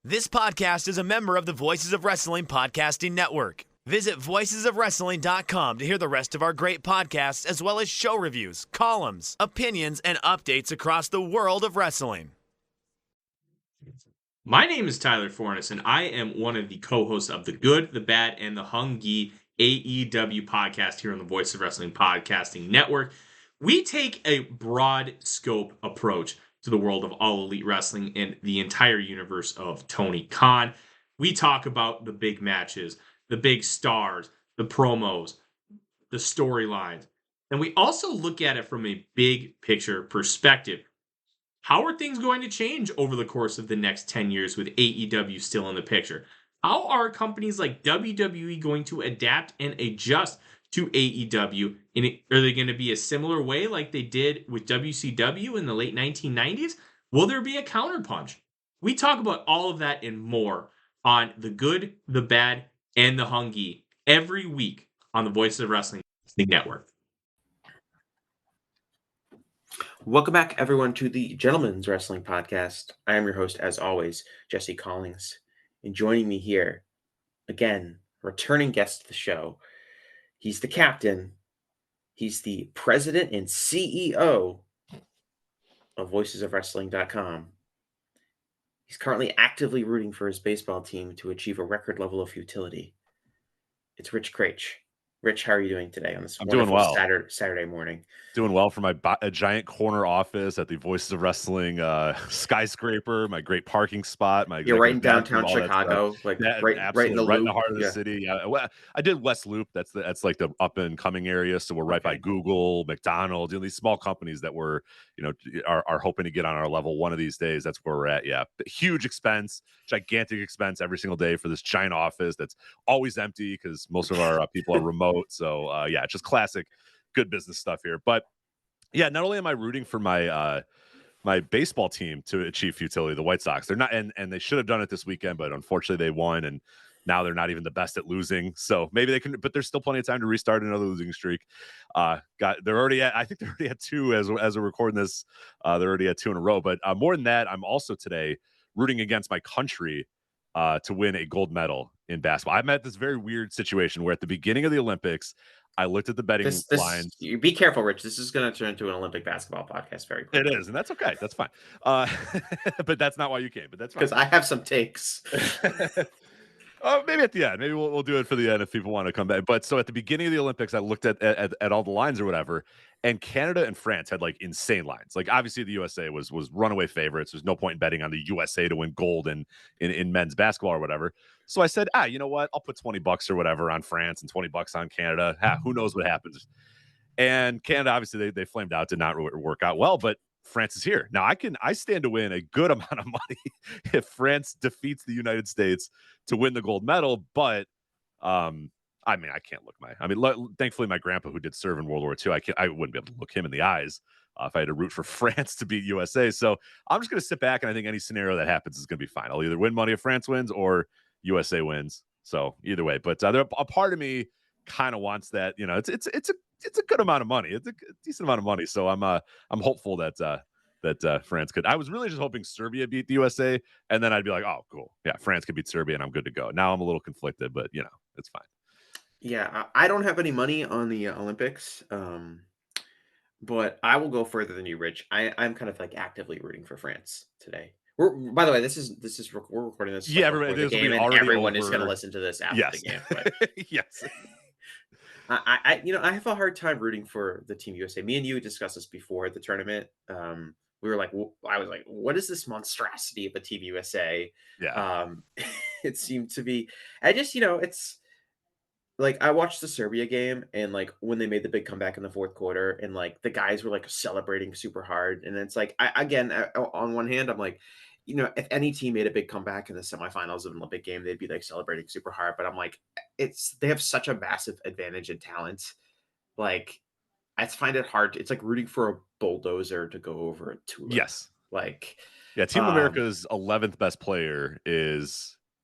This podcast is a member of the Voices of Wrestling Podcasting Network. Visit voicesofwrestling.com to hear the rest of our great podcasts, as well as show reviews, columns, opinions, and updates across the world of wrestling. My name is Tyler Fornes, and I am one of the co-hosts of the Good, the Bad, and the Hungy AEW podcast here on the Voice of Wrestling Podcasting Network. We take a broad scope approach to the world of All Elite Wrestling and the entire universe of Tony Khan. We talk about the big matches, the big stars, the promos, the storylines, and we also look at it from a big picture perspective. How are things going to change over the course of the next 10 years with AEW still in the picture? How are companies like WWE going to adapt and adjust to AEW? Are they going to be a similar way like they did with WCW in the late 1990s? Will there be a counterpunch? We talk about all of that and more on the Good, the Bad, and the Hungy every week on the Voice of Wrestling Network. Welcome back, everyone, to the Gentleman's Wrestling Podcast. I am your host, as always, Jesse Collings. And joining me here, again, returning guest to the show, he's the captain, he's the president and CEO of voicesofwrestling.com. He's currently actively rooting for his baseball team to achieve a record level of futility. It's Rich Kraetsch. Rich, how are you doing today on this wonderful Saturday morning? Doing well for a giant corner office at the Voices of Wrestling skyscraper, my great parking spot. You're right in downtown Chicago, right in the heart of the city. Yeah, well, I did West Loop. That's like the up and coming area. So we're right by Google, McDonald's, these small companies that we're are hoping to get on our level one of these days. That's where we're at. Yeah, huge expense, gigantic expense every single day for this giant office that's always empty because most of our people are remote. So yeah, just classic good business stuff here. But yeah, not only am I rooting for my my baseball team to achieve futility, the White Sox, they're not, and they should have done it this weekend, but unfortunately they won, and now they're not even the best at losing. So maybe they can, but there's still plenty of time to restart another losing streak. I think they're already at two as we're recording this. They're already at two in a row. But more than that, I'm also today rooting against my country to win a gold medal in basketball. I'm at this very weird situation where at the beginning of the Olympics, I looked at the betting lines. You be careful, Rich. This is going to turn into an Olympic basketball podcast very quickly. It is, and that's okay. That's fine. But that's not why you came. But that's fine. Because I have some takes. Maybe at the end. Maybe we'll do it for the end if people want to come back. But so at the beginning of the Olympics, I looked at all the lines or whatever, and Canada and France had like insane lines. Like obviously the USA was runaway favorites. There's no point in betting on the USA to win gold in men's basketball or whatever. So I said, you know what? I'll put $20 or whatever on France and $20 on Canada. Who knows what happens? And Canada, obviously, they flamed out, did not work out well, but France is here. Now I stand to win a good amount of money if France defeats the United States to win the gold medal. But I can't look thankfully my grandpa who did serve in World War II, I wouldn't be able to look him in the eyes if I had to root for France to beat USA. So I'm just going to sit back, and I think any scenario that happens is going to be fine. I'll either win money if France wins or USA wins. So either way, but a part of me kind of wants that. It's a good amount of money. It's a decent amount of money. So I'm hopeful that France could. I was really just hoping Serbia beat the USA, and then I'd be like, oh, cool. Yeah, France could beat Serbia, and I'm good to go. Now I'm a little conflicted, but it's fine. Yeah, I don't have any money on the Olympics, but I will go further than you, Rich. I'm kind of like actively rooting for France today. By the way, we're recording this. Yeah, everybody, the game, and everyone is going to listen to this after the game. But yes. I have a hard time rooting for the Team USA. Me and you discussed this before the tournament. We were like, I was like, what is this monstrosity of a Team USA? Yeah. It seemed to be. I just, it's like I watched the Serbia game, and like when they made the big comeback in the fourth quarter, and like the guys were like celebrating super hard, and it's like on one hand, I'm like, if any team made a big comeback in the semifinals of an Olympic game, they'd be like celebrating super hard. But I'm like, they have such a massive advantage in talent. Like, I find it hard. It's like rooting for a bulldozer to go over a tulip. Yes. Like, yeah, Team America's 11th best player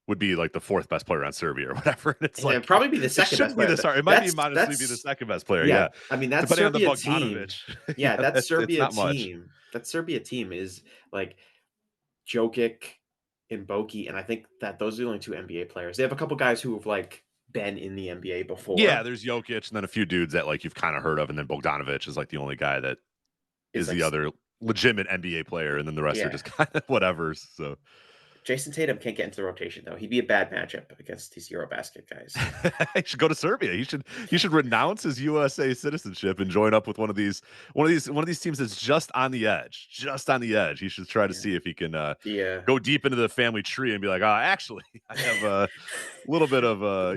would be like the fourth best player on Serbia or whatever. And it's like it'd probably be the second best player. It might be modestly be the second best player. Yeah. I mean, that Serbia team. Yeah, that Serbia team. That Serbia team is like Jokic, and Boki, and I think that those are the only two NBA players. They have a couple guys who have like been in the NBA before. Yeah, there's Jokic and then a few dudes that like you've kind of heard of, and then Bogdanovic is like the only guy that is like the other legitimate NBA player, and then the rest are just kind of whatever. So Jason Tatum can't get into the rotation though. He'd be a bad matchup against these Eurobasket guys. he should go to Serbia. He should renounce his USA citizenship and join up with one of these teams that's just on the edge. He should try to see if he can go deep into the family tree and be like, actually, I have a little bit of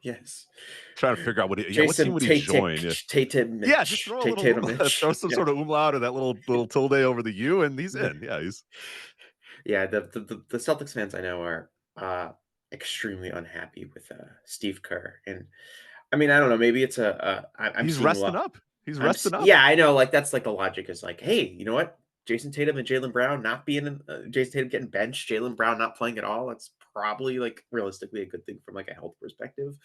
yes. Trying to figure out what team would he join? Tatum. Yeah, just throw a little, throw some sort of umlaut or that little tilde over the U, and he's in. Yeah, he's. Yeah, the Celtics fans I know are extremely unhappy with Steve Kerr, and I mean I don't know, maybe it's he's resting up. He's resting up. Yeah, I know. Like that's like the logic is like, hey, you know what? Jason Tatum and Jaylen Brown not being Jason Tatum getting benched, Jaylen Brown not playing at all. That's probably like realistically a good thing from like a health perspective.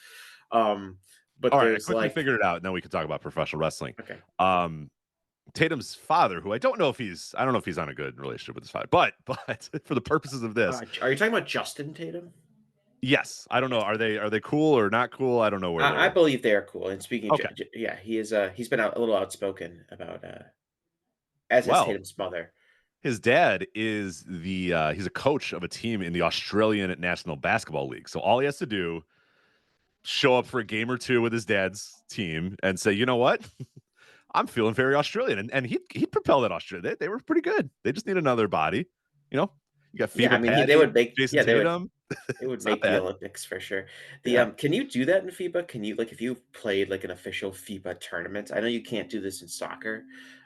But all right, there's I quickly figured it out, and then we can talk about professional wrestling. Okay. Tatum's father, who I don't know if he's on a good relationship with his father, but for the purposes of this, are you talking about Justin Tatum? Yes, I don't know. Are they cool or not cool? I don't know where. I believe they are cool. And speaking, okay. Yeah, he is. He's been a little outspoken about as is Tatum's mother. His dad is he's a coach of a team in the Australian National Basketball League. So all he has to do, show up for a game or two with his dad's team and say, you know what? I'm feeling very Australian. And he'd propel that Australia. They were pretty good. They just need another body. You know, you got FIBA. Yeah, I mean, they would make Jason Tatum. It would make the Olympics for sure. Can you do that in FIBA? Can you, like, if you played like an official FIBA tournament? I know you can't do this in soccer,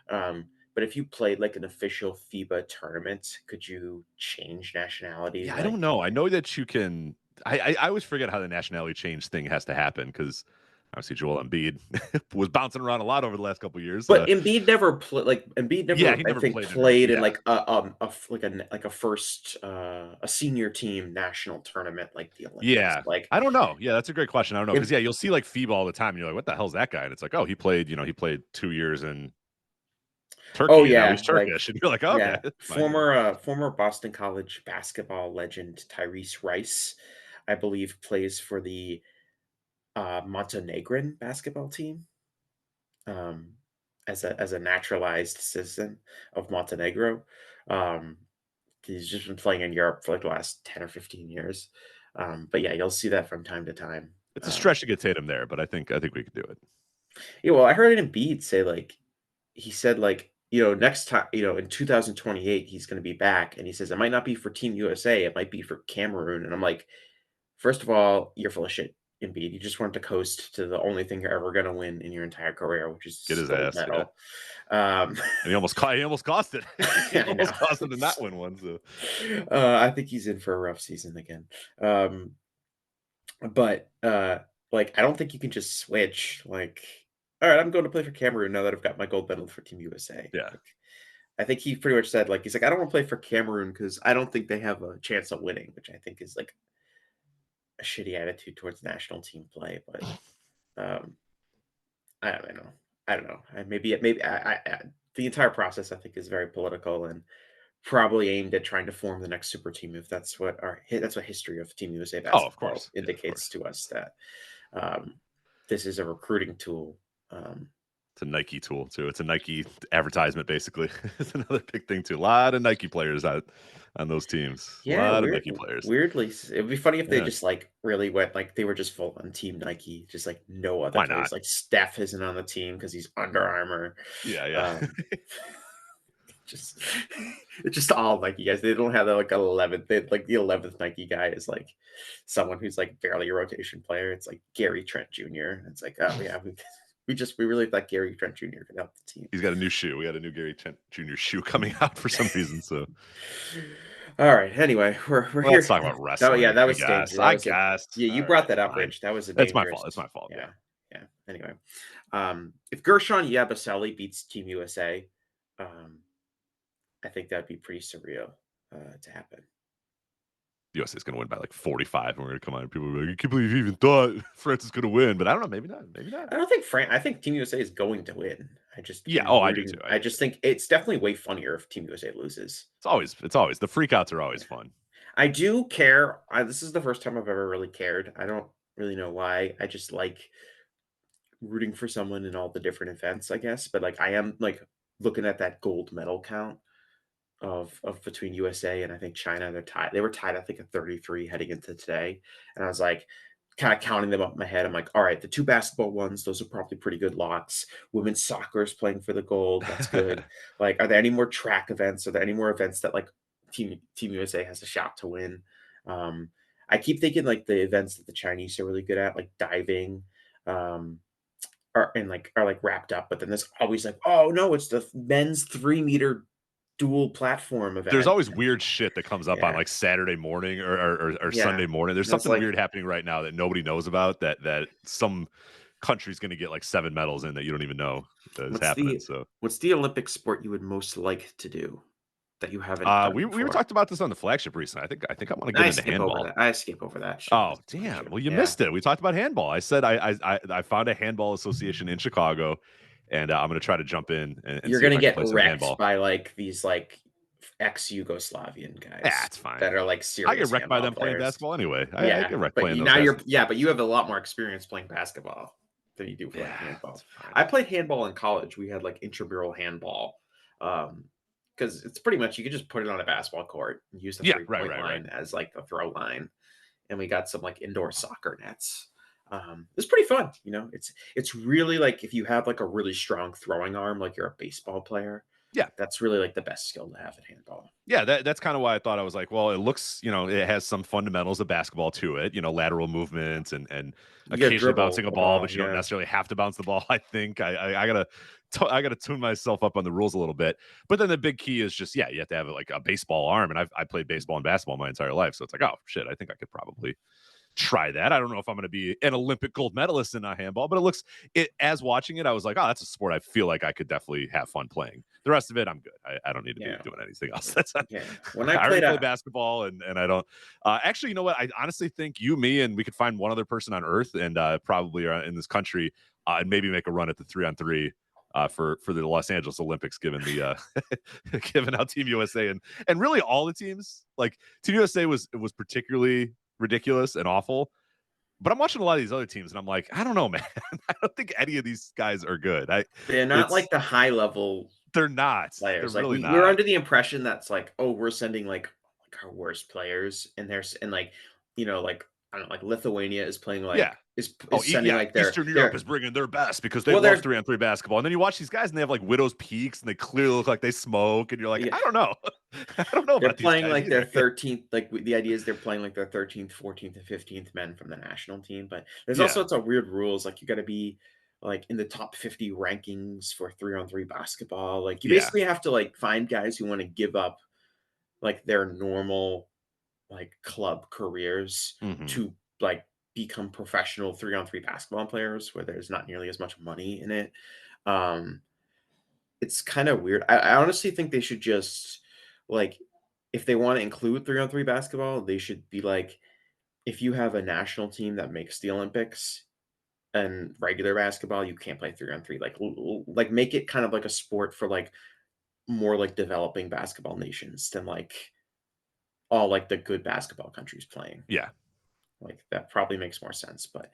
but if you played like an official FIBA tournament, could you change nationality? Yeah, I don't know. I know that you can. I always forget how the nationality change thing has to happen because obviously Joel Embiid was bouncing around a lot over the last couple of years. But Embiid never played. Like Embiid never, he I think, played in like a first a senior team national tournament like the Olympics. Yeah, like I don't know. Yeah, that's a great question. I don't know because you'll see like FIBA all the time. And you're like, what the hell's that guy? And it's like, oh, he played 2 years in Turkey. Oh yeah, he's Turkish, and you're like, oh, yeah. Former Boston College basketball legend Tyrese Rice, I believe, plays for the Montenegrin basketball team as a naturalized citizen of Montenegro. He's just been playing in Europe for like the last 10 or 15 years. But yeah, you'll see that from time to time. It's a stretch to get Tatum there, but I think we could do it. Yeah, well, I heard Embiid say he said next time, in 2028, he's going to be back. And he says, it might not be for Team USA. It might be for Cameroon. And I'm like, first of all, you're full of shit, Embiid. You just want to coast to the only thing you're ever going to win in your entire career, which is get his ass medal. Yeah. And he almost cost it. He almost cost it to not win one. So I think he's in for a rough season again. But I don't think you can just switch. Like, all right, I'm going to play for Cameroon now that I've got my gold medal for Team USA. Yeah. I think he pretty much said, he's like, I don't want to play for Cameroon because I don't think they have a chance of winning, which I think is like a shitty attitude towards national team play. But I don't know. Maybe the entire process, I think, is very political and probably aimed at trying to form the next super team. If that's what history of Team USA basketball of course. indicates to us, that this is a recruiting tool. It's a Nike tool too. It's a Nike advertisement, basically. It's another big thing too. A lot of Nike players out on those teams. Yeah, a lot of Nike players. Weirdly, it would be funny if they just really went they were just full on Team Nike, just like no other players. Like Steph isn't on the team because he's Under Armour. Yeah. It's just all Nike guys. They don't have the 11th. They the 11th Nike guy is like someone who's like barely a rotation player. It's like Gary Trent Jr. It's like, oh yeah, we really thought Gary Trent Jr. could help the team. He's got a new shoe. We got a new Gary Trent Jr. shoe coming out for some reason. So, all right. Anyway, we're here. Let's talk about wrestling. Oh yeah, that was dangerous. I guess. Yeah, you brought that up, Rich. That was that's my fault. It's my fault. Yeah. Anyway, if Gershon Yabusele beats Team USA, I think that'd be pretty surreal to happen. USA is going to win by 45, and we're going to come on and people will be like, I can't believe you even thought France is going to win. But I don't know, maybe not. I don't think I think Team USA is going to win. I do too. I just think it's definitely way funnier if Team USA loses. It's always the freakouts are always fun. I do care. This is the first time I've ever really cared. I don't really know why. I just like rooting for someone in all the different events, I guess. But like I am like looking at that gold medal count of between USA and I think China. They're tied. They were tied, I think, at 33 heading into today. And I was like kind of counting them up in my head. I'm like, all right, the two basketball ones, those are probably pretty good locks. Women's soccer is playing for the gold. That's good. Like, are there any more track events? Are there any more events that like Team USA has a shot to win? I keep thinking like the events that the Chinese are really good at, like diving, are like wrapped up, but then there's always like, oh no, it's the men's 3 meter dual platform There's event. always weird shit that comes up on Yeah. like Saturday morning or Yeah. Sunday morning. There's And it's something like, weird happening right now that nobody knows about that some country's going to get like 7 medals in that you don't even know is happening. So what's the Olympic sport you would most like to do that you haven't done we were before? talked about this on the flagship recently. I think I want to get I into skip over handball. that. I skip over that shit. Oh, damn. Well, you missed it. We talked about handball. I said I found a handball association in Chicago, and I'm going to try to jump in and You're see if gonna I can get play some wrecked handball. by like these like ex-Yugoslavian Yeah, guys it's fine. that are like I get serious wrecked by handball them playing players. basketball anyway. I Yeah, get wrecked but playing those now guys. but you have a lot more experience playing basketball than you do playing Yeah, handball. it's fine. I played handball in college. We had like intramural handball. Because it's pretty much you can just put it on a basketball court and use the Yeah, 3 point right. line as like the throw line. And we got some like indoor soccer nets. It's pretty fun, you know. It's really like if you have like a really strong throwing arm, like you're a baseball player. Yeah. That's really like the best skill to have at handball. Yeah, that's kind of why I thought I was like, well, it looks, it has some fundamentals of basketball to it, lateral movements and You got to occasionally dribble bouncing a the ball, ball, but you don't yeah. necessarily have to bounce the ball. I think I gotta tune myself up on the rules a little bit. But then the big key is just, you have to have like a baseball arm, and I played baseball and basketball my entire life, so it's like, oh shit, I think I could probably try that. I don't know if I'm going to be an Olympic gold medalist in handball, but as watching it, I was like, oh, that's a sport I feel like I could definitely have fun playing. The rest of it, I'm good. I don't need to be doing anything else. That's When I I already played play basketball and I don't actually, you know what? I honestly think you, me, and we could find one other person on earth and probably in this country and maybe make a run at the 3-on-3 for the Los Angeles Olympics, given the given how Team USA and really all the teams, like Team USA was particularly ridiculous and awful, but I'm watching a lot of these other teams and I'm like, I don't know, man. I don't think any of these guys are good. they're not like the high level They're not. players. They're Like really we're not. under the impression that's like, oh, we're sending like our worst players, and like like I don't know, like Lithuania is playing like Yeah. is sending Yeah. like Eastern Europe is bringing their best because they Well, love they're 3-on-3 basketball. And then you watch these guys and they have like widow's peaks and they clearly look like they smoke. And you're like, yeah, I don't know. I don't know they're about these playing guys like their either. 13th. Like the idea is they're playing like their 13th, 14th, and 15th men from the national team. But there's all Yeah. sorts of weird rules. Like you got to be like in the top 50 rankings for 3-on-3 basketball. Like you Yeah. basically have to like find guys who want to give up like their normal like club careers Mhm. to like become professional 3-on-3 basketball players where there's not nearly as much money in it. Um, it's kind of weird. I honestly think they should just like if they want to include 3-on-3 basketball, they should be like if you have a national team that makes the Olympics and regular basketball, you can't play 3-on-3. Like make it kind of like a sport for like more like developing basketball nations than like all like the good basketball countries playing. Yeah. Like that probably makes more sense, but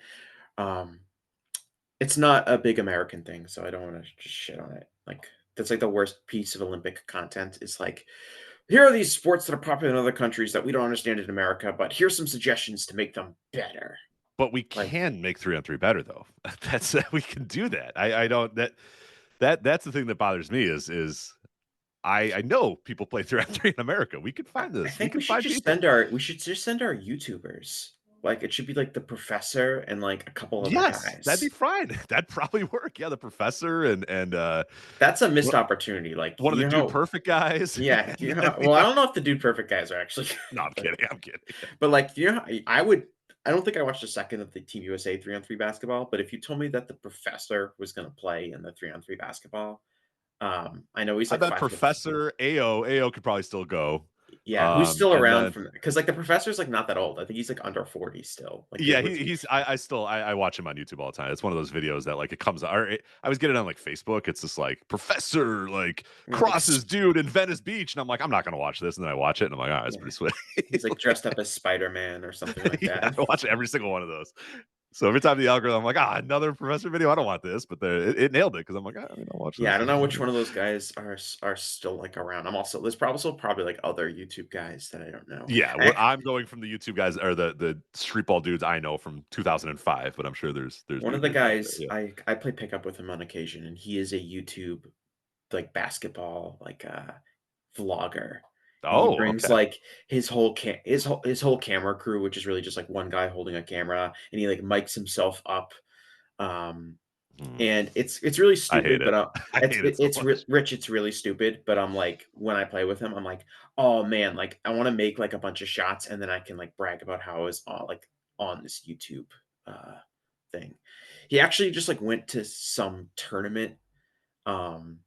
um it's not a big American thing, so I don't want to just shit on it. Like that's like the worst piece of Olympic content is like here are these sports that are popular in other countries that we don't understand in America, but here's some suggestions to make them better. But we Like can make 3-on-3 better though. We can do that. I don't that's the thing that bothers me is I know people play 3-on-3 in America. We can find I this. We think can find people. we should just send our YouTubers. Like it should be like the professor and like a couple other Yes, that'd be guys. fine. That'd probably work. Yeah, the professor and That's a missed opportunity. Like one of the you know Dude how Perfect guys. yeah, well, I don't know if the Dude Perfect guys are actually No, I'm but kidding. I'm kidding. But like, I don't think I watched a second of the Team USA 3-on-3 basketball, but if you told me that the professor was going to play in the 3-on-3 basketball, I know he's I like bet 5 foot. Professor AO could probably still go. Yeah, who's still And around then from, because like the professor's like not that old. I think he's like under 40 still. Like yeah, he's I watch him on YouTube all the time. It's one of those videos that like it comes I was getting on like Facebook. It's just like professor like crosses dude in Venice Beach, and I'm like, I'm not gonna watch this, and then I watch it and I'm like, oh, it's pretty sweet. He's like dressed up as Spider-Man or something like Yeah, that. I watch every single one of those. So every time the algorithm, I'm like, another professor video. I don't want this, but it nailed it because I'm like, I'll watch this. Yeah, I don't know which one of those guys are still like around. There's probably like other YouTube guys that I don't know. Yeah, I'm going from the YouTube guys or the street ball dudes I know from 2005, but I'm sure there's one of the dudes out there, guys yeah. I play pickup with him on occasion, and he is a YouTube like basketball like vlogger. And he Oh, brings okay. like his whole camera crew, which is really just like one guy holding a camera, and he like mics himself up. And it's really I hate stupid, it. but I hate it so much. Rich. It's really stupid, but I'm like, when I play with him, I'm like, oh man, like I want to make like a bunch of shots, and then I can like brag about how I was on this YouTube thing. He actually just like went to some tournament. Um,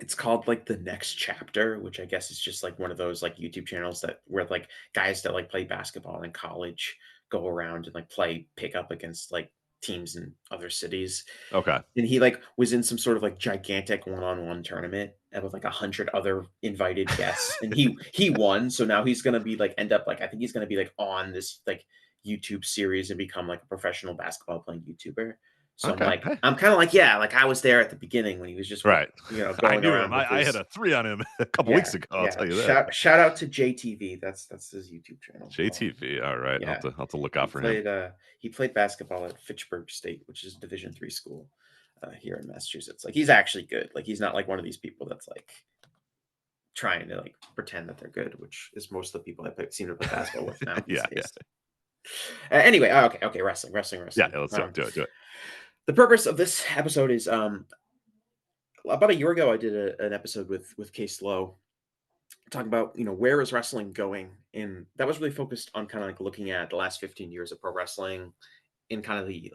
it's called like The Next Chapter, which I guess is just like one of those like YouTube channels that where like guys that like play basketball in college go around and like play pickup against like teams in other cities. Okay. And he like was in some sort of like gigantic one-on-one tournament with like 100 other invited guests, and he won. So now he's gonna be like end up like I think he's gonna be like on this like YouTube series and become like a professional basketball playing YouTuber. So Okay. Hey. I'm kind of like, yeah, like I was there at the beginning when he was just Right. going I knew around him. with I his, had a 3 on him a couple weeks ago. I'll tell you that. Shout out to JTV. That's his YouTube channel. JTV. All right. Yeah. I'll have to look out for him. He played basketball at Fitchburg State, which is a Division III school here in Massachusetts. Like he's actually good. Like he's not like one of these people that's like trying to like pretend that they're good, which is most of the people I've seen to play basketball with now. Yeah. Anyway, okay, wrestling. Yeah, let's do it. The purpose of this episode is about a year ago I did an episode with Case Lowe talking about where is wrestling going, and that was really focused on kind of like looking at the last 15 years of pro wrestling and kind of the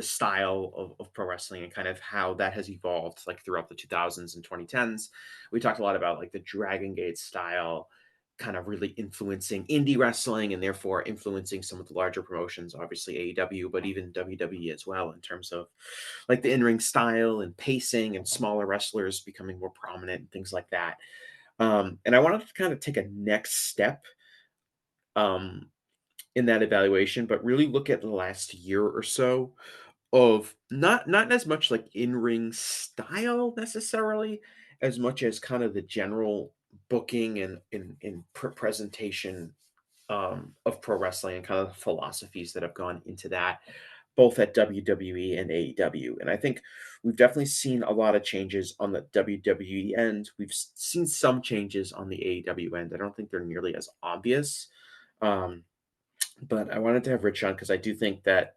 style of pro wrestling and kind of how that has evolved like throughout the 2000s and 2010s. We talked a lot about like the Dragon Gate style kind of really influencing indie wrestling and therefore influencing some of the larger promotions, obviously AEW, but even WWE as well, in terms of like the in-ring style and pacing and smaller wrestlers becoming more prominent and things like that. And I wanted to kind of take a next step in that evaluation, but really look at the last year or so of not as much like in-ring style necessarily, as much as kind of the general booking and in presentation of pro wrestling and kind of philosophies that have gone into that, both at WWE and AEW. And I think we've definitely seen a lot of changes on the WWE end. We've seen some changes on the AEW end. I don't think they're nearly as obvious. But I wanted to have Rich on because I do think that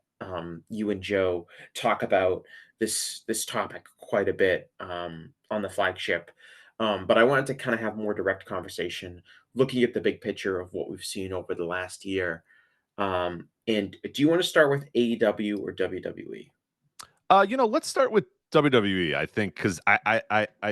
you and Joe talk about this topic quite a bit on the flagship. But I wanted to kind of have more direct conversation, looking at the big picture of what we've seen over the last year. And do you want to start with AEW or WWE? Let's start with WWE. I think because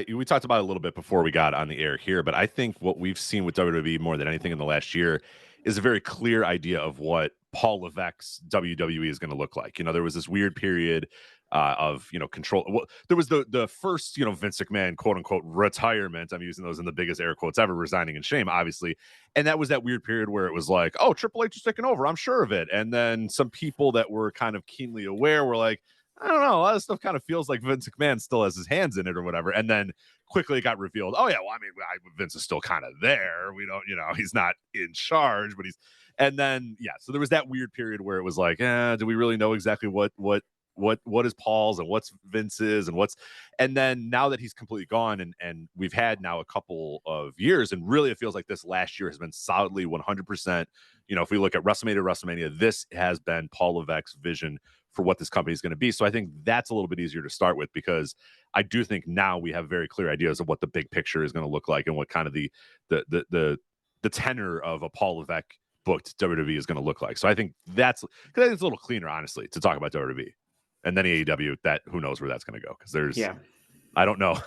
we talked about it a little bit before we got on the air here, but I think what we've seen with WWE more than anything in the last year is a very clear idea of what Paul Levesque's WWE is going to look like. There was this weird period of control. Well, there was the first Vince McMahon quote unquote retirement. I'm using those in the biggest air quotes ever, resigning in shame, obviously. And that was that weird period where it was like, oh, Triple H is taking over, I'm sure of it. And then some people that were kind of keenly aware were like, I don't know, a lot of stuff kind of feels like Vince McMahon still has his hands in it or whatever. And then quickly it got revealed, oh yeah, well, I mean, Vince is still kind of there. We don't, he's not in charge, but he's. And then so there was that weird period where it was like, do we really know exactly what is Paul's and what's Vince's and then now that he's completely gone and we've had now a couple of years, and really it feels like this last year has been solidly 100%. If we look at WrestleMania, this has been Paul Levesque's vision for what this company is going to be. So I think that's a little bit easier to start with, because I do think now we have very clear ideas of what the big picture is going to look like and what kind of the tenor of a Paul Levesque booked WWE is going to look like. So I think it's a little cleaner, honestly, to talk about WWE. And then AEW, that who knows where that's going to go, because there's I don't know.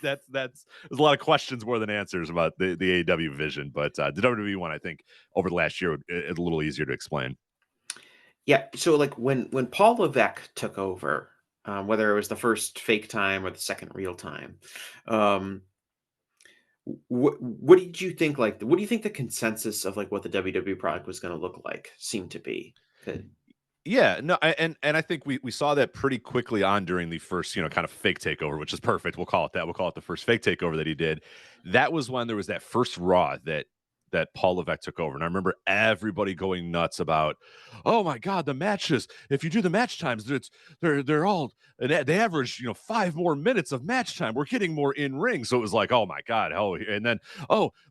That's there's a lot of questions more than answers about the AEW vision, but the WWE one, I think, over the last year, it's a little easier to explain. Yeah. So like when Paul Levesque took over, whether it was the first fake time or the second real time, um, what did you think? Like, what do you think the consensus of like what the WWE product was going to look like seemed to be? 'Cause- Yeah, no, and I think we saw that pretty quickly on during the first, kind of fake takeover, which is perfect. We'll call it that. We'll call it the first fake takeover that he did. That was when there was that first Raw that Paul Levesque took over, and I remember everybody going nuts about, oh my God, the matches. If you do the match times, they're all they average 5 more minutes of match time. We're getting more in ring, so it was like, oh my God, and then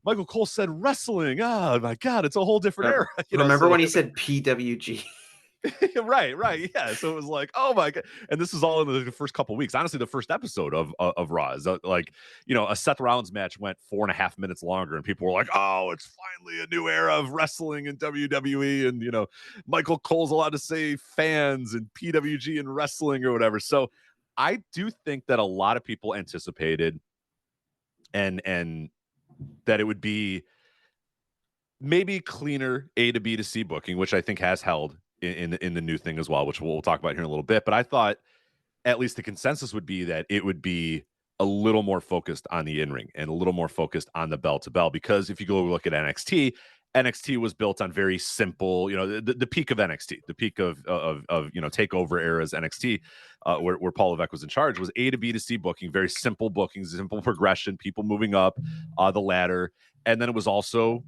Michael Cole said wrestling. Oh my God, it's a whole different era. Remember So when he said PWG? right. Yeah. So it was like, oh my God. And this is all in the first couple weeks. Honestly, the first episode of Raw is like, a Seth Rollins match went 4.5 minutes longer, and people were like, oh, it's finally a new era of wrestling in WWE. And, Michael Cole's allowed to say fans and PWG and wrestling or whatever. So I do think that a lot of people anticipated and that it would be maybe cleaner A to B to C booking, which I think has held in the new thing as well, which we'll talk about here in a little bit. But I thought at least the consensus would be that it would be a little more focused on the in-ring and a little more focused on the bell to bell, because if you go look at NXT was built on very simple, the peak of NXT, the peak of takeover eras NXT, where Paul Levesque was in charge, was A to B to C booking, very simple bookings, simple progression, people moving up the ladder. And then it was also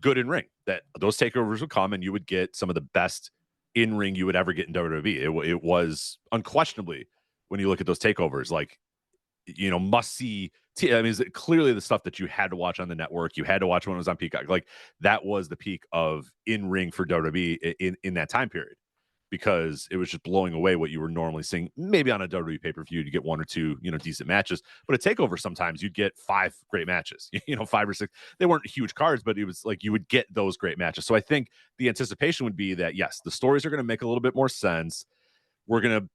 good in ring, that those takeovers would come and you would get some of the best in ring you would ever get in WWE. It was unquestionably, when you look at those takeovers, like, must see. I mean, clearly the stuff that you had to watch on the network, you had to watch when it was on Peacock. Like, that was the peak of in ring for WWE in that time period, because it was just blowing away what you were normally seeing. Maybe on a WWE pay-per-view, you get 1 or 2, decent matches, but a takeover, sometimes you'd get 5 great matches, 5 or 6. They weren't huge cards, but it was like you would get those great matches. So I think the anticipation would be that, yes, the stories are going to make a little bit more sense. We're going to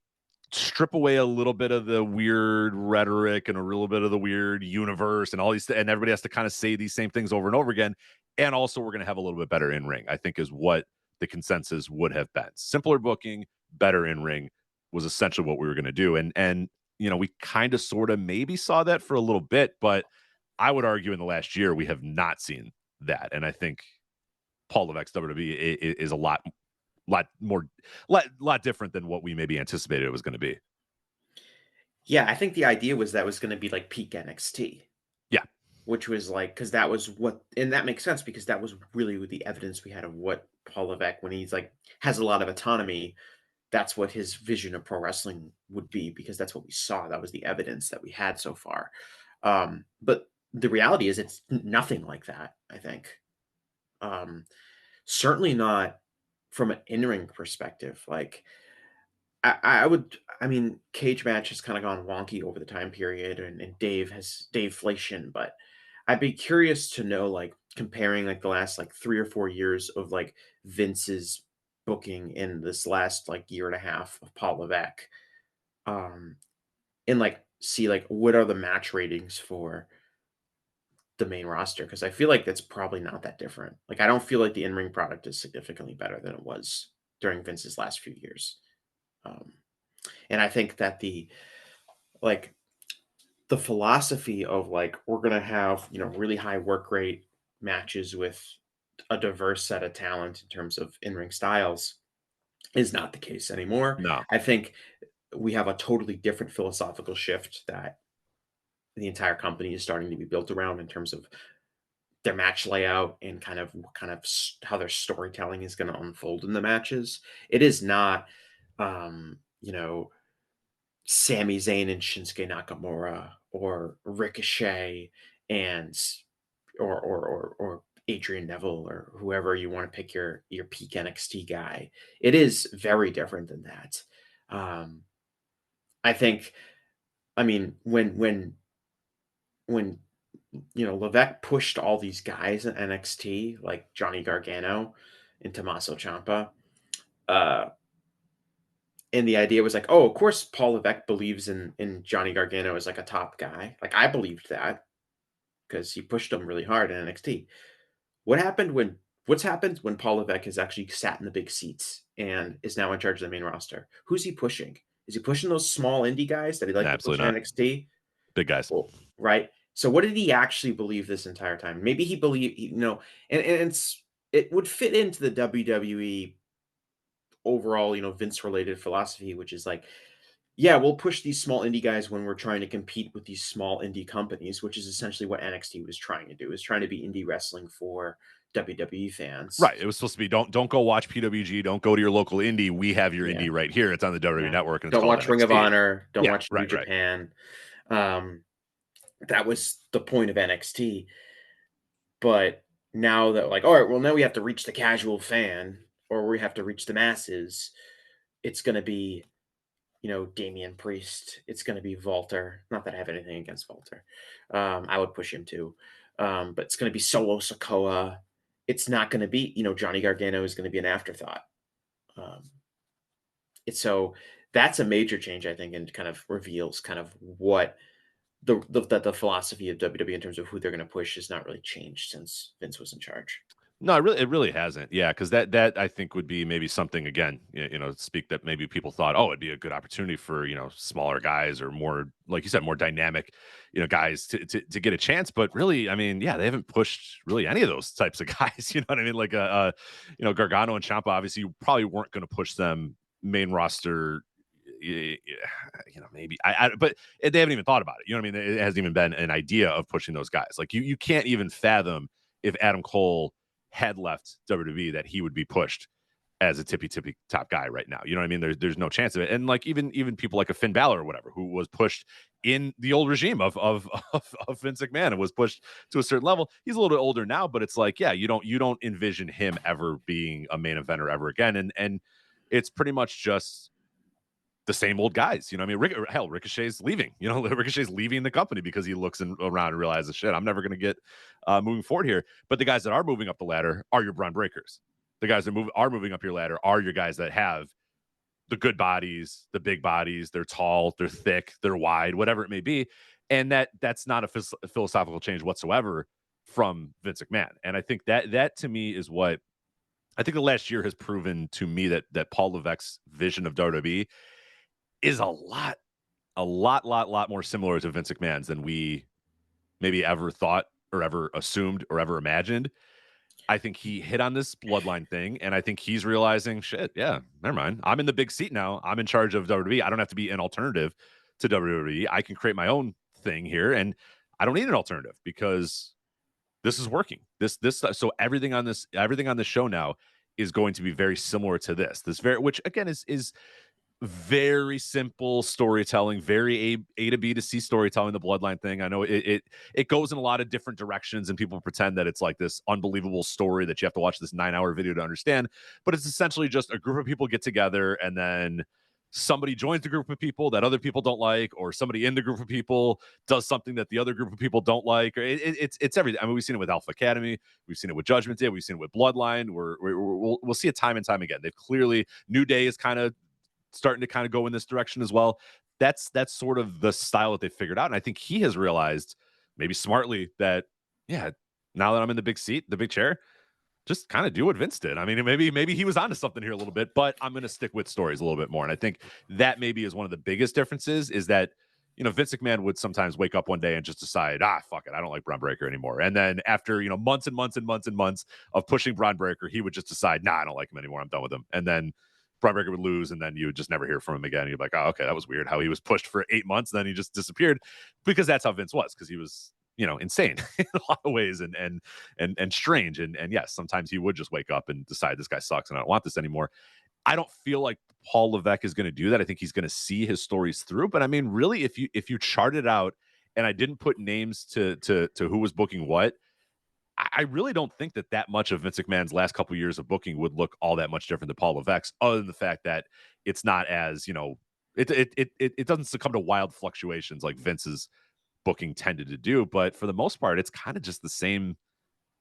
strip away a little bit of the weird rhetoric and a little bit of the weird universe and all these, and everybody has to kind of say these same things over and over again. And also, we're going to have a little bit better in ring, I think, is what the consensus would have been. Simpler booking, better in ring was essentially what we were going to do. And we kind of sort of maybe saw that for a little bit, but I would argue in the last year we have not seen that. And I think Paul Levesque's WWE is a lot different than what we maybe anticipated it was going to be. Yeah, I think the idea was that was going to be like peak NXT. Yeah. Which was like, because that was what, and that makes sense because that was really the evidence we had of what Paul Levesque, when he's like, has a lot of autonomy, that's what his vision of pro wrestling would be, because that's what we saw. That was the evidence that we had so far. But the reality is it's nothing like that, I think. Certainly not from an in-ring perspective. Like, I mean, cage match has kind of gone wonky over the time period, and Dave-flation, but I'd be curious to know, like, comparing like the last like 3 or 4 years of like Vince's booking in this last like year and a half of Paul Levesque, um, and like see like what are the match ratings for the main roster, because I feel like that's probably not that different. Like, I don't feel like the in-ring product is significantly better than it was during Vince's last few years. Um, and I think that like the philosophy of like, we're gonna have really high work rate matches with a diverse set of talent in terms of in-ring styles is not the case anymore. No. I think we have a totally different philosophical shift that the entire company is starting to be built around in terms of their match layout and kind of how their storytelling is going to unfold in the matches. It is not, Sami Zayn and Shinsuke Nakamura, or Ricochet and or Adrian Neville, or whoever you want to pick your peak NXT guy. It is very different than that. I think, I mean, when Levesque pushed all these guys in NXT, like Johnny Gargano and Tommaso Ciampa, uh, And the idea was like, oh, of course, Paul Levesque believes in Johnny Gargano as like a top guy. Like I believed that because he pushed him really hard in NXT. What's happened when Paul Levesque has actually sat in the big seats and is now in charge of the main roster? Who's he pushing? Is he pushing those small indie guys that he liked to push Absolutely in not. NXT? Big guys. Well, right. So what did he actually believe this entire time? Maybe he believed, and it would fit into the WWE overall, Vince related philosophy, which is like, yeah, we'll push these small indie guys when we're trying to compete with these small indie companies, which is essentially what NXT was trying to do, is trying to be indie wrestling for WWE fans. Right. It was supposed to be don't go watch PWG, don't go to your local indie. We have your Yeah. indie right here. It's on the WWE Yeah. network and it's Don't called watch Ring of NXT. Honor. Don't Yeah, watch New right. Japan. That was the point of NXT. But now that like, all right, well, now we have to reach the casual fan or we have to reach the masses. It's going to be, Damian Priest. It's going to be Walter. Not that I have anything against Walter. I would push him too. But it's going to be Solo Sikoa. It's not going to be, Johnny Gargano is going to be an afterthought. So that's a major change, I think, and kind of reveals kind of what the philosophy of WWE in terms of who they're going to push has not really changed since Vince was in charge. No, it really hasn't. Yeah, because that I think would be maybe something again, speak that maybe people thought, oh, it'd be a good opportunity for smaller guys or more, like you said, more dynamic, guys to get a chance. But really, I mean, yeah, they haven't pushed really any of those types of guys. You know what I mean? Like Gargano and Ciampa, obviously, you probably weren't going to push them main roster. Maybe but they haven't even thought about it. You know what I mean? It hasn't even been an idea of pushing those guys. Like you can't even fathom if Adam Cole had left WWE that he would be pushed as a tippy top guy right now. You know what I mean? There's no chance of it. And like even people like a Finn Balor or whatever, who was pushed in the old regime of Vince McMahon and was pushed to a certain level. He's a little bit older now, but it's like, yeah, you don't envision him ever being a main eventer ever again. And it's pretty much just the same old guys. You know what I mean? Ricochet's leaving. Ricochet's leaving the company because he looks around and realizes, shit, I'm never going to get moving forward here. But the guys that are moving up the ladder are your Braun Breakers. The guys that are moving up your ladder are your guys that have the good bodies, the big bodies. They're tall, they're thick, they're wide, whatever it may be. And that's not a philosophical change whatsoever from Vince McMahon. And I think that to me is what I think the last year has proven to me that Paul Levesque's vision of WWE is a lot more similar to Vince McMahon's than we maybe ever thought or ever assumed or ever imagined. I think he hit on this bloodline thing, and I think he's realizing, shit, yeah, never mind. I'm in the big seat now. I'm in charge of WWE. I don't have to be an alternative to WWE. I can create my own thing here, and I don't need an alternative because this is working. So everything on this show now is going to be very similar to this. Which again is very simple storytelling, very A to B to C storytelling, the bloodline thing. I know it goes in a lot of different directions and people pretend that it's like this unbelievable story that you have to watch this 9-hour video to understand, but it's essentially just a group of people get together and then somebody joins the group of people that other people don't like, or somebody in the group of people does something that the other group of people don't like. It's everything. I mean, we've seen it with Alpha Academy, we've seen it with Judgment Day, we've seen it with Bloodline. We'll see it time and time again. They've clearly, New Day is kind of starting to kind of go in this direction as well. That's sort of the style that they figured out. And I think he has realized, maybe smartly, that, yeah, now that I'm in the big seat, the big chair, just kind of do what Vince did. I mean, maybe he was onto something here a little bit, but I'm going to stick with stories a little bit more. And I think that maybe is one of the biggest differences, is that, Vince McMahon would sometimes wake up one day and just decide, fuck it, I don't like Braun Breaker anymore. And then after, months and months and months and months of pushing Braun Breaker, he would just decide, I don't like him anymore. I'm done with him. And then Braun Breaker would lose, and then you would just never hear from him again. You'd be like, oh, okay, that was weird how he was pushed for 8 months, and then he just disappeared, because that's how Vince was, because he was, insane in a lot of ways and strange. And yes, sometimes he would just wake up and decide, this guy sucks and I don't want this anymore. I don't feel like Paul Levesque is going to do that. I think he's going to see his stories through. But I mean, really, if you chart it out, and I didn't put names to who was booking what, I really don't think that much of Vince McMahon's last couple of years of booking would look all that much different than Paul Levesque's, other than the fact that it's not as, it doesn't succumb to wild fluctuations like Vince's booking tended to do. But for the most part, it's kind of just the same.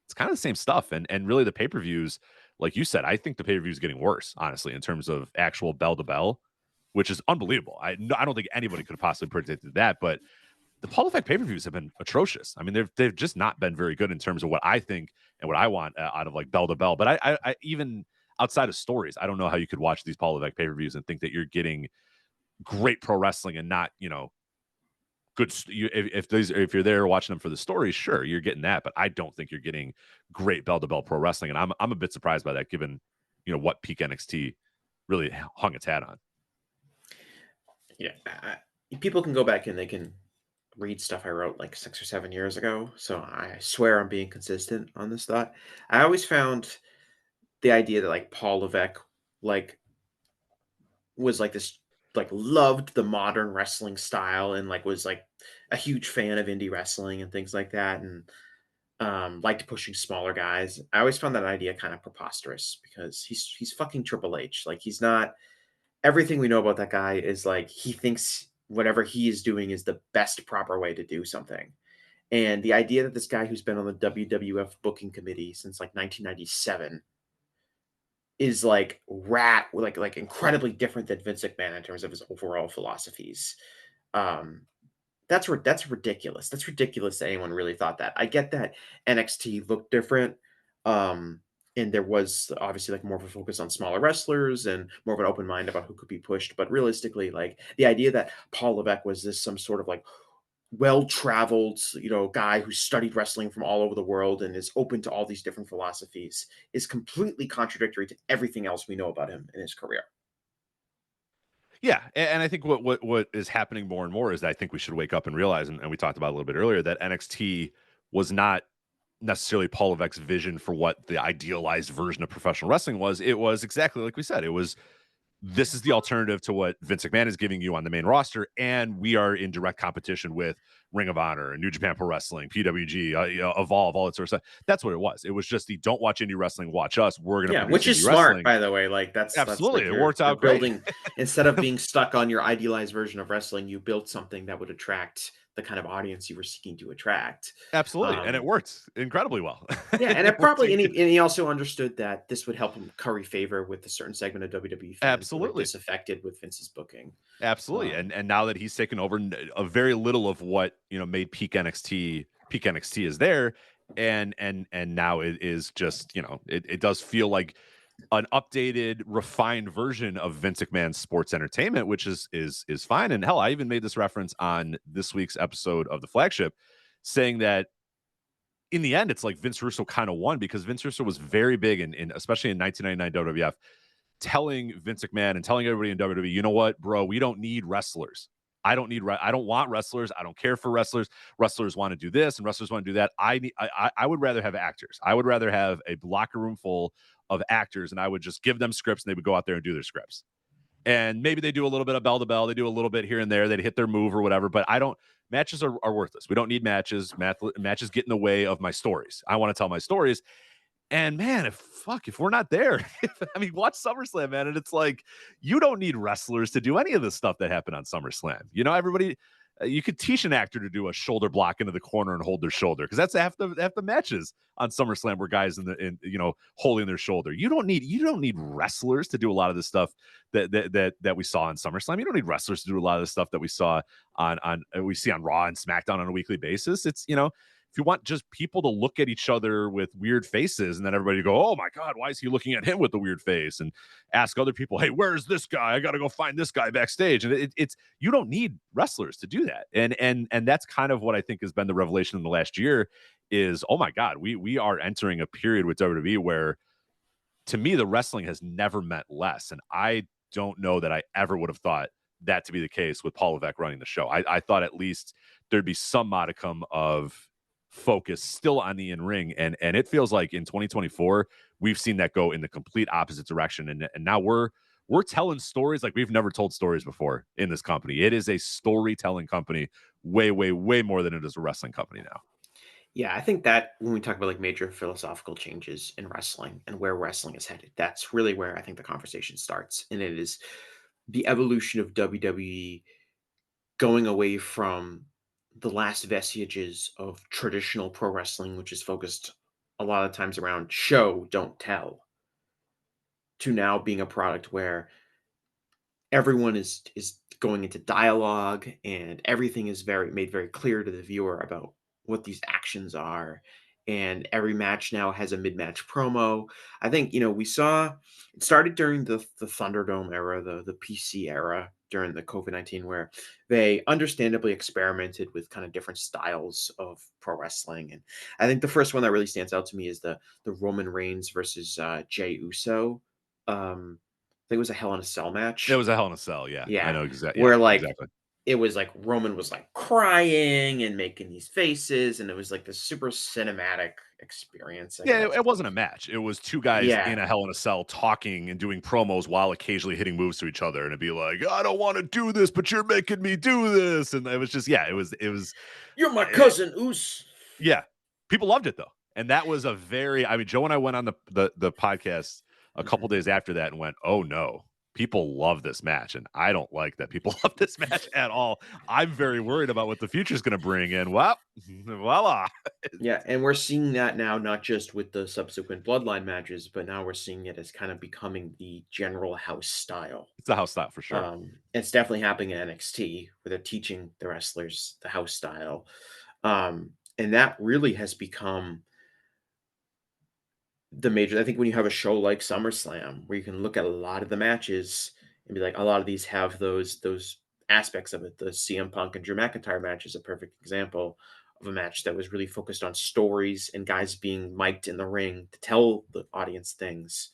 It's kind of the same stuff. And really the pay-per-views, like you said, I think the pay-per-view is getting worse, honestly, in terms of actual bell to bell. which is unbelievable. I don't think anybody could have possibly predicted that, but the Paul Levesque pay-per-views have been atrocious. I mean, they've just not been very good in terms of what I think and what I want out of like bell to bell. But I even outside of stories, I don't know how you could watch these Paul Levesque pay-per-views and think that you're getting great pro wrestling and not, good. If you're there watching them for the stories, sure, you're getting that. But I don't think you're getting great bell to bell pro wrestling, and I'm a bit surprised by that, given what peak NXT really hung its hat on. Yeah, people can go back and they can read stuff I wrote like 6 or 7 years ago. So I swear I'm being consistent on this thought. I always found the idea that like Paul Levesque like was like this, like loved the modern wrestling style and like was like a huge fan of indie wrestling and things like that, and liked pushing smaller guys. I always found that idea kind of preposterous because he's fucking Triple H. Like he's not, everything we know about that guy is like he thinks whatever he is doing is the best proper way to do something. And the idea that this guy who's been on the WWF booking committee since like 1997 is like incredibly different than Vince McMahon in terms of his overall philosophies. That's ridiculous. That's ridiculous that anyone really thought that. I get that NXT looked different. And there was obviously like more of a focus on smaller wrestlers and more of an open mind about who could be pushed. But realistically, like the idea that Paul Levesque was this some sort of like well-traveled, guy who studied wrestling from all over the world and is open to all these different philosophies is completely contradictory to everything else we know about him in his career. Yeah, and I think what is happening more and more is that I think we should wake up and realize, and we talked about a little bit earlier, that NXT was not necessarily Paul Levesque's vision for what the idealized version of professional wrestling was. It was exactly like we said. It was, this is the alternative to what Vince McMahon is giving you on the main roster, and we are in direct competition with Ring of Honor and New Japan Pro Wrestling, PWG, Evolve, all that sort of stuff. That's what it was. It was just the don't watch indie wrestling, watch us. We're going to produce which is indie smart, wrestling. by the way. Like absolutely, that's like it worked out building, great. Instead of being stuck on your idealized version of wrestling, you built something that would attract the kind of audience you were seeking to attract. Absolutely, and it worked incredibly well. Yeah, and it probably, and he also understood that this would help him curry favor with a certain segment of WWE fans who were disaffected with Vince's booking. Absolutely, and now that he's taken over, a very little of what made peak NXT is there, and now it is just it does feel like an updated, refined version of Vince McMahon's sports entertainment, which is fine. And hell, I even made this reference on this week's episode of the Flagship, saying that in the end, it's like Vince Russo kind of won, because Vince Russo was very big in especially in 1999 WWF, telling Vince McMahon and telling everybody in WWE, you know what, bro, we don't need wrestlers. I don't want wrestlers. I don't care for wrestlers. Wrestlers want to do this and wrestlers want to do that. I would rather have actors. I would rather have a locker room full of actors, and I would just give them scripts and they would go out there and do their scripts. And maybe they do a little bit of bell to bell. They do a little bit here and there. They'd hit their move or whatever, but matches are worthless. We don't need matches. Matches get in the way of my stories. I want to tell my stories. And man, if we're not there, watch SummerSlam, man. And it's like, you don't need wrestlers to do any of the stuff that happened on SummerSlam. Everybody, you could teach an actor to do a shoulder block into the corner and hold their shoulder, because that's half the matches on SummerSlam were guys holding their shoulder. You don't need wrestlers to do a lot of the stuff that we saw on SummerSlam. You don't need wrestlers to do a lot of the stuff that we saw we see on Raw and SmackDown on a weekly basis. It's if you want just people to look at each other with weird faces and then everybody go, oh my God, why is he looking at him with the weird face? And ask other people, hey, where's this guy? I got to go find this guy backstage. And it's you don't need wrestlers to do that. And that's kind of what I think has been the revelation in the last year is, oh my God, we are entering a period with WWE where, to me, the wrestling has never meant less. And I don't know that I ever would have thought that to be the case with Paul Levesque running the show. I thought at least there'd be some modicum of focus still on the in-ring, and it feels like in 2024 we've seen that go in the complete opposite direction, and now we're telling stories like we've never told stories before in this company. It is a storytelling company way more than it is a wrestling company now. Yeah, I think that when we talk about like major philosophical changes in wrestling and where wrestling is headed, that's really where I think the conversation starts, and it is the evolution of WWE going away from the last vestiges of traditional pro wrestling, which is focused a lot of times around show, don't tell, to now being a product where everyone is going into dialogue, and everything is made very clear to the viewer about what these actions are. And every match now has a mid-match promo. I think, we saw it started during the Thunderdome era, the PC era during the COVID-19, where they understandably experimented with kind of different styles of pro wrestling. And I think the first one that really stands out to me is the Roman Reigns versus Jey Uso. I think it was a Hell in a Cell match. It was a Hell in a Cell. Yeah, I Yeah, know exactly. where Yeah, exactly. it was like Roman was like crying and making these faces, and it was like this super cinematic experience, I Yeah, guess. it wasn't a match. It was two guys Yeah, in a Hell in a Cell talking and doing promos while occasionally hitting moves to each other, and it'd be like, "I don't want to do this, but you're making me do this," and it was just, yeah, it was, you're my eh, cousin, Oos. yeah, people loved it though, and that was a very, I mean, Joe and I went on the podcast a couple days after that and went, "Oh no, people love this match," and I don't like that people love this match at all. I'm very worried about what the future is going to bring, and well, voila. Yeah, and we're seeing that now, not just with the subsequent Bloodline matches, but now we're seeing it as kind of becoming the general house style. It's the house style for sure. It's definitely happening in NXT, where they're teaching the wrestlers the house style. And that really has become the major. I think when you have a show like SummerSlam, where you can look at a lot of the matches and be like, a lot of these have those aspects of it. The CM Punk and Drew McIntyre match is a perfect example of a match that was really focused on stories and guys being mic'd in the ring to tell the audience things,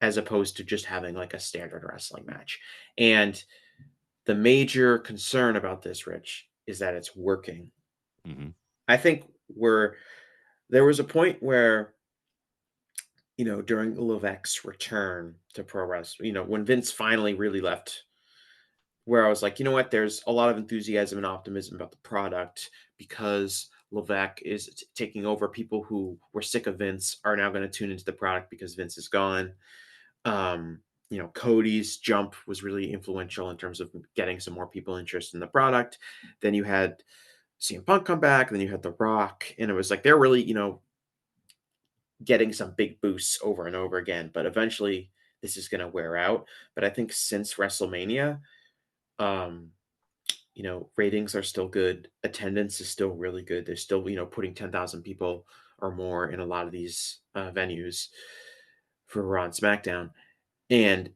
as opposed to just having like a standard wrestling match. And the major concern about this, Rich, is that it's working. Mm-hmm. I think there was a point where, during Levesque's return to pro wrestling, when Vince finally really left, where I was like, you know what, there's a lot of enthusiasm and optimism about the product, because Levesque is taking over. People who were sick of Vince are now going to tune into the product because Vince is gone. Cody's jump was really influential in terms of getting some more people interested in the product. Then you had CM Punk come back, and then you had The Rock, and it was like they're really, getting some big boosts over and over again. But eventually, this is going to wear out. But I think since WrestleMania, um, ratings are still good. Attendance is still really good. They're still, putting 10,000 people or more in a lot of these venues for Raw and SmackDown. And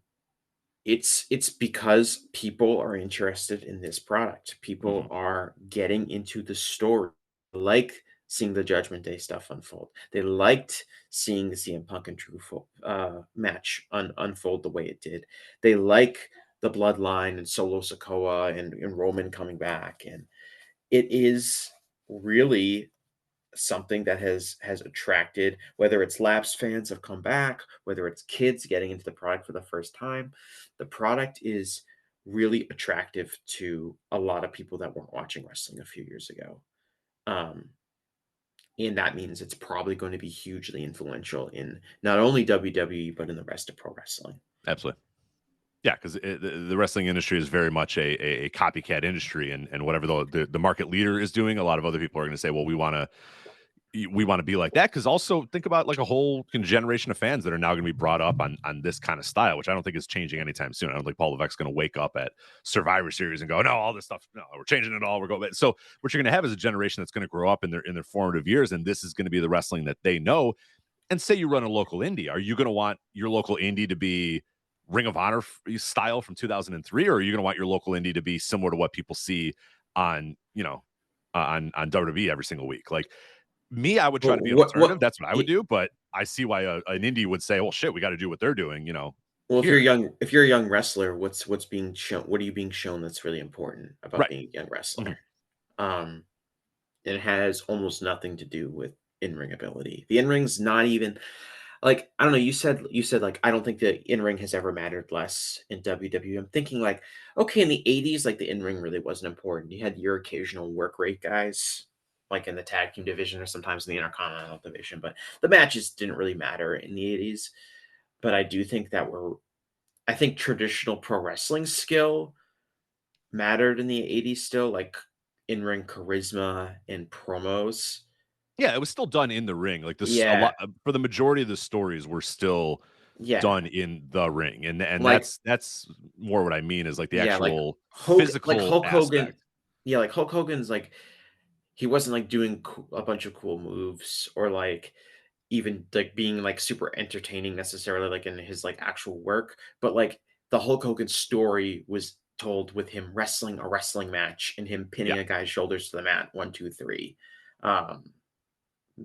it's because people are interested in this product. People are getting into the story, like seeing the Judgment Day stuff unfold. They liked seeing the CM Punk and Drew match unfold the way it did. They like the Bloodline and Solo Sikoa and Roman coming back. And it is really something that has attracted, whether it's lapsed fans have come back, whether it's kids getting into the product for the first time. The product is really attractive to a lot of people that weren't watching wrestling a few years ago. And that means it's probably going to be hugely influential in not only WWE, but in the rest of pro wrestling. Absolutely. Yeah, because the wrestling industry is very much a copycat industry, and whatever the market leader is doing, a lot of other people are going to say, well, we want to be like that. Because also think about like a whole generation of fans that are now going to be brought up on this kind of style, which I don't think is changing anytime soon. I don't think Paul Levesque's going to wake up at Survivor Series and go, no, all this stuff, no, we're changing it all. We're going. So what you're going to have is a generation that's going to grow up in their formative years, and this is going to be the wrestling that they know. And say you run a local indie, are you going to want your local indie to be Ring of Honor style from 2003, or are you going to want your local indie to be similar to what people see on on WWE every single week? Like me, I would try to be an alternative. That's what I would do, but I see why an indie would say, well, shit, we got to do what they're doing. Well, if you're a young wrestler, what's being shown? What are you being shown that's really important about being a young wrestler? And it has almost nothing to do with in-ring ability. The in-ring's not even like, I don't know. You said like, I don't think the in-ring has ever mattered less in WWE. I'm thinking like, okay, in the 80s, like the in-ring really wasn't important. You had your occasional work rate guys, like in the tag team division or sometimes in the Intercontinental division, but the matches didn't really matter in the 80s. But I do think I think traditional pro wrestling skill mattered in the 80s still, like in-ring charisma and promos. Yeah, it was still done in the ring. Like this, a Yeah. lot for the majority of the stories were still done in the ring, and like, that's more what I mean is like the yeah, like actual Like physical Hulk Hogan. aspect. Yeah, like Hulk Hogan's like he wasn't like doing a bunch of cool moves or like even like being like super entertaining necessarily like in his like actual work, but like the Hulk Hogan story was told with him wrestling a wrestling match and him Yeah, pinning a guy's shoulders to the mat, 1, 2, 3. Um,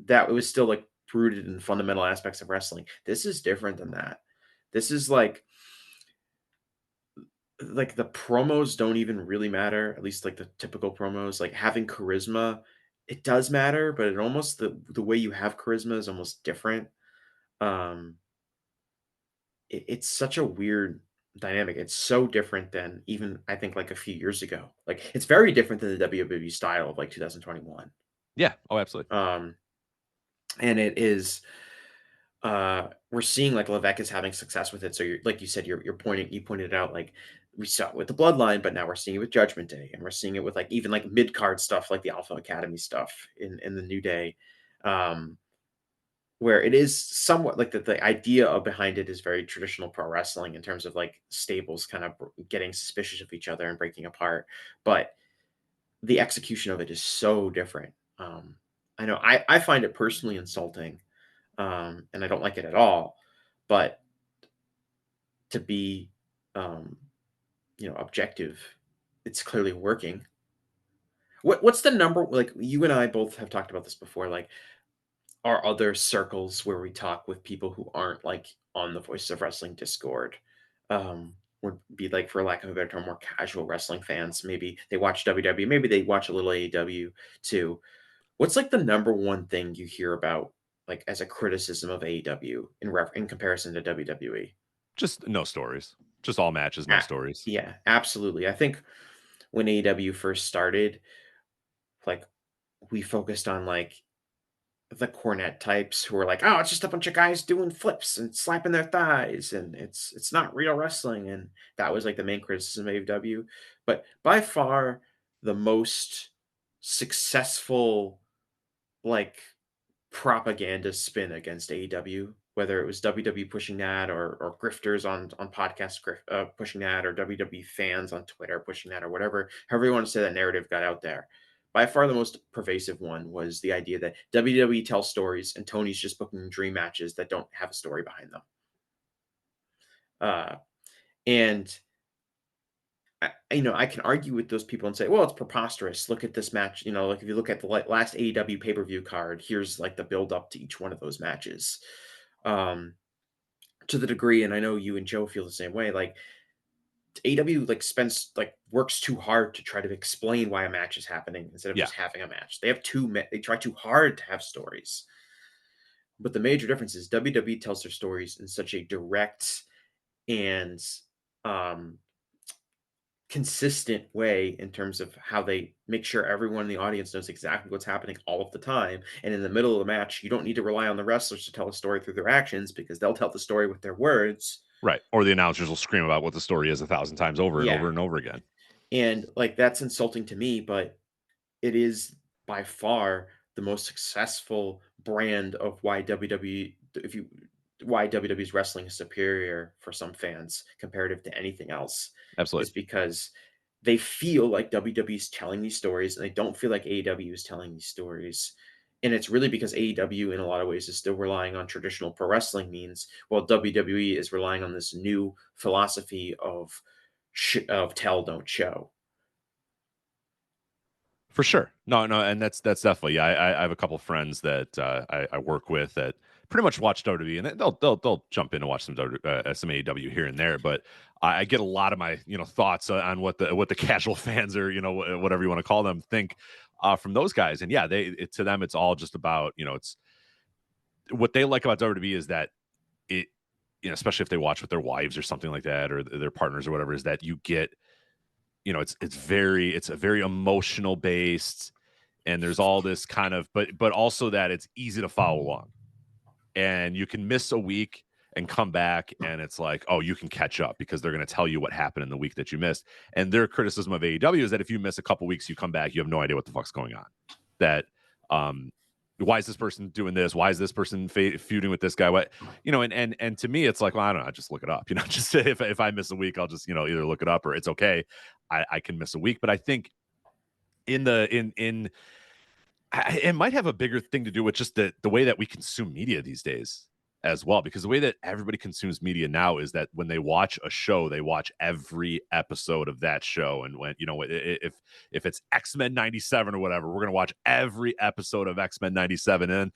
that it was still like rooted in fundamental aspects of wrestling. This is different than that. This is like the promos don't even really matter, at least like the typical promos. Like having charisma, it does matter, but it almost the way you have charisma is almost different. Um, it's such a weird dynamic. It's so different than even I think like a few years ago. Like it's very different than the WWE style of like 2021. yeah, oh, absolutely. And it is we're seeing like Levesque is having success with it. So you're like you said, you pointed it out like we saw it with the bloodline, but now we're seeing it with Judgment Day, and we're seeing it with like even like mid card stuff like the Alpha Academy stuff in the New Day. Um, where it is somewhat like the idea of behind it is very traditional pro wrestling in terms of like stables kind of getting suspicious of each other and breaking apart, but the execution of it is so different. I know I find it personally insulting, and I don't like it at all. But to be, um, objective, it's clearly working. What's the number? Like you and I both have talked about this before. Like, are other circles where we talk with people who aren't like on the Voices of Wrestling Discord? Would be like, for lack of a better term, more casual wrestling fans. Maybe they watch WWE, maybe they watch a little AEW too. What's like the number one thing you hear about, like as a criticism of AEW in comparison to WWE? Just no stories, just all matches, no A- stories. yeah, absolutely. I think when AEW first started, like we focused on like the cornet types who are like, oh, it's just a bunch of guys doing flips and slapping their thighs, and it's not real wrestling, and that was like the main criticism of AEW. But by far the most successful like propaganda spin against AEW, whether it was WWE pushing that or grifters on podcasts pushing that, or WWE fans on Twitter pushing that, or whatever, however you want to say that narrative got out there. By far the most pervasive one was the idea that WWE tells stories and Tony's just booking dream matches that don't have a story behind them. Uh, and I can argue with those people and say, well, it's preposterous. Look at this match. Like if you look at the last AEW pay-per-view card, here's like the build up to each one of those matches. Um, to the degree, and I know you and Joe feel the same way, like AEW like works too hard to try to explain why a match is happening instead of Yeah, just having a match. They have they try too hard to have stories. But the major difference is WWE tells their stories in such a direct and um consistent way in terms of how they make sure everyone in the audience knows exactly what's happening all of the time. And in the middle of the match, you don't need to rely on the wrestlers to tell a story through their actions because they'll tell the story with their words. right. Or the announcers will scream about what the story is 1,000 times over and over Yeah. and over again. And like that's insulting to me, but it is by far the most successful brand of why WWE, why WWE's wrestling is superior for some fans comparative to anything else, is Absolutely. because they feel like WWE is telling these stories and they don't feel like AEW is telling these stories. And it's really because AEW in a lot of ways is still relying on traditional pro wrestling means, while WWE is relying on this new philosophy of tell, don't show. For sure. No, and that's definitely. Yeah, I have a couple friends that I work with that pretty much watch WWE, and they'll jump in and watch some AEW here and there. But I get a lot of my thoughts on what the casual fans or whatever you want to call them think from those guys. And yeah, to them it's all just about it's what they like about WWE is that it especially if they watch with their wives or something like that or their partners or whatever, is that you get it's a very emotional based, and there's all this kind of but also that it's easy to follow along, and you can miss a week and come back and it's like, oh, you can catch up because they're going to tell you what happened in the week that you missed. And their criticism of AEW is that if you miss a couple weeks, you come back, you have no idea what the fuck's going on. That why is this person doing this? Why is this person feuding with this guy? What, and to me, it's like, well, I don't know, just look it up, just if I miss a week, I'll just, either look it up or it's okay. I can miss a week. But I think it might have a bigger thing to do with just the way that we consume media these days as well, because the way that everybody consumes media now is that when they watch a show, they watch every episode of that show. And when, if it's X-Men 97 or whatever, we're going to watch every episode of X-Men 97. And,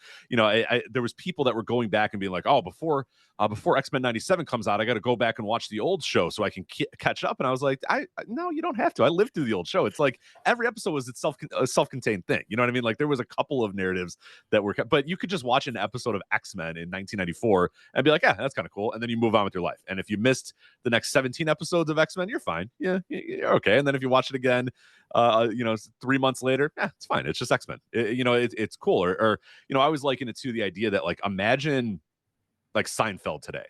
there was people that were going back and being like, oh, before X-Men 97 comes out, I got to go back and watch the old show so I can catch up. And I was like, no, you don't have to. I lived through the old show. It's like every episode was itself a self-contained thing. You know what I mean? Like there was a couple of narratives that were, but you could just watch an episode of X-Men in 1994 and be like, yeah, that's kind of cool. And then you move on with your life. And if you missed the next 17 episodes of X-Men, you're fine. Yeah, you're okay. And then if you watch it again, 3 months later, it's fine. It's just X-Men. It's cool. Or I always liken it to the idea that, like, imagine like Seinfeld today.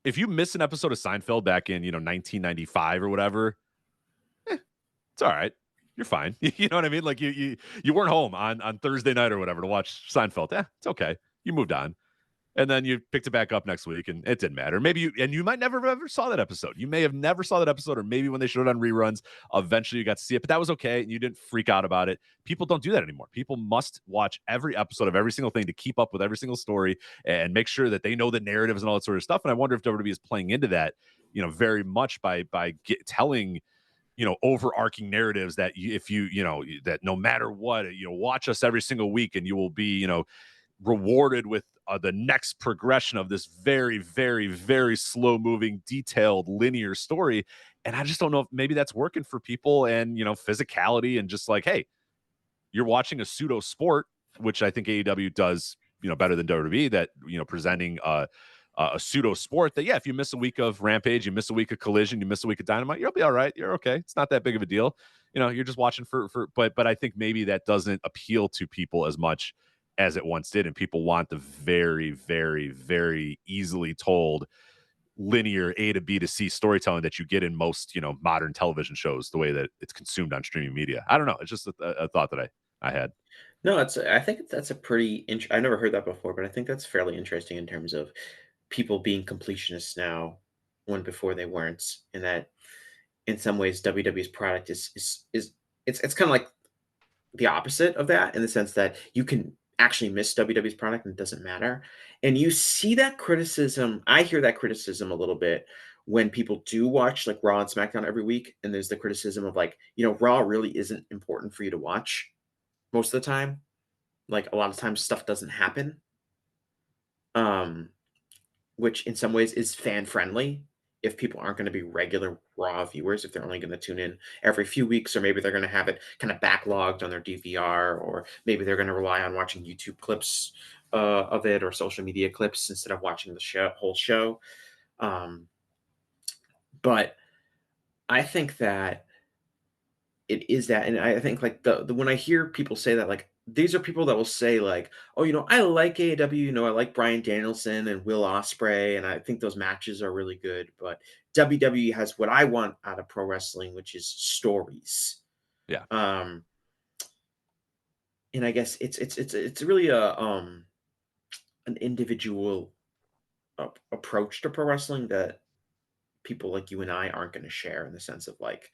If you miss an episode of Seinfeld back in, 1995 or whatever, it's all right. You're fine. You know what I mean? Like you weren't home on Thursday night or whatever to watch Seinfeld. It's okay. You moved on. And then you picked it back up next week and it didn't matter. Maybe you might never have ever saw that episode. You may have never saw that episode, or maybe when they showed it on reruns, eventually you got to see it, but that was okay. And you didn't freak out about it. People don't do that anymore. People must watch every episode of every single thing to keep up with every single story and make sure that they know the narratives and all that sort of stuff. And I wonder if WWE is playing into that, very much by telling, overarching narratives that if you that no matter what, watch us every single week and you will be, rewarded with the next progression of this very, very, very slow moving, detailed, linear story. And I just don't know if maybe that's working for people and, physicality and just like, hey, you're watching a pseudo sport, which I think AEW does, better than WWE, that, presenting a pseudo sport that, yeah, if you miss a week of Rampage, you miss a week of Collision, you miss a week of Dynamite, you'll be all right. You're okay. It's not that big of a deal. You're just watching but I think maybe that doesn't appeal to people as much as it once did. And people want the very, very, very easily told linear A to B to C storytelling that you get in most, modern television shows, the way that it's consumed on streaming media. I don't know. It's just a thought that I had. No, I think that's a pretty, I never heard that before, but I think that's fairly interesting in terms of people being completionists now when before they weren't. And that in some ways WWE's product is it's kind of like the opposite of that, in the sense that you can actually miss WWE's product and it doesn't matter. And you see that criticism. I hear that criticism a little bit when people do watch like Raw and SmackDown every week. And there's the criticism of like, Raw really isn't important for you to watch most of the time. Like a lot of times stuff doesn't happen. Which in some ways is fan friendly. If people aren't going to be regular Raw viewers, if they're only going to tune in every few weeks, or maybe they're going to have it kind of backlogged on their DVR, or maybe they're going to rely on watching YouTube clips of it or social media clips instead of watching the whole show. But I think that it is that, and I think like the when I hear people say that, like these are people that will say like, oh, I like AEW, I like Bryan Danielson and Will Ospreay, and I think those matches are really good. But WWE has what I want out of pro wrestling, which is stories. Yeah. And I guess it's really an individual approach to pro wrestling that people like you and I aren't going to share, in the sense of like,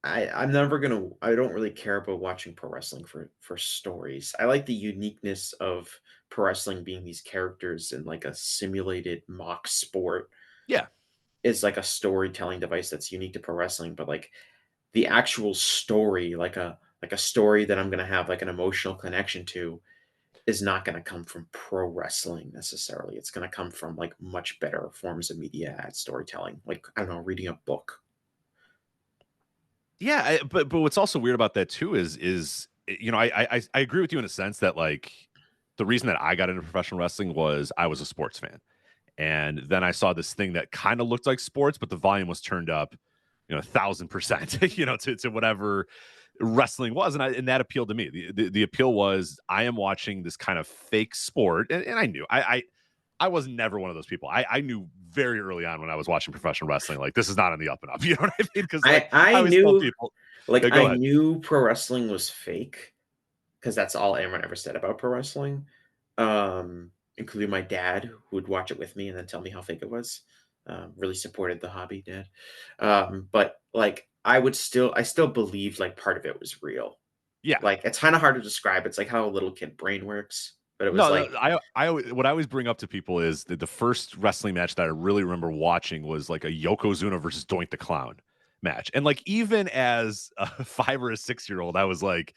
I don't really care about watching pro wrestling for stories. I like the uniqueness of pro wrestling being these characters in like a simulated mock sport. Yeah. Is like a storytelling device that's unique to pro wrestling, but like the actual story, like a story that I'm going to have like an emotional connection to, is not going to come from pro wrestling necessarily. It's going to come from like much better forms of media at storytelling. Like, I don't know, reading a book. Yeah, but what's also weird about that too is I agree with you in a sense that like the reason that I got into professional wrestling was I was a sports fan, and then I saw this thing that kind of looked like sports, but the volume was turned up, 1,000%, to whatever wrestling was, and that appealed to me. The appeal was I am watching this kind of fake sport, and I knew I was never one of those people. I knew very early on when I was watching professional wrestling, like this is not on the up and up. You know what I mean? Because like, I always knew tell people, like I knew pro wrestling was fake, because that's all anyone ever said about pro wrestling, including my dad, who would watch it with me and then tell me how fake it was. Really supported the hobby, Dad. But like, I still believed like part of it was real. Yeah. Like, it's kind of hard to describe. It's like how a little kid brain works. But it was No, like, what I always bring up to people is that the first wrestling match that I really remember watching was like a Yokozuna versus Doink the Clown match. And like, even as a 5 or a 6-year-old, I was like,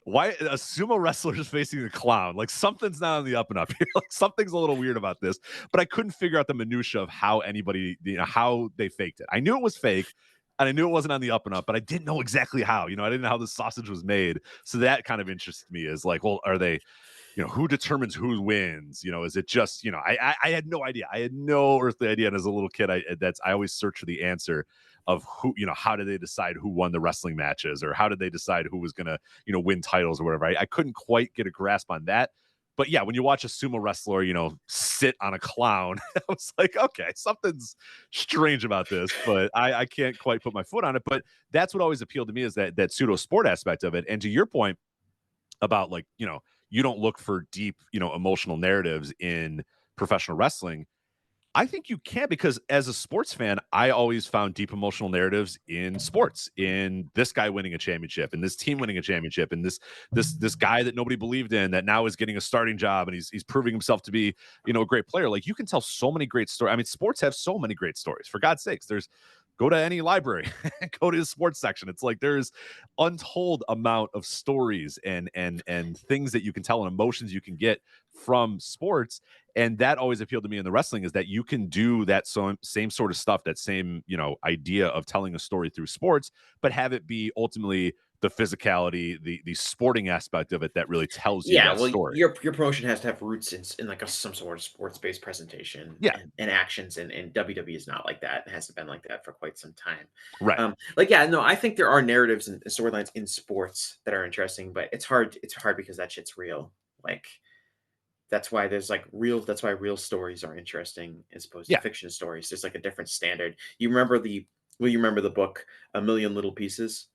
why a sumo wrestler is facing a clown? Like, something's not on the up and up here. Like, something's a little weird about this. But I couldn't figure out the minutia of how anybody, how they faked it. I knew it was fake. And I knew it wasn't on the up and up, but I didn't know exactly how. I didn't know how the sausage was made. So that kind of interested me. Is like, well, are they, who determines who wins? Is it just, I had no idea. I had no earthly idea. And as a little kid, I always search for the answer of who, how did they decide who won the wrestling matches, or how did they decide who was going to, win titles or whatever. I couldn't quite get a grasp on that. But yeah, when you watch a sumo wrestler, sit on a clown, I was like, okay, something's strange about this, but I can't quite put my foot on it. But that's what always appealed to me, is that pseudo sport aspect of it. And to your point about, like, you don't look for deep, emotional narratives in professional wrestling. I think you can, because as a sports fan, I always found deep emotional narratives in sports, in this guy winning a championship, and this team winning a championship, and this guy that nobody believed in that now is getting a starting job, and he's proving himself to be, a great player. Like, you can tell so many great stories. I mean, sports have so many great stories, for God's sakes. Go to any library, go to the sports section. It's like there's untold amount of stories and things that you can tell and emotions you can get from sports. And that always appealed to me in the wrestling, is that you can do that same sort of stuff, that same, idea of telling a story through sports, but have it be ultimately the physicality, the sporting aspect of it that really tells you that story. Your promotion has to have roots in like some sort of sports-based presentation, Yeah. and actions, and WWE is not like that. It hasn't been like that for quite some time. Right. I think there are narratives and storylines in sports that are interesting, but it's hard because that shit's real. Like, that's why real stories are interesting as opposed to fiction stories. There's like a different standard. You remember the book A Million Little Pieces?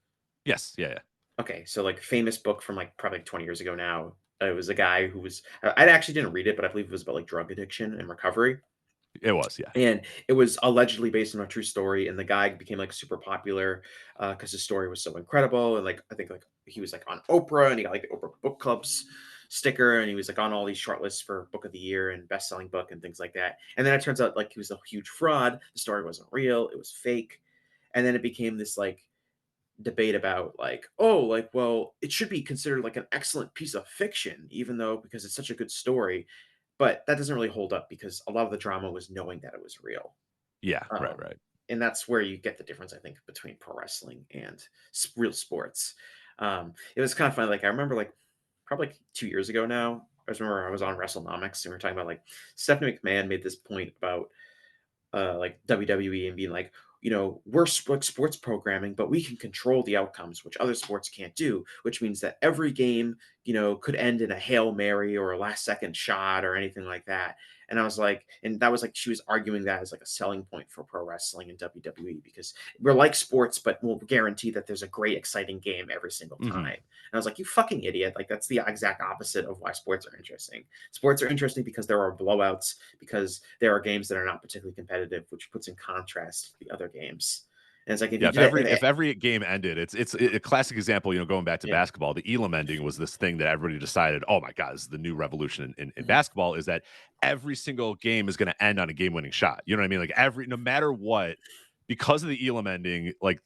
Yes. Yeah. Okay, so like, famous book from like probably 20 years ago now. It was a guy who was, I actually didn't read it, but I believe it was about like drug addiction and recovery. It was, yeah. And it was allegedly based on a true story. And the guy became like super popular because his story was so incredible. And like, I think like he was like on Oprah, and he got like the Oprah Book Club's sticker, and he was like on all these short lists for Book of the Year and best-selling book and things like that. And then it turns out like he was a huge fraud. The story wasn't real. It was fake. And then it became this like debate about like, oh, like, well, it should be considered like an excellent piece of fiction, even though, because it's such a good story. But that doesn't really hold up, because a lot of the drama was knowing that it was real. Yeah, right. And that's where you get the difference, I think, between pro wrestling and real sports. It was kind of funny. Like, I remember like probably like 2 years ago now, I remember I was on WrestleNomics, and we were talking about like Stephanie McMahon made this point about like WWE, and being like, we're sports programming, but we can control the outcomes, which other sports can't do, which means that every game, could end in a Hail Mary or a last second shot or anything like that. And I was like, and that was like, she was arguing that as like a selling point for pro wrestling and WWE, because we're like sports, but we'll guarantee that there's a great, exciting game every single time. Mm-hmm. And I was like, you fucking idiot. Like, that's the exact opposite of why sports are interesting. Sports are interesting because there are blowouts, because there are games that are not particularly competitive, which puts in contrast to the other games. And it's like, if every game ended, it's a classic example, going back to basketball, the Elam ending was this thing that everybody decided, oh my God, this is the new revolution in basketball, is that every single game is going to end on a game-winning shot. You know what I mean? Like, no matter what, because of the Elam ending, like,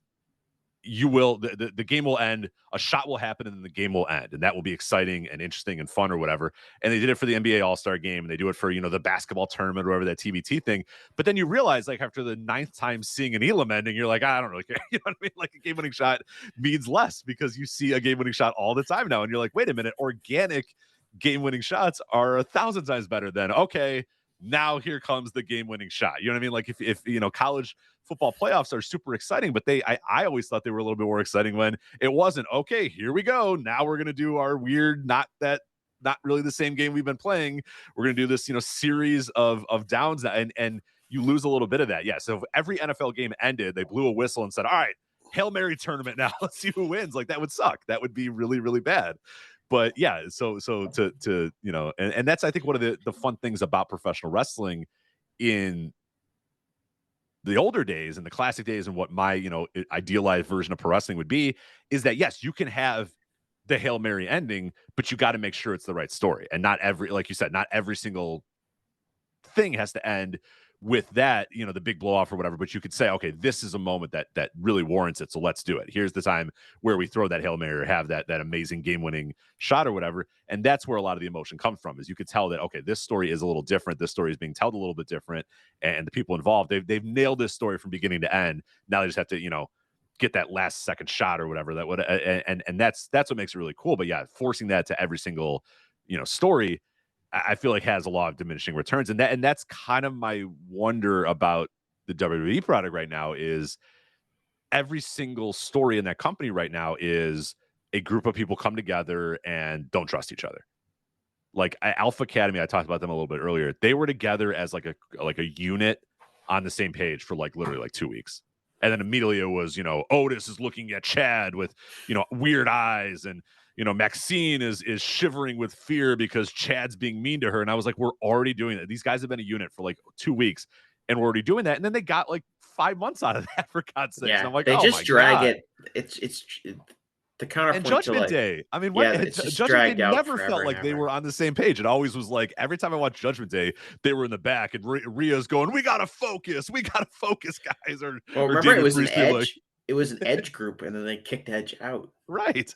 the game will end, a shot will happen, and then the game will end, and that will be exciting and interesting and fun or whatever. And they did it for the NBA All-Star game, and they do it for the basketball tournament or whatever, that TBT thing. But then you realize, like, after the 9th time seeing an Elam ending, you're like, I don't really care. You know what I mean? Like, a game-winning shot means less, because you see a game-winning shot all the time now, and you're like, wait a minute, organic game-winning shots are 1,000 times better than, okay, now here comes the game-winning shot. You know what I mean? Like, if college football playoffs are super exciting, but I always thought they were a little bit more exciting when it wasn't, okay, here we go, now we're going to do our weird, not really the same game we've been playing. We're going to do this, series of downs, and you lose a little bit of that. Yeah. So if every NFL game ended, they blew a whistle and said, all right, Hail Mary tournament now, let's see who wins. Like, that would suck. That would be really, really bad. But yeah, so to you know, and that's I think one of the fun things about professional wrestling in the older days and the classic days, and what my idealized version of pro wrestling would be, is that yes, you can have the Hail Mary ending, but you got to make sure it's the right story, and not every, like you said, not every single thing has to end with that, the big blow off or whatever. But you could say, okay, this is a moment that really warrants it, so let's do it. Here's the time where we throw that Hail Mary or have that amazing game winning shot or whatever. And that's where a lot of the emotion comes from, is you could tell that, okay, this story is a little different, this story is being told a little bit different, and the people involved, they've nailed this story from beginning to end. Now they just have to get that last second shot or whatever that would, and that's what makes it really cool. But yeah, forcing that to every single story, I feel like has a lot of diminishing returns. And that's kind of my wonder about the WWE product right now, is every single story in that company right now is a group of people come together and don't trust each other. Like Alpha Academy, I talked about them a little bit earlier. They were together as like a unit on the same page for literally 2 weeks. And then immediately it was, Otis is looking at Chad with, weird eyes, and Maxine is shivering with fear because Chad's being mean to her. And I was like, we're already doing that. These guys have been a unit for 2 weeks, and we're already doing that. And then they got 5 months out of that, for God's sake. Yeah, and I'm like, they oh just my drag God. It's the counterpoint And Judgment to Day. I mean, dragged Judgment Day out never felt like they were on the same page. It always was like, every time I watched Judgment Day, they were in the back, and Rhea's going, we gotta focus, guys. Or remember, it was an Edge. It was an Edge group, and then they kicked Edge out. Right.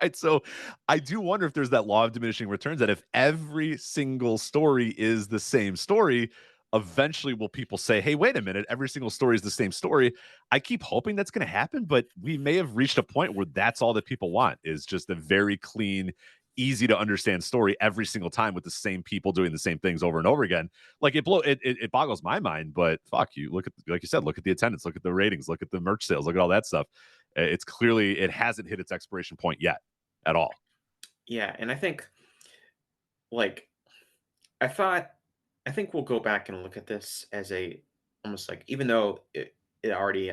Right. So I do wonder if there's that law of diminishing returns, that if every single story is the same story, eventually will people say, hey, wait a minute, every single story is the same story. I keep hoping that's going to happen, but we may have reached a point where that's all that people want, is just a very clean, easy to understand story every single time, with the same people doing the same things over and over again. It boggles my mind, but fuck, you look at, like you said, look at the attendance, look at the ratings, look at the merch sales, look at all that stuff. It's clearly, it hasn't hit its expiration point yet at all. Yeah, and I think I think we'll go back and look at this as almost like, even though it already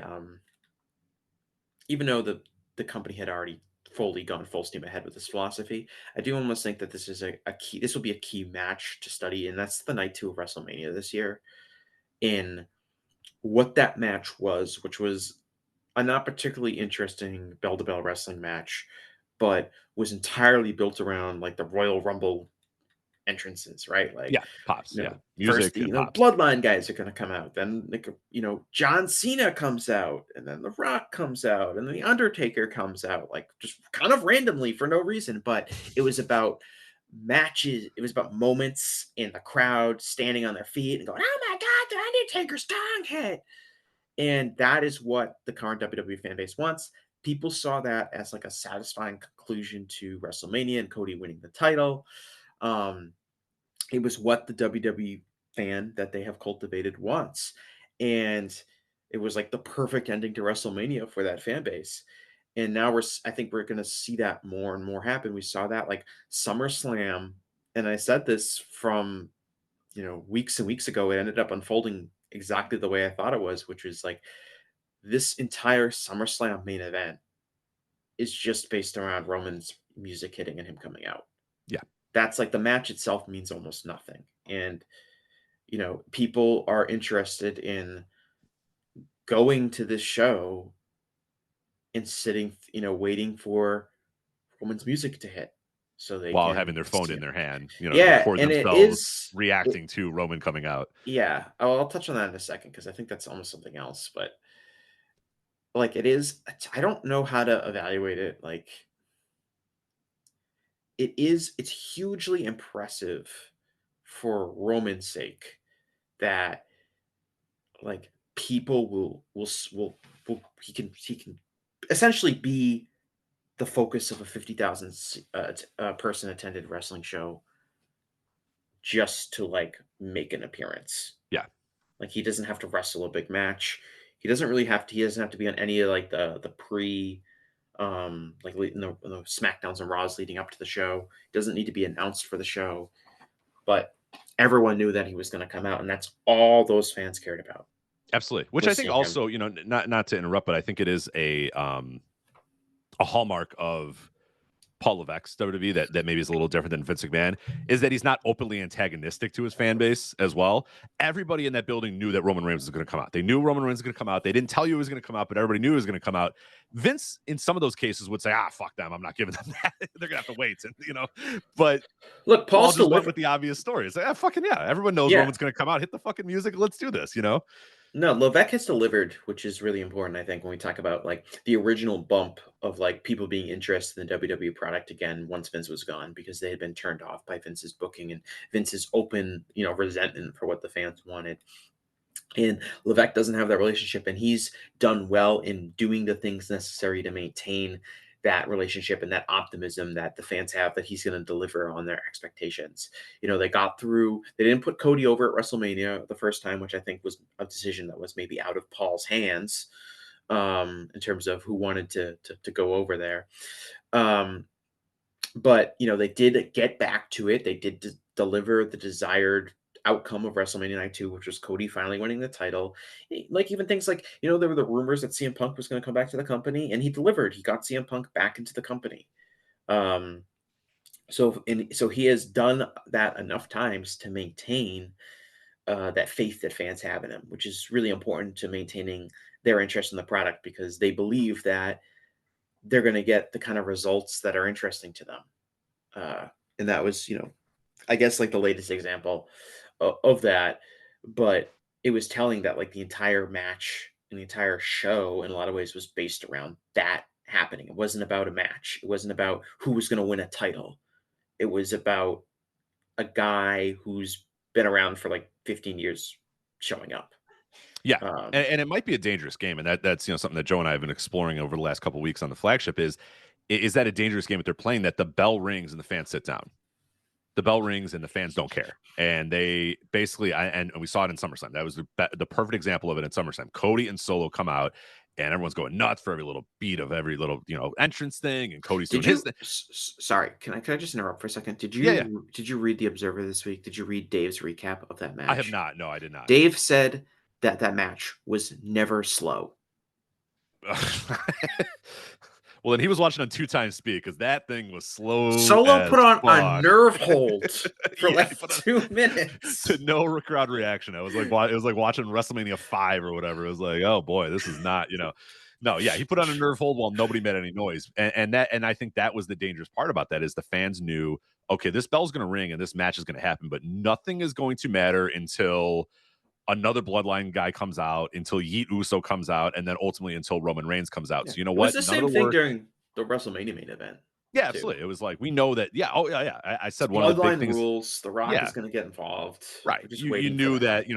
even though the company had already fully gone full steam ahead with this philosophy, I do almost think that this is a key. This will be a key match to study, and that's the night 2 of WrestleMania this year. In what that match was, which was a not particularly interesting bell-to-bell wrestling match, but was entirely built around the Royal Rumble entrances, right? Pops. Music, first the pops. Bloodline guys are going to come out, then John Cena comes out, and then The Rock comes out, and then The Undertaker comes out, just kind of randomly for no reason. But it was about matches, it was about moments in the crowd standing on their feet and going, oh my God, The Undertaker's tongue hit. And that is what the current WWE fan base wants. People saw that as a satisfying conclusion to WrestleMania and Cody winning the title. It was what the WWE fan that they have cultivated wants. And it was the perfect ending to WrestleMania for that fan base. And now I think we're going to see that more and more happen. We saw that SummerSlam. And I said this from, weeks and weeks ago. It ended up unfolding exactly the way I thought it was, which was this entire SummerSlam main event is just based around Roman's music hitting and him coming out. Yeah. That's the match itself means almost nothing. And, people are interested in going to this show and sitting, waiting for Roman's music to hit. So they while having their phone in their hand, yeah, record and themselves reacting to Roman coming out. Yeah. I'll touch on that in a second, because I think that's almost something else. But I don't know how to evaluate it. It's hugely impressive for Roman's sake that people will he can essentially be the focus of a 50,000 person attended wrestling show just to make an appearance. Yeah. He doesn't have to wrestle a big match. He doesn't have to be on any of the pre in the SmackDowns and Raws leading up to the show. He doesn't need to be announced for the show. But everyone knew that he was going to come out, and that's all those fans cared about. Absolutely. Which I think also, not to interrupt, but I think it is a hallmark of Paul Levesque WWE that maybe is a little different than Vince McMahon is that he's not openly antagonistic to his fan base as well. Everybody in that building knew that Roman Reigns was going to come out. They knew Roman Reigns was going to come out. They didn't tell you it was going to come out, but everybody knew it was going to come out. Vince, in some of those cases, would say, fuck them. I'm not giving them that. They're going to have to wait. And, but look, Paul just went with the obvious story. It's like, fucking yeah. Everyone knows Roman's going to come out. Hit the fucking music. Let's do this, No, Levesque has delivered, which is really important, I think, when we talk about like the original bump of like people being interested in the WWE product again once Vince was gone, because they had been turned off by Vince's booking and Vince's open, resentment for what the fans wanted. And Levesque doesn't have that relationship, and he's done well in doing the things necessary to maintain that relationship and that optimism that the fans have that he's going to deliver on their expectations. They got through, they didn't put Cody over at WrestleMania the first time, which I think was a decision that was maybe out of Paul's hands in terms of who wanted to go over there. But, they did get back to it. They did deliver the desired outcome of WrestleMania Night 2, which was Cody finally winning the title. Like even things like, there were the rumors that CM Punk was going to come back to the company, and he delivered. He got CM Punk back into the company. So he has done that enough times to maintain that faith that fans have in him, which is really important to maintaining their interest in the product, because they believe that they're going to get the kind of results that are interesting to them. And that was, I guess like the latest example of that, but it was telling that like the entire match and the entire show in a lot of ways was based around that happening. It wasn't about a match. It wasn't about who was going to win a title. It was about a guy who's been around for like 15 years showing up. Yeah. And it might be a dangerous game. And that's, something that Joe and I have been exploring over the last couple of weeks on the Flagship is that a dangerous game that they're playing, that the bell rings and the fans sit down? The bell rings and the fans don't care. And they basically, and we saw it in SummerSlam. That was the perfect example of it in SummerSlam. Cody and Solo come out and everyone's going nuts for every little beat of every little, entrance thing. And Cody's doing his thing. Sorry, can I just interrupt for a second? Did you read the Observer this week? Did you read Dave's recap of that match? I have not. No, I did not. Dave said that match was never slow. Well, then he was watching on 2x speed, because that thing was slow. Solo put on a nerve hold for 2 minutes. To no crowd reaction. It was like watching WrestleMania 5 or whatever. It was like, oh boy, this is not, No, yeah, he put on a nerve hold while nobody made any noise. And I think that was the dangerous part about that, is the fans knew, okay, this bell's going to ring and this match is going to happen, but nothing is going to matter until another bloodline guy comes out, until Yeet Uso comes out, and then ultimately until Roman Reigns comes out. Yeah. So you know what? It was the same thing during the WrestleMania main event. Yeah, absolutely. It was like, we know that. Yeah. Oh, yeah. I said it's one of the big things. Rules. The Rock is going to get involved. Right. You knew that,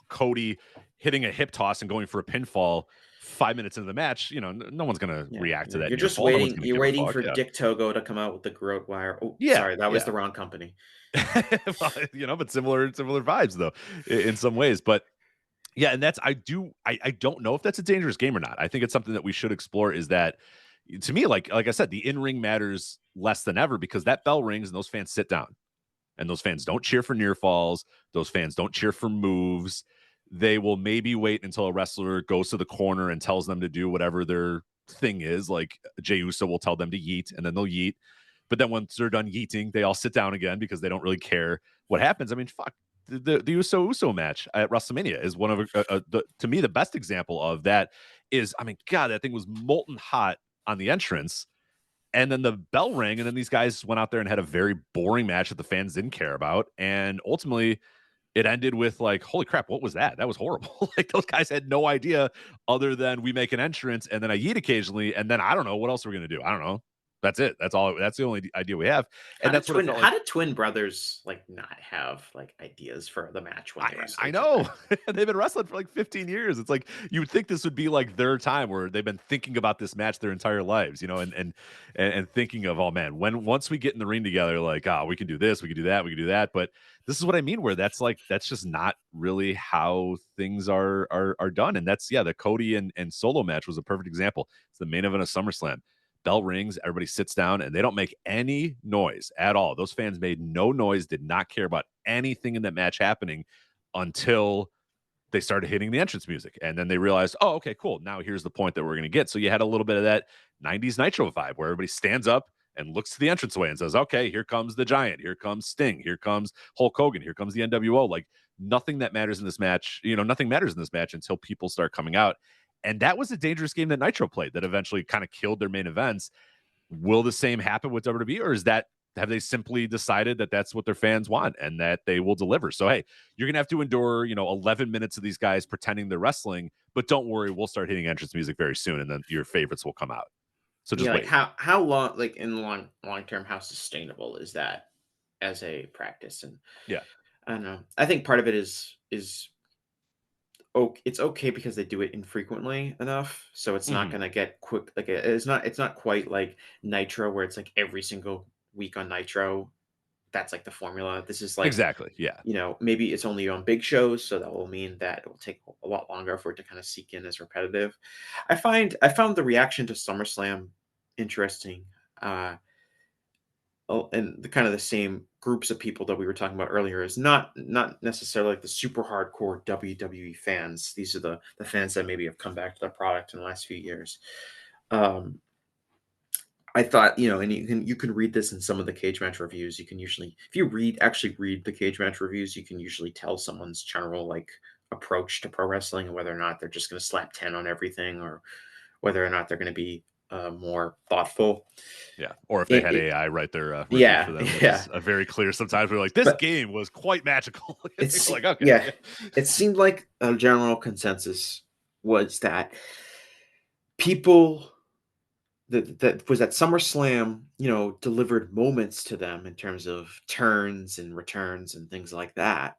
Cody hitting a hip toss and going for a pinfall 5 minutes into the match, no one's going to react to that. You're just waiting. You're waiting for Dick Togo to come out with the Groat Wire. Oh, sorry, that was the wrong company. But similar vibes though, in some ways. But yeah, and that's I don't know if that's a dangerous game or not. I think it's something that we should explore. Is that, to me, like I said, the in-ring matters less than ever, because that bell rings and those fans sit down, and those fans don't cheer for near falls. Those fans don't cheer for moves. They will maybe wait until a wrestler goes to the corner and tells them to do whatever their thing is. Like Jey Uso will tell them to yeet, and then they'll yeet. But then once they're done yeeting, they all sit down again because they don't really care what happens. I mean, fuck. The Uso match at WrestleMania is one of to me the best example of that. Is, I mean, God, that thing was molten hot on the entrance, and then the bell rang, and then these guys went out there and had a very boring match that the fans didn't care about, and ultimately it ended with like, holy crap, what was that? That was horrible. Like, those guys had no idea other than we make an entrance and then I yeet occasionally, and then I don't know what else we're gonna do. I don't know. That's it. That's all. That's the only idea we have. And that's what. How did twin brothers like not have like ideas for the match when they wrestled? I know. They've been wrestling for like 15 years. It's like, you would think this would be like their time where they've been thinking about this match their entire lives, and thinking of, oh man, once we get in the ring together, like, we can do this, we can do that, we can do that. But this is what I mean, where that's just not really how things are done. And that's, the Cody and Solo match was a perfect example. It's the main event of SummerSlam. Bell rings, everybody sits down, and they don't make any noise at all. Those fans made no noise, did not care about anything in that match happening until they started hitting the entrance music. And then they realized, oh, okay, cool. Now here's the point that we're going to get. So you had a little bit of that 90s Nitro vibe where everybody stands up and looks to the entranceway and says, okay, here comes the Giant, here comes Sting, here comes Hulk Hogan, here comes the NWO. Like, nothing that matters in this match, nothing matters in this match until people start coming out. And that was a dangerous game that Nitro played that eventually kind of killed their main events. Will the same happen with WWE, or have they simply decided that that's what their fans want and that they will deliver? So, hey, you're going to have to endure, 11 minutes of these guys pretending they're wrestling, but don't worry, we'll start hitting entrance music very soon, and then your favorites will come out. So just wait. Like how long, like in the long term, how sustainable is that as a practice? And yeah, I don't know. I think part of it is it's okay because they do it infrequently enough, so it's not going to get quick. Like it's not quite like Nitro where it's like every single week on Nitro. That's like the formula. This is like exactly, yeah. Maybe it's only on big shows, so that will mean that it will take a lot longer for it to kind of seek in as repetitive. I found the reaction to SummerSlam interesting. And the kind of the same groups of people that we were talking about earlier is not necessarily like the super hardcore WWE fans. These are the fans that maybe have come back to the product in the last few years. I thought, and you can read this in some of the cage match reviews. You can usually, if you actually read the cage match reviews, you can usually tell someone's general like approach to pro wrestling and whether or not they're just going to slap 10 on everything or whether or not they're going to be more thoughtful. Yeah, or if they had AI write their review for them, which is very clear. Sometimes we're like, this game was quite magical. It's like, okay, yeah. It seemed like a general consensus was that people that was at SummerSlam, delivered moments to them in terms of turns and returns and things like that.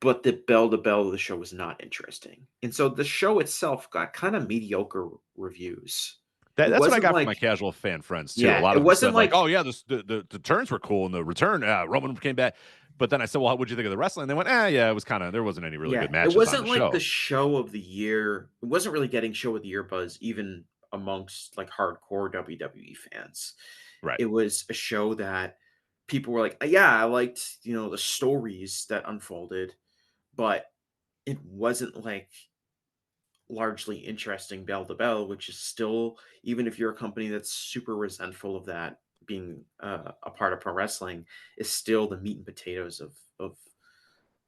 But the bell to bell of the show was not interesting, and so the show itself got kind of mediocre reviews. That's what I got from my casual fan friends too. Yeah, a lot of it them wasn't said like, oh yeah, the turns were cool and the return, Roman came back. But then I said, well, what did you think of the wrestling? And they went, yeah, it was kind of, there wasn't any really good matches. It wasn't on the like show. the show of the year. It wasn't really getting show of the year buzz, even amongst like hardcore WWE fans. Right. It was a show that people were like, yeah, I liked, the stories that unfolded, but it wasn't like largely interesting bell to bell, which is still, even if you're a company that's super resentful of that being a part of pro wrestling, is still the meat and potatoes of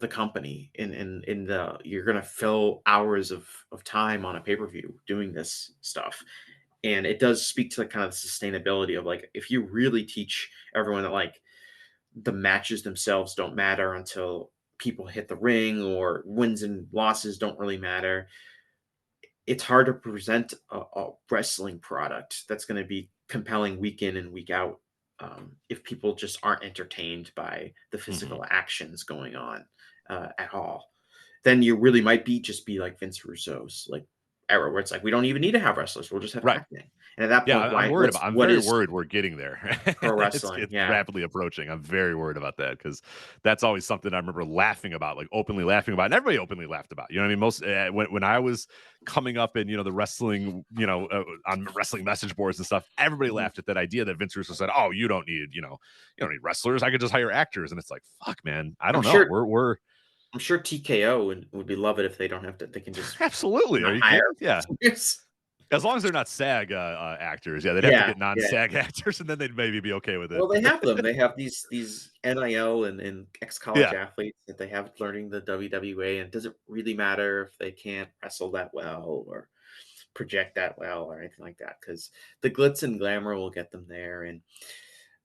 the company. In the you're gonna fill hours of time on a pay-per-view doing this stuff. And it does speak to the kind of sustainability of like, if you really teach everyone that like the matches themselves don't matter until people hit the ring, or wins and losses don't really matter, it's hard to present a wrestling product that's going to be compelling week in and week out if people just aren't entertained by the physical actions going on at all. Then you really might just be like Vince Russo's like era, where it's like, we don't even need to have wrestlers, we'll just have acting. And at that point, I'm very worried we're getting there. Pro wrestling, it's rapidly approaching. I'm very worried about that, because that's always something I remember laughing about, like openly laughing about, and everybody openly laughed about. You know what I mean? Most when I was coming up in the wrestling, on wrestling message boards and stuff, everybody laughed at that idea that Vince Russo said, "Oh, you don't need wrestlers. I could just hire actors." And it's like, fuck, man, I don't know. Sure, I'm sure TKO would be love it if they don't have to. They can just absolutely. Are you hire? Yeah. As long as they're not SAG actors, they'd have to get non-SAG actors, and then they'd maybe be okay with it. Well, they have them. They have these NIL and ex-college athletes that they have learning the WWA, and does it really matter if they can't wrestle that well or project that well or anything like that? Because the glitz and glamour will get them there, and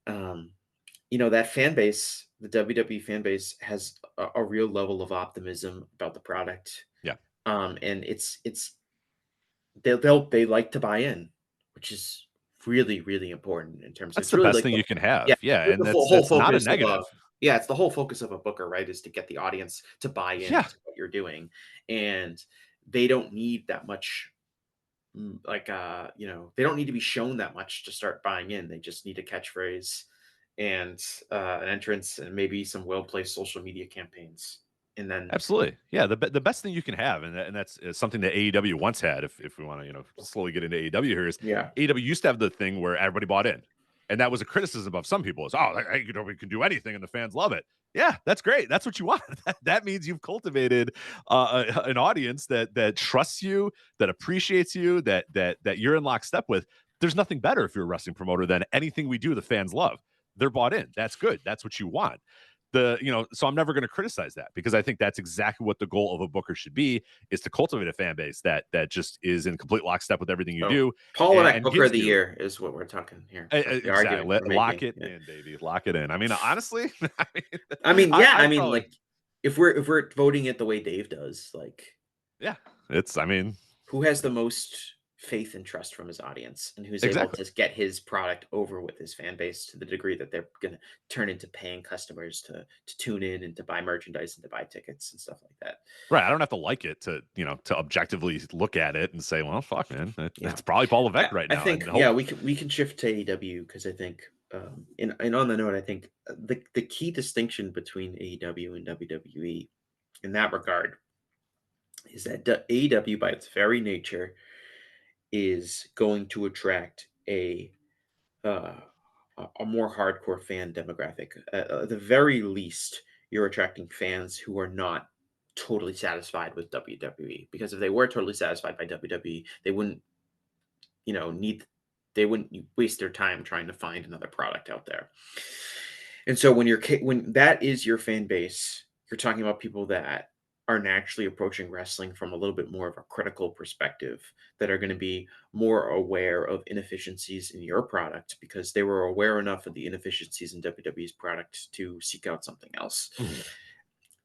that fan base, the WWE fan base, has a real level of optimism about the product. Yeah, and it's. They like to buy in, which is really, really important in terms of that's the best thing you can have. Yeah, and that's not a negative. It's the whole focus of a booker, right? Is to get the audience to buy in to what you're doing, and they don't need that much. They don't need to be shown that much to start buying in. They just need a catchphrase and an entrance, and maybe some well-placed social media campaigns. And then absolutely, yeah, the best thing you can have, and that's something that AEW once had. If we want to slowly get into AEW here, is AEW used to have the thing where everybody bought in, and that was a criticism of some people. Is we can do anything and the fans love it. Yeah, that's great. That's what you want. That means you've cultivated an audience that trusts you, that appreciates you, that you're in lockstep with. there's nothing better if you're a wrestling promoter than anything we do the fans love. They're bought in. That's good. That's what you want. So I'm never going to criticize that, because I think that's exactly what the goal of a booker should be, is to cultivate a fan base that just is in complete lockstep with everything you do. Paul Levesque and Booker gives of the you Year is what we're talking here. exactly. Lock it in, baby. Lock it in. I mean, honestly, like if we're voting it the way Dave does, like, yeah, who has the most faith and trust from his audience, and who's able to get his product over with his fan base to the degree that they're going to turn into paying customers to tune in and to buy merchandise and to buy tickets and stuff like that. Right. I don't have to like it to objectively look at it and say, well, fuck, man, that's probably Paul Levesque right now. I think, we can shift to AEW, because I think, and on the note, I think the key distinction between AEW and WWE in that regard is that AEW, by its very nature, is going to attract a more hardcore fan demographic. At the very least, you're attracting fans who are not totally satisfied with WWE, because if they were totally satisfied by WWE, they wouldn't waste their time trying to find another product out there. And so when that is your fan base, you're talking about people that are naturally approaching wrestling from a little bit more of a critical perspective, that are going to be more aware of inefficiencies in your product, because they were aware enough of the inefficiencies in WWE's product to seek out something else. Mm-hmm.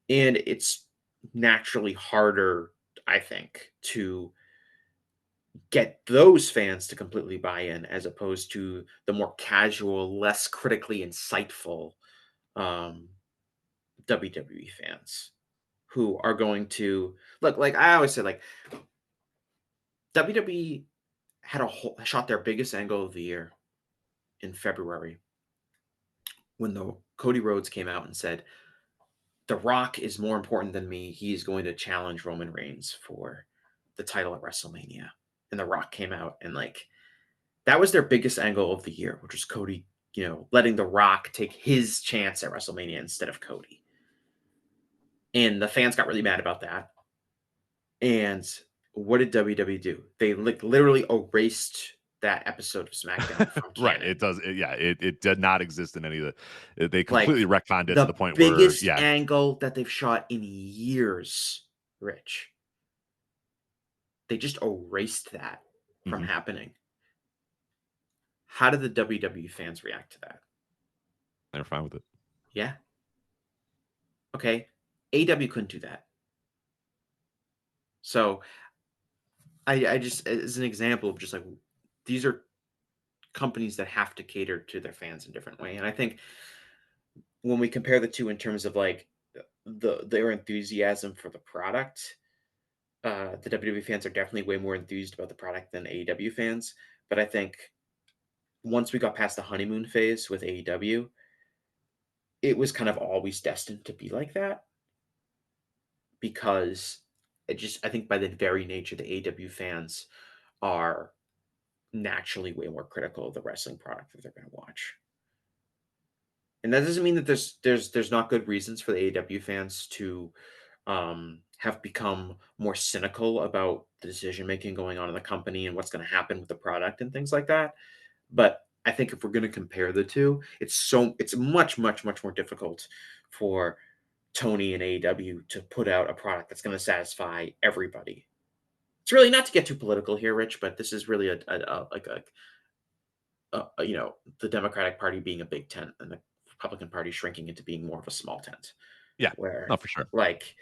And it's naturally harder, I think, to get those fans to completely buy in, as opposed to the more casual, less critically insightful WWE fans, who are going to look, like I always say, like, WWE had shot their biggest angle of the year in February, when the Cody Rhodes came out and said, "The Rock is more important than me. He's going to challenge Roman Reigns for the title at WrestleMania." And The Rock came out, and like, that was their biggest angle of the year, which was Cody, letting The Rock take his chance at WrestleMania instead of Cody. And the fans got really mad about that. And what did WWE do? They literally erased that episode of SmackDown from canon. Right. It does. It did not exist in any of the. They completely retconned it to the point where the biggest angle that they've shot in years, Rich. They just erased that from happening. How did the WWE fans react to that? They were fine with it. Yeah. Okay. AEW couldn't do that. So I just, as an example of just like, these are companies that have to cater to their fans in a different way. And I think when we compare the two in terms of like their enthusiasm for the product, the WWE fans are definitely way more enthused about the product than AEW fans. But I think once we got past the honeymoon phase with AEW, it was kind of always destined to be like that. Because I think by the very nature, the AEW fans are naturally way more critical of the wrestling product that they're going to watch. And that doesn't mean that there's not good reasons for the AEW fans to have become more cynical about the decision-making going on in the company and what's going to happen with the product and things like that. But I think if we're going to compare the two, it's much, much, much more difficult for Tony and AEW to put out a product that's going to satisfy everybody. It's really, not to get too political here, Rich, but this is really the Democratic Party being a big tent and the Republican Party shrinking into being more of a small tent. Yeah, where no, for sure. Like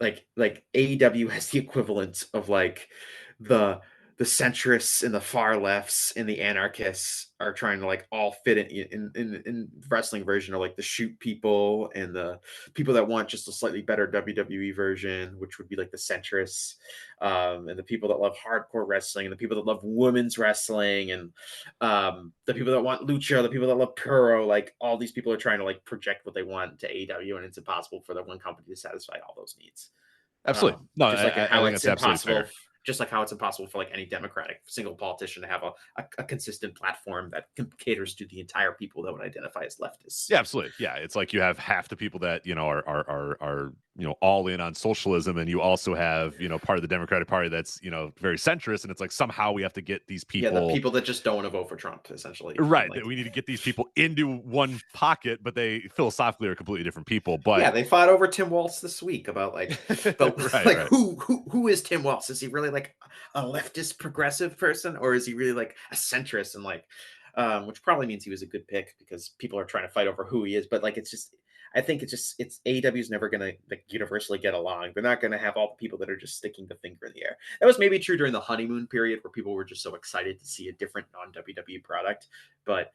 AEW has the equivalent of like the centrists and the far lefts and the anarchists are trying to like all fit in wrestling version, or like the shoot people and the people that want just a slightly better WWE version, which would be like the centrists, and the people that love hardcore wrestling, and the people that love women's wrestling, and the people that want lucha, the people that love puro. Like, all these people are trying to like project what they want to AEW, and it's impossible for the one company to satisfy all those needs. Absolutely. No, just like I how think it's that's impossible. absolutely fair. Just like how it's impossible for like any Democratic single politician to have a consistent platform that caters to the entire people that would identify as leftists. Yeah, absolutely. Yeah, it's like you have half the people that are all in on socialism, and you also have part of the Democratic Party that's very centrist, and it's like somehow we have to get these people, the people that just don't want to vote for Trump, essentially, right? That we need to get these people into one pocket, but they philosophically are completely different people. But yeah, they fought over Tim Walz this week about right. Who is Tim Walz? Is he really like a leftist progressive person, or is he really like a centrist? And which probably means he was a good pick because people are trying to fight over who he is. But I think it's AEW is never going to universally get along. They're not going to have all the people that are just sticking the finger in the air. That was maybe true during the honeymoon period where people were just so excited to see a different non-WWE product. But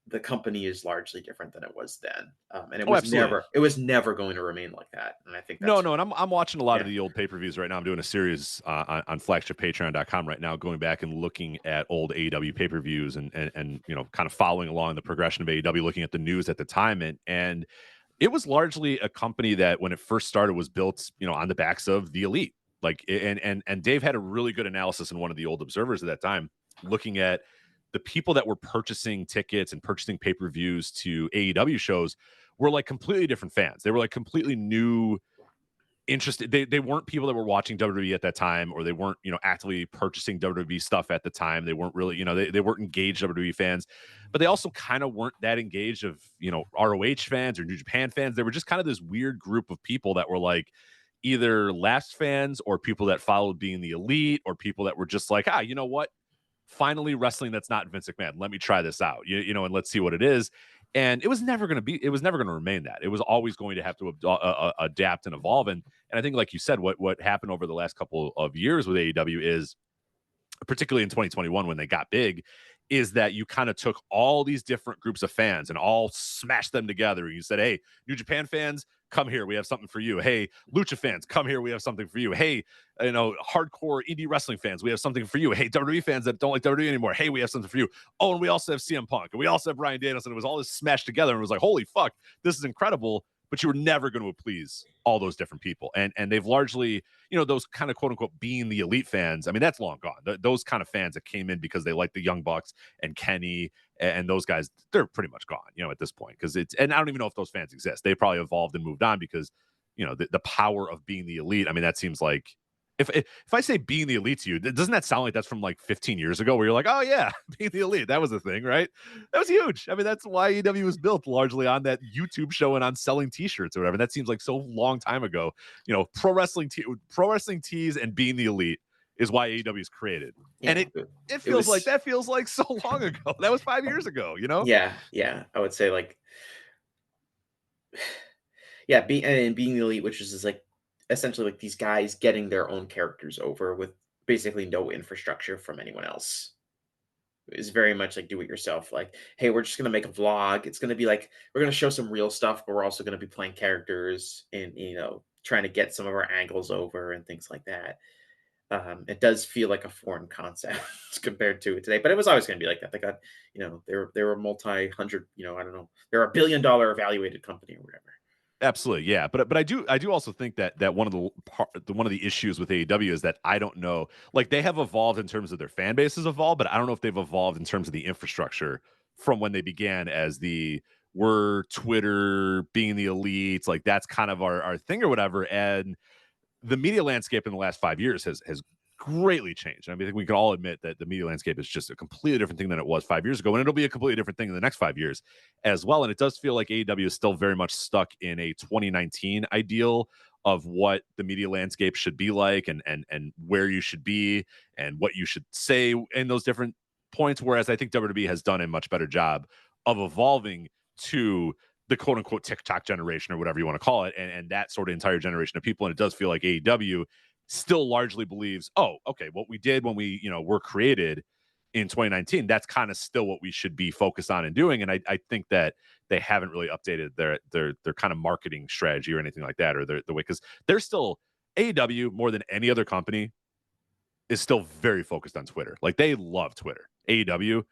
the company is largely different than it was then. And it was never going to remain like that. And I think that's no. And I'm watching a lot of the old pay-per-views right now. I'm doing a series on flagshippatreon.com right now, going back and looking at old AEW pay-per-views and kind of following along the progression of AEW, looking at the news at the time. And it was largely a company that when it first started was built, on the backs of the elite. Like, and Dave had a really good analysis in one of the old observers at that time, looking at the people that were purchasing tickets and purchasing pay-per-views to AEW shows were like completely different fans. They were like completely new, interested. They weren't people that were watching WWE at that time, or they weren't, actively purchasing WWE stuff at the time. They weren't really, they weren't engaged WWE fans, but they also kind of weren't that engaged of, ROH fans or New Japan fans. They were just kind of this weird group of people that were like either last fans or people that followed being the elite, or people that were just like, you know what? Finally, wrestling that's not Vince McMahon. Let me try this out, and let's see what it is. And it was never going to remain that. It was always going to have to adapt and evolve. And I think, like you said, what happened over the last couple of years with AEW is, particularly in 2021 when they got big, is that you kind of took all these different groups of fans and all smashed them together. You said, hey, New Japan fans, come here, we have something for you. Hey, Lucha fans, come here, we have something for you. Hey, hardcore indie wrestling fans, we have something for you. Hey, WWE fans that don't like WWE anymore, hey, we have something for you. Oh, and we also have CM Punk, and we also have Bryan Danielson. It was all this smashed together, and it was like, holy fuck, this is incredible. But you were never going to please all those different people. And they've largely, those kind of quote unquote being the elite fans, I mean, that's long gone. Those kind of fans that came in because they like the Young Bucks and Kenny and those guys, they're pretty much gone, at this point. And I don't even know if those fans exist. They probably evolved and moved on because, the power of being the elite. I mean, that seems like, if I say being the elite to you, doesn't that sound like that's from like 15 years ago, where you're like, oh yeah, being the elite, that was a thing, right? That was huge. I mean, that's why AEW was built largely on that YouTube show and on selling t-shirts or whatever. That seems like so long time ago. Pro wrestling tees and being the elite is why AEW is created. Yeah, and it feels like that feels like so long ago. That was 5 years ago, Yeah. I would say like, yeah, being the elite, which is like essentially like these guys getting their own characters over with basically no infrastructure from anyone else. Is very much like do it yourself. Like, hey, we're just going to make a vlog. It's going to be like, we're going to show some real stuff, but we're also going to be playing characters and, trying to get some of our angles over and things like that. It does feel like a foreign concept compared to it today, but it was always going to be like that. They got, they were multi-hundred, I don't know, they're $1 billion evaluated company or whatever. Absolutely, yeah, but I do also think that one of the issues with AEW is that I don't know, like they have evolved in terms of their fan base has evolved, but I don't know if they've evolved in terms of the infrastructure from when they began as we're Twitter being the elites, like that's kind of our thing or whatever. And the media landscape in the last 5 years has greatly changed. I mean, I think we can all admit that the media landscape is just a completely different thing than it was 5 years ago, and it'll be a completely different thing in the next 5 years as well. And it does feel like AEW is still very much stuck in a 2019 ideal of what the media landscape should be like, and where you should be and what you should say in those different points. Whereas I think WWE has done a much better job of evolving to the quote unquote TikTok generation or whatever you want to call it, and that sort of entire generation of people. And it does feel like AEW still largely believes, oh, okay, what we did when we, were created in 2019, that's kind of still what we should be focused on and doing. And I think that they haven't really updated their kind of marketing strategy or anything like that, or the way, because they're still, AEW more than any other company is still very focused on Twitter. Like they love Twitter. AEW,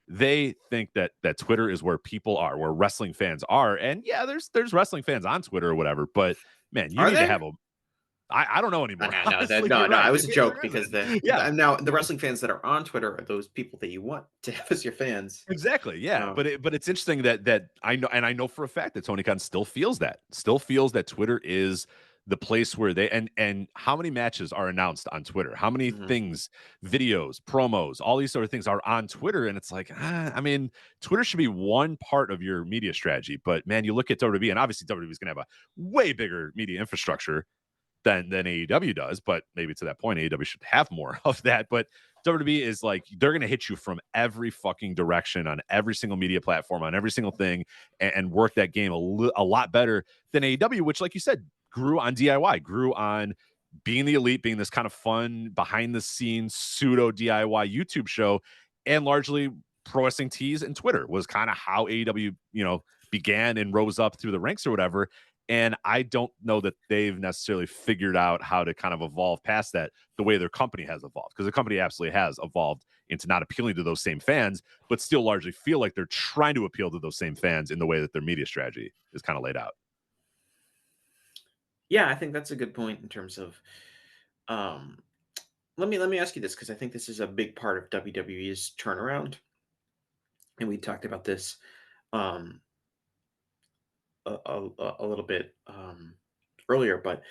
they think that Twitter is where people are, where wrestling fans are. And yeah, there's wrestling fans on Twitter or whatever, but man, you need to have I don't know anymore. No, I was a joke because now the wrestling fans that are on Twitter are those people that you want to have as your fans. Exactly. Yeah. But it's interesting that I know for a fact that Tony Khan still feels that Twitter is the place where they and how many matches are announced on Twitter? How many things, videos, promos, all these sort of things are on Twitter? And it's like, I mean, Twitter should be one part of your media strategy. But man, you look at WWE, and obviously WWE is going to have a way bigger media infrastructure than AEW does. But maybe to that point, AEW should have more of that. But WWE is like, they're going to hit you from every fucking direction on every single media platform, on every single thing, and work that game a lot better than AEW, which, like you said, grew on DIY, grew on being the elite, being this kind of fun behind the scenes pseudo DIY YouTube show, and largely Pro Wrestling Tees and Twitter was kind of how AEW, began and rose up through the ranks or whatever. And I don't know that they've necessarily figured out how to kind of evolve past that the way their company has evolved, because the company absolutely has evolved into not appealing to those same fans, but still largely feel like they're trying to appeal to those same fans in the way that their media strategy is kind of laid out. Yeah, I think that's a good point in terms of let me ask you this, because I think this is a big part of WWE's turnaround. And we talked about this a little bit earlier, but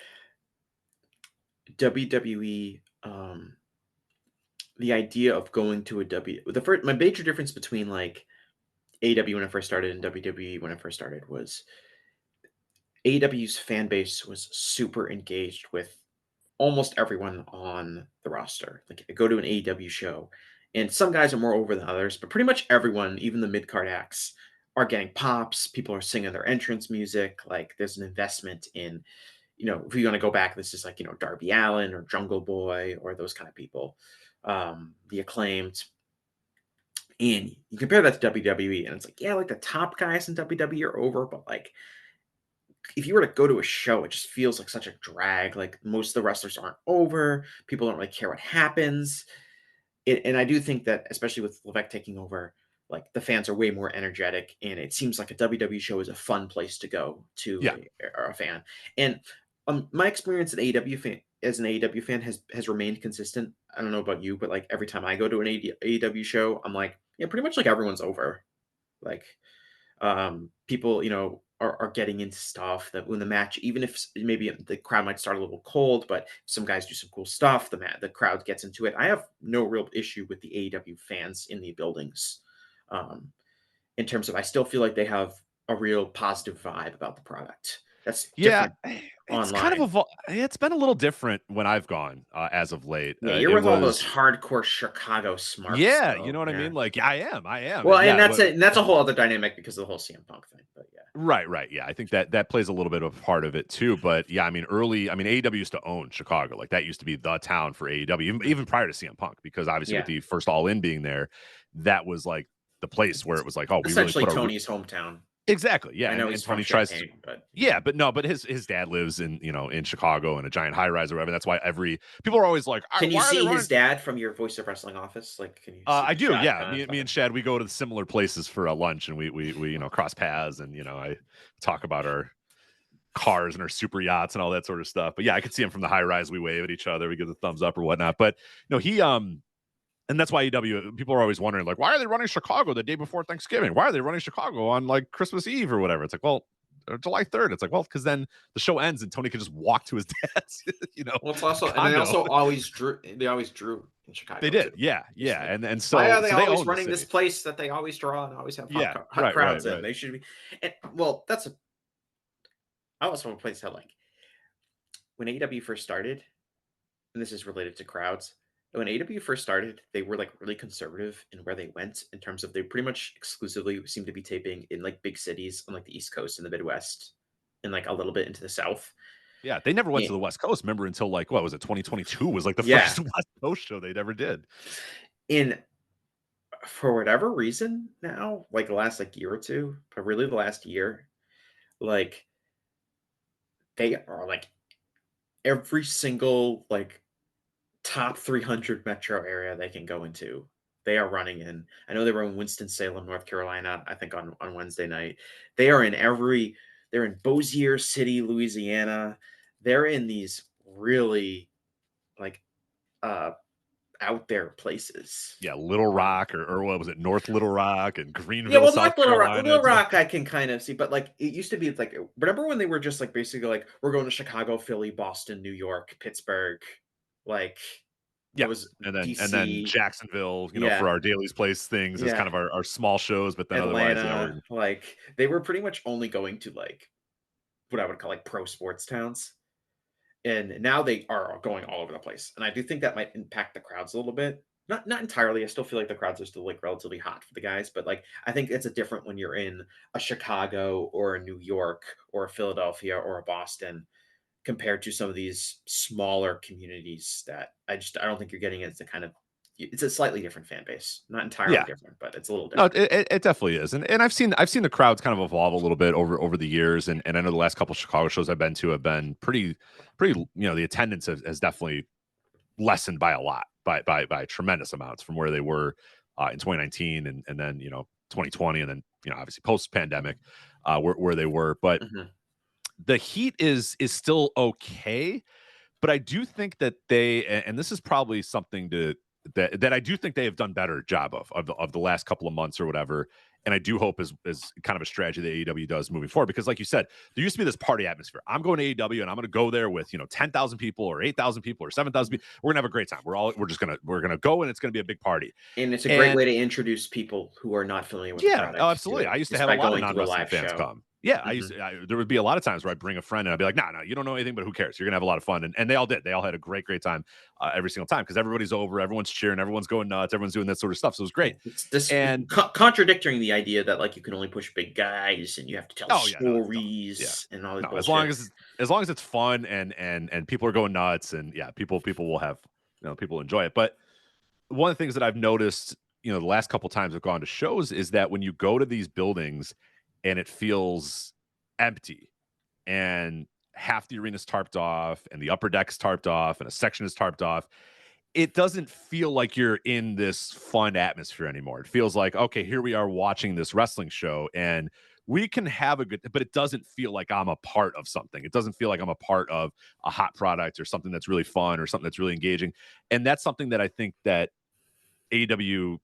WWE, the idea of going to my major difference between like AEW when I first started and WWE when I first started was AEW's fan base was super engaged with almost everyone on the roster. Like if you go to an AEW show, and some guys are more over than others, but pretty much everyone, even the mid-card acts, are getting pops. People are singing their entrance music. Like there's an investment in, if you're going to go back, this is like, Darby Allin or Jungle Boy or those kind of people, the Acclaimed. And you compare that to WWE, and it's like, yeah, like the top guys in WWE are over, but like, if you were to go to a show, it just feels like such a drag. Like most of the wrestlers aren't over. People don't really care what happens. And I do think that, especially with Levesque taking over, like the fans are way more energetic, and it seems like a WWE show is a fun place to go to a fan. And my experience as an AEW fan has remained consistent. I don't know about you, but like every time I go to an AEW show, I'm like, yeah, pretty much like everyone's over. Like people, are getting into stuff that when the match, even if maybe the crowd might start a little cold, but some guys do some cool stuff, the crowd gets into it. I have no real issue with the AEW fans in the buildings, in terms of I still feel like they have a real positive vibe about the product. That's different it's online. kind of it's been a little different when I've gone as of late. Yeah, you're with all those hardcore Chicago smarts. Yeah, though. you know what I mean? Like I am. Well, and that's a whole other dynamic because of the whole CM Punk thing. But yeah. Right. Yeah, I think that plays a little bit of a part of it too. But yeah, I mean, AEW used to own Chicago. Like that used to be the town for AEW, even prior to CM Punk, because obviously with the first All In being there, that was like the place where it was like, oh, we essentially really put Tony's hometown. Exactly. Yeah. I know he's Tony from tries Champaign, but but his dad lives in Chicago in a giant high rise or whatever. That's why people are always like, can you see his dad from your Voice of Wrestling office? Like, can you? See I do. Yeah. Me and Shad, we go to similar places for a lunch, and we cross paths, and I talk about our cars and our super yachts and all that sort of stuff. But yeah, I could see him from the high rise. We wave at each other. We give the thumbs up or whatnot. But he and that's why AEW, people are always wondering, like, why are they running Chicago the day before Thanksgiving? Why are they running Chicago on like Christmas Eve or whatever? It's like, well, July 3rd. It's like, well, because then the show ends and Tony can just walk to his dad's, Well, it's also, condo. and they also always drew in Chicago. They did. Too. Yeah. And so why are they so always running this place that they always draw and always have hot crowds in? They should be. And well, I was from a place that like when AEW first started, and this is related to crowds. When AEW first started, they were like really conservative in where they went in terms of they pretty much exclusively seemed to be taping in like big cities on like the East Coast and the Midwest and like a little bit into the South. Yeah, they never went to the West Coast. Remember, until like what was it, 2022 was like the first West Coast show they ever did. And for whatever reason now, like the last like year or two, but really the last year, like they are like every single like top 300 metro area they can go into. They are running in. I know they were in Winston-Salem, North Carolina, I think on Wednesday night. They're in Bossier City, Louisiana. They're in these really like out out there places. Yeah, Little Rock or what was it, North Little Rock and Greenville, Yeah, well, South Little Rock, Carolina. Little Rock, I can kind of see, but like it used to be like, remember when they were just like basically like we're going to Chicago, Philly, Boston, New York, Pittsburgh, like it Yeah, was and then DC, Jacksonville, yeah, for our Daily's Place things is yeah, kind of our small shows, but then otherwise, we're Atlanta, like they were pretty much only going to like what I would call like pro sports towns. And now they are going all over the place. And I do think that might impact the crowds a little bit. Not entirely. I still feel like the crowds are still like relatively hot for the guys, but like I think it's a different when you're in a Chicago or a New York or a Philadelphia or a Boston compared to some of these smaller communities that I don't think you're getting into kind of it's a slightly different fan base. Not entirely yeah. different, but it's a little No, different. it definitely is, and I've seen the crowds kind of evolve a little bit over the years, and I know the last couple of Chicago shows I've been to have been pretty. The attendance has definitely lessened by a lot, by tremendous amounts from where they were in 2019 and then 2020 and then obviously post pandemic where they were, but Mhm. the heat is still okay. But I do think that and this is probably something that I do think they have done better job of the last couple of months or whatever. And I do hope is kind of a strategy that AEW does moving forward. Because like you said, there used to be this party atmosphere. I'm going to AEW and I'm going to go there with 10,000 people or 8,000 people or 7,000 people. We're gonna have a great time. We're gonna go and it's gonna be a big party. And it's a great And way to introduce people who are not familiar with the yeah, oh, product to absolutely. it, I used to just have a by lot of going to a non-wrestling live fans show. come. Yeah, Mhm. there would be a lot of times where I'd bring a friend and I'd be like, no, you don't know anything, but who cares? You're gonna have a lot of fun. And they all did. They all had a great time every single time because everybody's over, everyone's cheering, everyone's going nuts, everyone's doing that sort of stuff. So it was great. It's this And contradicting the idea that like you can only push big guys and you have to tell oh yeah, no, it's dumb. Yeah, stories and all this no, bullshit. as long as it's fun and people are going nuts and yeah, people will have people enjoy it. But one of the things that I've noticed, the last couple times I've gone to shows is that when you go to these buildings and it feels empty and half the arena's tarped off and the upper deck's tarped off and a section is tarped off, it doesn't feel like you're in this fun atmosphere anymore. It feels like, okay, here we are watching this wrestling show and we can have a good, but it doesn't feel like I'm a part of something. It doesn't feel like I'm a part of a hot product or something that's really fun or something that's really engaging. And that's something that I think that AEW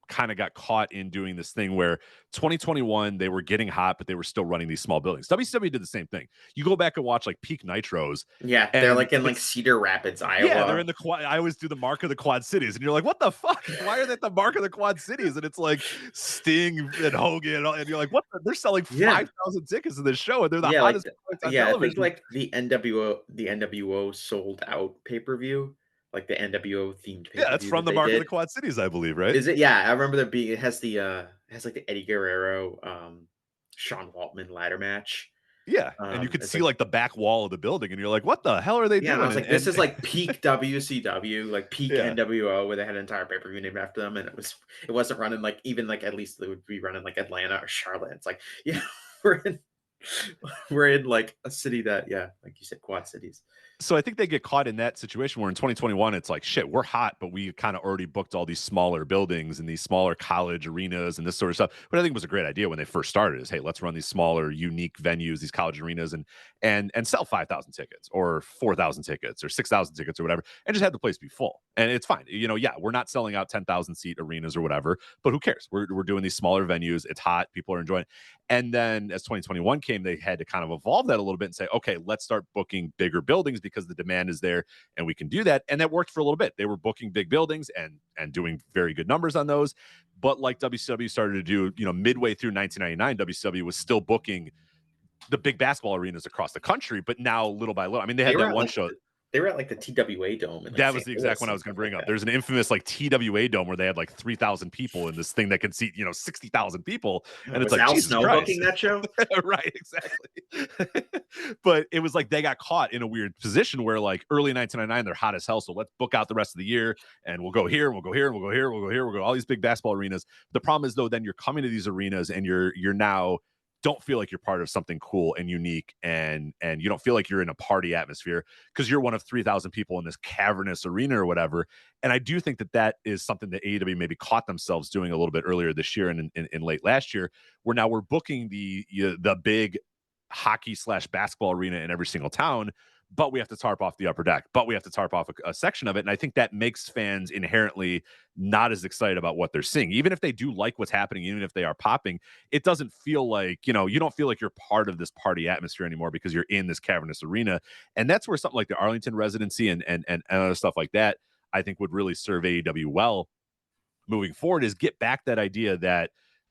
kind of got caught in doing this thing where 2021 they were getting hot, but they were still running these small buildings. WCW did the same thing. You go back and watch like peak Nitros. Yeah, they're And like in like Cedar Rapids, Iowa. yeah, they're in the quad. I always do the mark of the Quad Cities, and you're like, "What the fuck? Why are they at the mark of the Quad Cities?" And it's like Sting and Hogan, and you're like, "What? They're selling 5,000 tickets to this show, and they're the hottest products on I think television." like the NWO sold out pay-per-view, like the NWO themed Yeah, that's pay-per-view from that the they mark of the did. Quad Cities, I believe, right? Is it? Yeah, I remember there being it has like the Eddie Guerrero Sean Waltman ladder match. Yeah, and you could It's see like like the back wall of the building, and you're like, "What the hell are they yeah, and I doing?" was like, this is like peak WCW, like peak Yeah. NWO, where they had an entire pay-per-view named after them, and it wasn't running like even like at least they would be running like Atlanta or Charlotte. It's like, yeah, we're in we're in like a city that, yeah, like you said, Quad Cities. So I think they get caught in that situation where in 2021 it's like, shit, we're hot, but we kind of already booked all these smaller buildings and these smaller college arenas and this sort of stuff. But I think it was a great idea when they first started is, hey, let's run these smaller, unique venues, these college arenas and sell 5,000 tickets or 4,000 tickets or 6,000 tickets or whatever, and just have the place be full. And it's fine. Yeah, we're not selling out 10,000 seat arenas or whatever, but who cares? We're doing these smaller venues. It's hot. People are enjoying it. And then as 2021 came, they had to kind of evolve that a little bit and say, okay, let's start booking bigger buildings because the demand is there and we can do that. And that worked for a little bit. They were booking big buildings and doing very good numbers on those. But like WCW started to do, midway through 1999, WCW was still booking the big basketball arenas across the country, but now little by little. I mean, they had that one show. They were at like the TWA Dome. In, like, That was St. the exact Louis one I and was going to stuff bring like up. that. There's an infamous like TWA Dome where they had like 3,000 people in this thing that could seat 60,000 people, and it's Was like Al Jesus Snow Christ. booking that show? Right, exactly. But it was like they got caught in a weird position where like early 1999 they're hot as hell, so let's book out the rest of the year and we'll go here and we'll go here and we'll go here, we'll go here, we'll go all these big basketball arenas. The problem is though, then you're coming to these arenas and you're now don't feel like you're part of something cool and unique and you don't feel like you're in a party atmosphere because you're one of 3,000 people in this cavernous arena or whatever. And I do think that is something that AEW maybe caught themselves doing a little bit earlier this year and in late last year, where now we're booking the big hockey / basketball arena in every single town, but we have to tarp off the upper deck, but we have to tarp off a section of it. And I think that makes fans inherently not as excited about what they're seeing. Even if they do like what's happening, even if they are popping, it doesn't feel like, you don't feel like you're part of this party atmosphere anymore because you're in this cavernous arena. And that's where something like the Arlington residency and other stuff like that, I think would really serve AEW well moving forward, is get back that idea that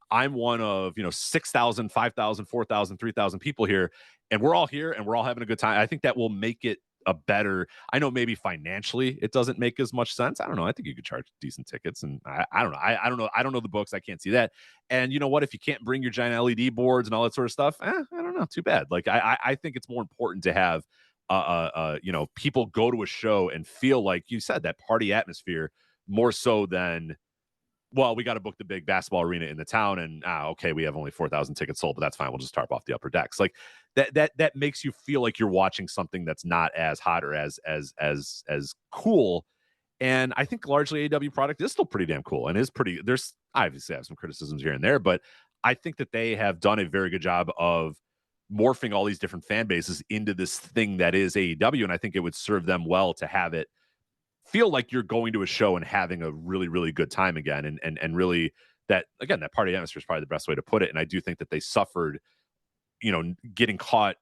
I'm one of, 6,000, 5,000, 4,000, 3,000 people here, and we're all here and we're all having a good time. I think that will make it a better, I know maybe financially it doesn't make as much sense. I don't know. I think you could charge decent tickets, and I don't know. I don't know. I don't know the books. I can't see that. And you know what? If you can't bring your giant LED boards and all that sort of stuff, I don't know. Too bad. Like, I think it's more important to have, people go to a show and feel like you said, that party atmosphere more so than, well, we got to book the big basketball arena in the town, and okay, we have only 4,000 tickets sold, but that's fine. We'll just tarp off the upper decks. Like that makes you feel like you're watching something that's not as hot or as cool. And I think largely AEW product is still pretty damn cool and is pretty. There's obviously have some criticisms here and there, but I think that they have done a very good job of morphing all these different fan bases into this thing that is AEW, and I think it would serve them well to have it feel like you're going to a show and having a really, really good time again. And really that party atmosphere is probably the best way to put it. And I do think that they suffered, getting caught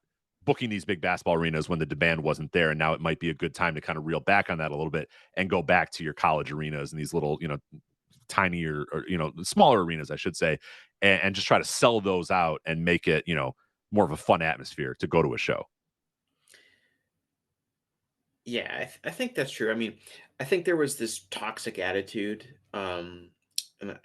booking these big basketball arenas when the demand wasn't there. And now it might be a good time to kind of reel back on that a little bit and go back to your college arenas and these little, tinier or, smaller arenas, I should say, and just try to sell those out and make it, more of a fun atmosphere to go to a show. Yeah, I think that's true. I mean, I think there was this toxic attitude, and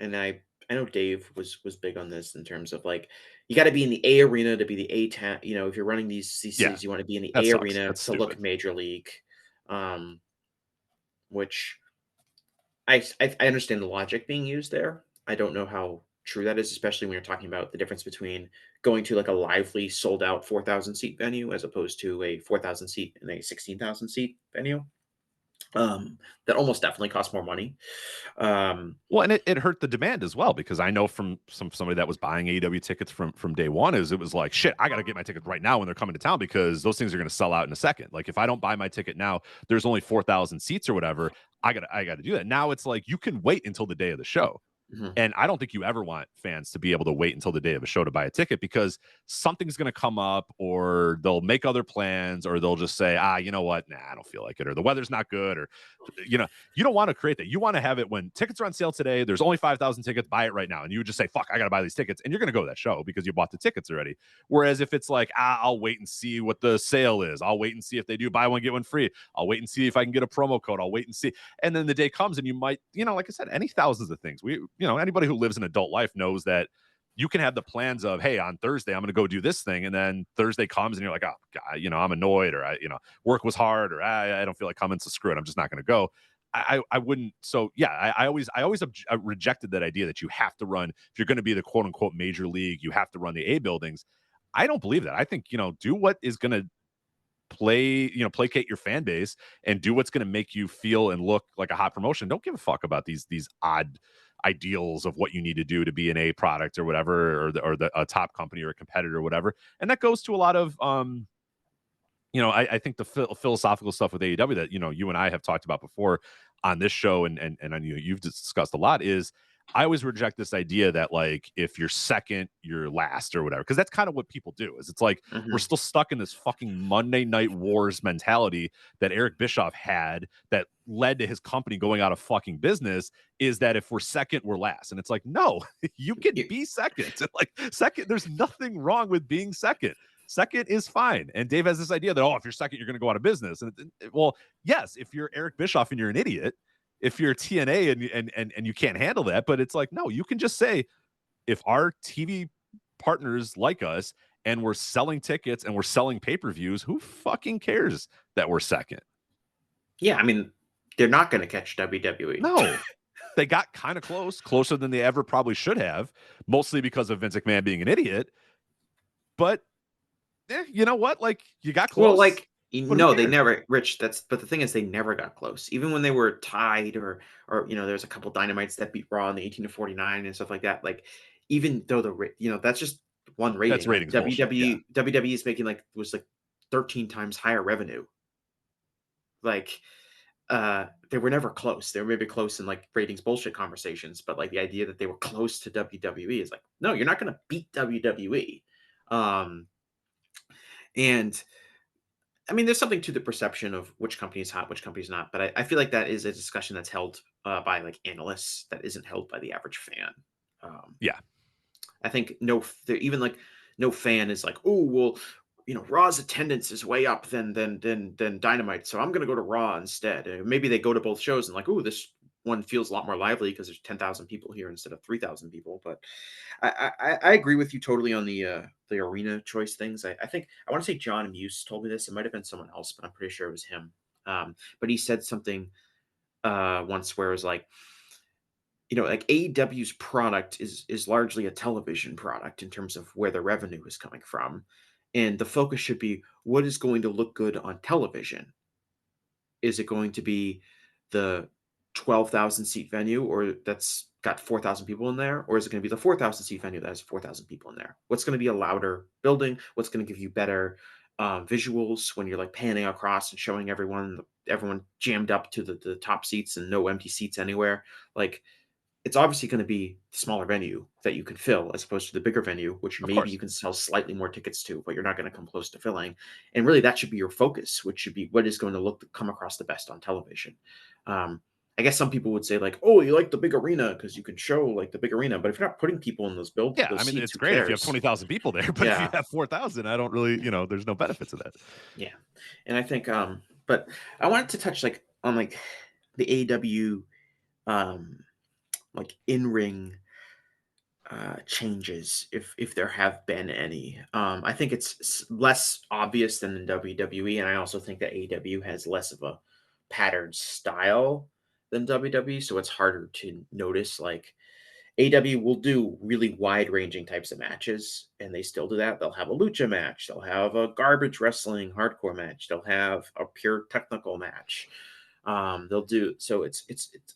I know Dave was big on this in terms of like, you got to be in the A arena to be the A town. If you're running these cities, you want to be in the A arena That's to look major league, which I understand the logic being used there. I don't know how true that is, especially when you're talking about the difference between going to like a lively sold out 4,000 seat venue as opposed to a 4,000 seat and a 16,000 seat venue. That almost definitely costs more money. Well, and it hurt the demand as well, because I know from somebody that was buying AEW tickets from day one, it was like, shit, I got to get my ticket right now when they're coming to town, because those things are going to sell out in a second. Like, if I don't buy my ticket now, there's only 4,000 seats or whatever. I got to do that. Now it's like, you can wait until the day of the show. Mm-hmm. And I don't think you ever want fans to be able to wait until the day of a show to buy a ticket, because something's going to come up, or they'll make other plans, or they'll just say, you know what? Nah, I don't feel like it. Or the weather's not good. Or, you don't want to create that. You want to have it when tickets are on sale today. There's only 5,000 tickets. Buy it right now. And you would just say, fuck, I got to buy these tickets. And you're going to go to that show because you bought the tickets already. Whereas if it's like, I'll wait and see what the sale is. I'll wait and see if they do buy one, get one free. I'll wait and see if I can get a promo code. I'll wait and see. And then the day comes and you might, like I said, any thousands of things. Anybody who lives in adult life knows that you can have the plans of, hey, on Thursday, I'm going to go do this thing. And then Thursday comes and you're like, oh, God, I'm annoyed, or work was hard, or I don't feel like coming, so screw it. I'm just not going to go. I wouldn't. So yeah, I always rejected that idea that you have to run, if you're going to be the quote unquote major league, you have to run the A buildings. I don't believe that. I think, do what is going to placate your fan base, and do what's going to make you feel and look like a hot promotion. Don't give a fuck about these odd ideals of what you need to do to be an A product or whatever, or a top company or a competitor or whatever. And that goes to a lot of, I think the philosophical stuff with AEW that, you and I have talked about before on this show, and I know you've discussed a lot, is I always reject this idea that, like, if you're second, you're last or whatever. Because that's kind of what people do. Is it's like, we're still stuck in this fucking Monday Night Wars mentality that Eric Bischoff had that led to his company going out of fucking business, is that if we're second, we're last. And it's like, no, you can be second. Like, second, there's nothing wrong with being second. Second is fine. And Dave has this idea that, if you're second, you're going to go out of business. And well, yes, if you're Eric Bischoff and you're an idiot, if you're TNA and you can't handle that. But it's like, no, you can just say, if our TV partners like us and we're selling tickets and we're selling pay-per-views, who fucking cares that we're second? Yeah, I mean, they're not going to catch WWE. No. They got kind of closer than they ever probably should have, mostly because of Vince McMahon being an idiot. But you know what? Like, you got close. Well, like, no, they never, Rich. But the thing is, they never got close. Even when they were tied, or there's a couple Dynamites that beat Raw in the 18-49 and stuff like that. Like, even though that's just one rating. That's ratings bullshit, WWE is making was 13 times higher revenue Like, they were never close. They were maybe close in like ratings bullshit conversations, but like the idea that they were close to WWE is like, no, you're not going to beat WWE. And I mean, there's something to the perception of which company is hot, which company is not. But I feel like that is a discussion that's held by like analysts that isn't held by the average fan. Yeah. I think even like no fan is like, oh well, Raw's attendance is way up than Dynamite, so I'm gonna go to Raw instead. Maybe they go to both shows and like, oh, this one feels a lot more lively because there's 10,000 people here instead of 3,000 people. But I agree with you totally on the arena choice things. I think I want to say John Muse told me this. It might have been someone else, but I'm pretty sure it was him. But he said something once where it was like, like AEW's product is largely a television product in terms of where the revenue is coming from. And the focus should be what is going to look good on television. Is it going to be the 12,000 seat venue or that's got 4,000 people in there? Or is it going to be the 4,000 seat venue that has 4,000 people in there? What's going to be a louder building? What's going to give you better visuals when you're like panning across and showing everyone jammed up to the top seats and no empty seats anywhere? Like, it's obviously going to be the smaller venue that you can fill as opposed to the bigger venue, which maybe you can sell slightly more tickets to, but you're not going to come close to filling. And really that should be your focus, which should be what is going to come across the best on television. I guess some people would say like, oh, you like the big arena because you can show like the big arena, but if you're not putting people in those buildings, I mean, it's great if you have 20,000 people there, but if you have 4,000, I don't really, there's no benefits of that. Yeah. And I think, but I wanted to touch like on like the AEW, like in-ring changes, if there have been any. I think it's less obvious than in WWE, and I also think that AEW has less of a patterned style than WWE, so it's harder to notice. Like AEW will do really wide-ranging types of matches, and they still do that. They'll have a lucha match, they'll have a garbage wrestling hardcore match, they'll have a pure technical match. They'll do so. It's.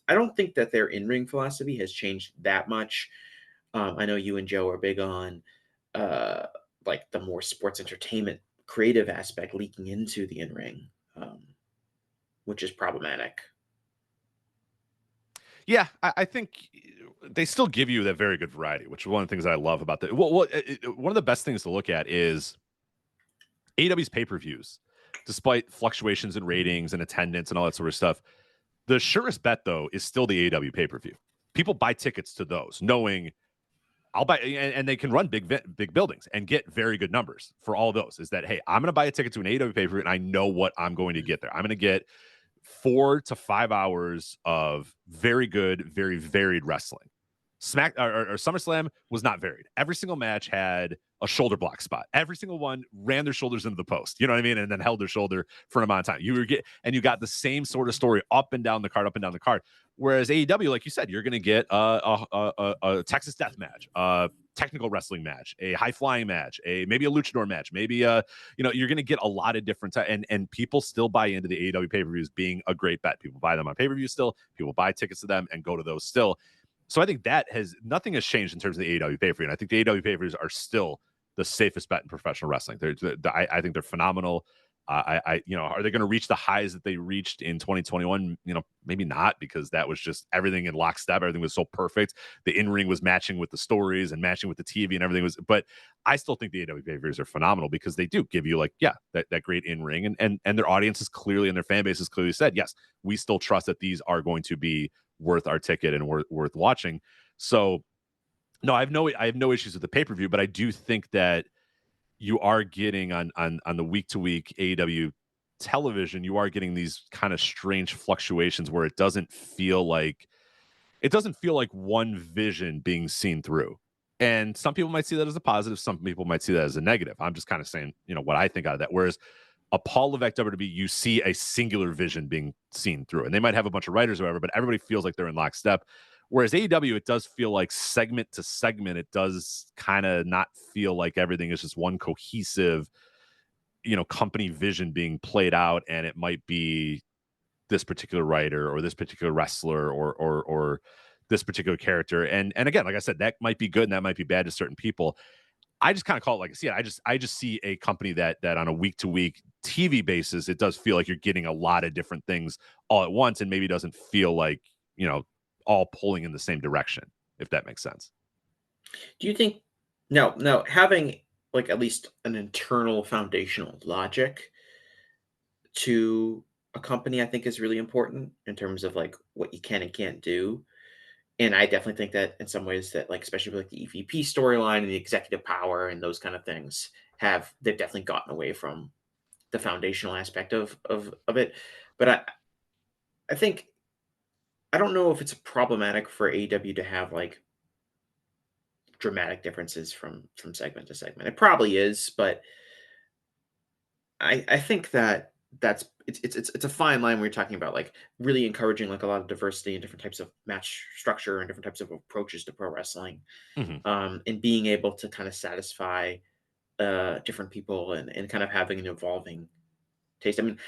I don't think that their in-ring philosophy has changed that much. I know you and Joe are big on like the more sports entertainment creative aspect leaking into the in-ring, which is problematic. Yeah, I think they still give you that very good variety, which is one of the things that I love about one of the best things to look at is AEW's pay-per-views. Despite fluctuations in ratings and attendance and all that sort of stuff, the surest bet, though, is still the AEW pay-per-view. People buy tickets to those, knowing I'll buy, and they can run big buildings and get very good numbers for all those. Is that, hey, I'm going to buy a ticket to an AEW pay-per-view, and I know what I'm going to get there. I'm going to get 4 to 5 hours of very good, very varied wrestling. SummerSlam was not varied. Every single match had a shoulder block spot. Every single one ran their shoulders into the post. You know what I mean? And then held their shoulder for an amount of time. You got the same sort of story up and down the card. Whereas AEW, like you said, you're going to get a Texas death match, a technical wrestling match, a high flying match, maybe a luchador match, maybe you're going to get a lot of different and people still buy into the AEW pay-per-views being a great bet. People buy them on pay-per-view still. People buy tickets to them and go to those still. So I think nothing has changed in terms of the AEW pay-per-view. And I think the AEW pay-per-views are still the safest bet in professional wrestling. I think they're phenomenal. Are they going to reach the highs that they reached in 2021? Maybe not, because that was just everything in lockstep. Everything was so perfect. The in-ring was matching with the stories and matching with the TV and everything was, but I still think the AEW pay-per-views are phenomenal because they do give you that great in-ring and their audience is clearly, and their fan base has clearly said, yes, we still trust that these are going to be worth our ticket and worth watching. So no, I have no issues with the pay-per-view, but I do think that you are getting on the week-to-week AEW television, you are getting these kind of strange fluctuations where it doesn't feel like one vision being seen through. And some people might see that as a positive, some people might see that as a negative. I'm just kind of saying, what I think out of that. Whereas a Paul Levesque WWE, you see a singular vision being seen through, and they might have a bunch of writers or whatever, but everybody feels like they're in lockstep. Whereas AEW, it does feel like segment to segment, it does kind of not feel like everything is just one cohesive, company vision being played out, and it might be this particular writer or this particular wrestler or this particular character. And again, like I said, that might be good and that might be bad to certain people. I just kind of call it like I see it. I just see a company that on a week to week, TV basis, it does feel like you're getting a lot of different things all at once, and maybe doesn't feel like, all pulling in the same direction, if that makes sense. Do you think now having like at least an internal foundational logic to a company, I think is really important in terms of like what you can and can't do. And I definitely think that in some ways that like especially with like the EVP storyline and the executive power and those kind of things they've definitely gotten away from the foundational aspect of it. But I think I don't know if it's problematic for AEW to have like dramatic differences from segment to segment. It probably is, but I think that it's a fine line when you're talking about like really encouraging like a lot of diversity and different types of match structure and different types of approaches to pro wrestling, Mm-hmm. and being able to kind of satisfy different people and kind of having an evolving taste. I mean,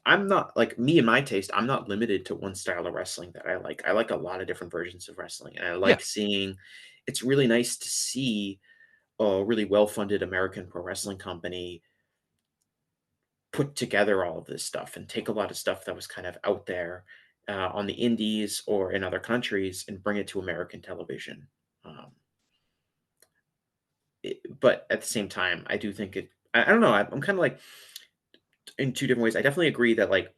I'm not like me and my taste. I'm not limited to one style of wrestling that I like. I like a lot of different versions of wrestling, and I Yeah. like seeing. It's really nice to see a really well-funded American pro wrestling company put together all of this stuff and take a lot of stuff that was kind of out there on the indies or in other countries and bring it to American television. Um, but at the same time, I do think it. I don't know. I'm kind of like in two different ways. I definitely agree that like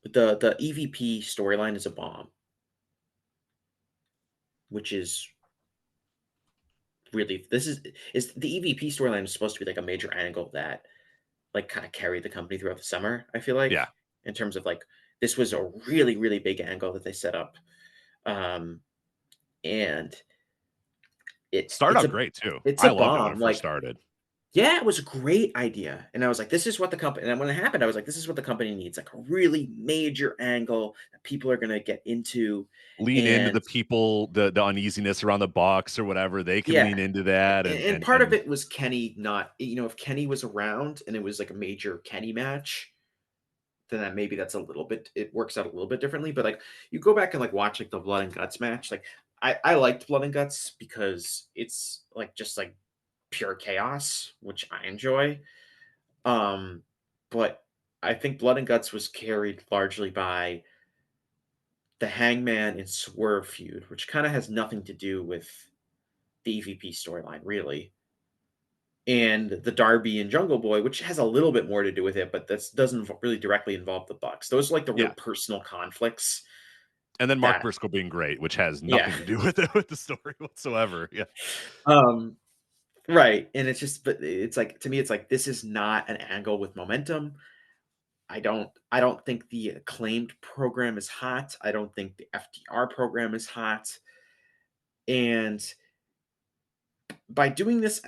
the EVP storyline is a bomb, which is really is the EVP storyline is supposed to be like a major angle that like kind of carried the company throughout the summer. I feel like Yeah. in terms of like this was a really big angle that they set up, um, and Started out great too. it's I a loved it when bomb. it first Like started. yeah, it was a great idea. And I was like, this is what the company, and then when it happened, I was like, this is what the company needs, like a really major angle that people are going to get into. Lean into And the people, the uneasiness around the Bucks or whatever. They can yeah, lean into that. and part of it was Kenny not, if Kenny was around and it was like a major Kenny match, then maybe that's a little bit, it works out a little bit differently. But like you go back and like watch like the Blood and Guts match, like I liked Blood and Guts because it's like just like pure chaos, which I enjoy. But I think Blood and Guts was carried largely by the Hangman and Swerve feud, which kind of has nothing to do with the EVP storyline, really. And the Darby and Jungle Boy, which has a little bit more to do with it, but that doesn't really directly involve the Bucks. Those are like the real Yeah. personal conflicts. And then Mark That Briscoe being great, which has yeah. nothing to do with it, with the story whatsoever. Yeah. Right. And it's just, but it's like to me, it's like this is not an angle with momentum. I don't think the Acclaimed program is hot. I don't think the FTR program is hot. And by doing this,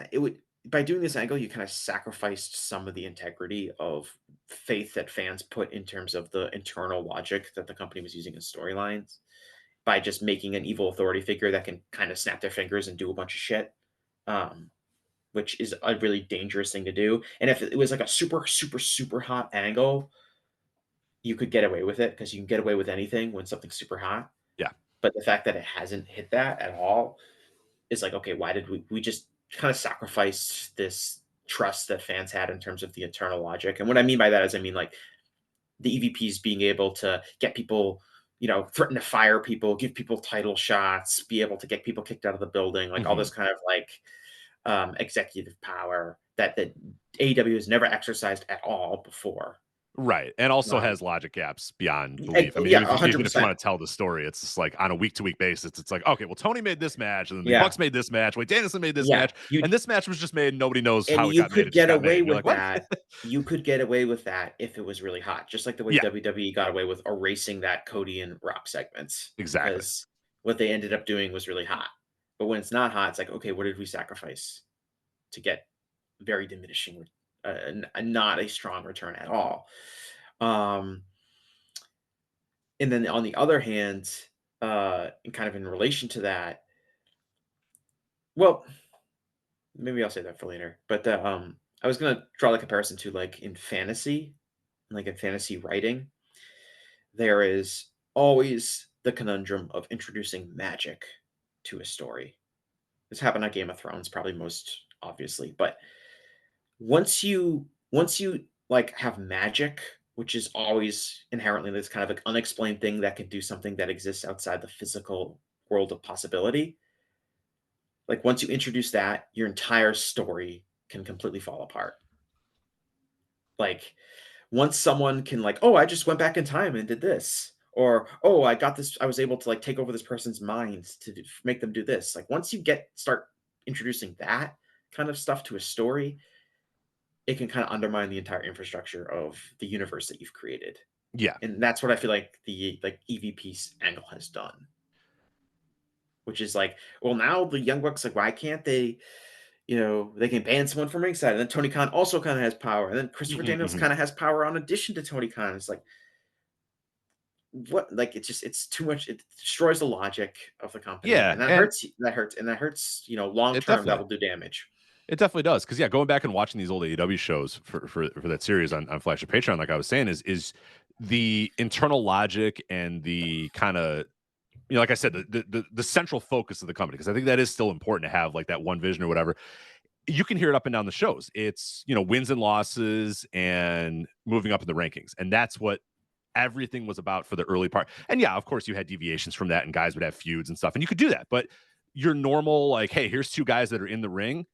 by doing this angle, you kind of sacrificed some of the integrity of faith that fans put in terms of the internal logic that the company was using in storylines by just making an evil authority figure that can kind of snap their fingers and do a bunch of shit. Which is a really dangerous thing to do. And if it was like a super hot angle, you could get away with it because you can get away with anything when something's super hot. Yeah. But the fact that it hasn't hit that at all is like, okay, why did we just kind of sacrifice this trust that fans had in terms of the internal logic? And what I mean by that is, I mean like the EVPs being able to get people, threaten to fire people, give people title shots, be able to get people kicked out of the building, like all this kind of like executive power that AEW has never exercised at all before. Right. And also has logic gaps beyond belief. I mean, Yeah, even if you 100%. want to tell the story, it's just like on a week-to-week basis, it's like, okay, well, Tony made this match, and then the Yeah. Bucks made this match. Wait, Danielson made this Yeah, match, and this match was just made, and nobody knows and how it you got made. could It just get got made. away And you're with like, what? that. You could get away with that if it was really hot, just like the way Yeah. WWE got away with erasing that Cody and Rock segments. Exactly. Because what they ended up doing was really hot. But when it's not hot, it's like, okay, what did we sacrifice to get very diminishing, not a strong return at all? And then on the other hand, and kind of in relation to that, well, maybe I'll say that for later. But I was gonna draw the comparison to like in fantasy, like in fantasy writing, there is always the conundrum of introducing magic to a story. This happened on Game of Thrones, probably most obviously, but once you like have magic, which is always inherently this kind of like unexplained thing that can do something that exists outside the physical world of possibility. Like once you introduce that, your entire story can completely fall apart. Like once someone can like, oh, I just went back in time and did this, or oh, I got this, I was able to like take over this person's mind to make them do this. Like once you start introducing that kind of stuff to a story, it can kind of undermine the entire infrastructure of the universe that you've created. Yeah. And that's what I feel like the like EVP angle has done. Which is like, well, now the Young Bucks, like, why can't they, they can ban someone from ringside. And then Tony Khan also kind of has power. And then Christopher Daniels kind of has power on addition to Tony Khan. It's like, what? Like, it's too much. It destroys the logic of the company. Yeah. And that hurts. That hurts. And that hurts, long term, that will do damage. It definitely does. Because, yeah, going back and watching these old AEW shows for that series on Flagship Patreon, like I was saying, is the internal logic and the kind of, like I said, the central focus of the company, because I think that is still important to have like that one vision or whatever. You can hear it up and down the shows. It's, wins and losses and moving up in the rankings. And that's what everything was about for the early part. And yeah, of course you had deviations from that and guys would have feuds and stuff, and you could do that. But your normal, like, hey, here's two guys that are in the ring.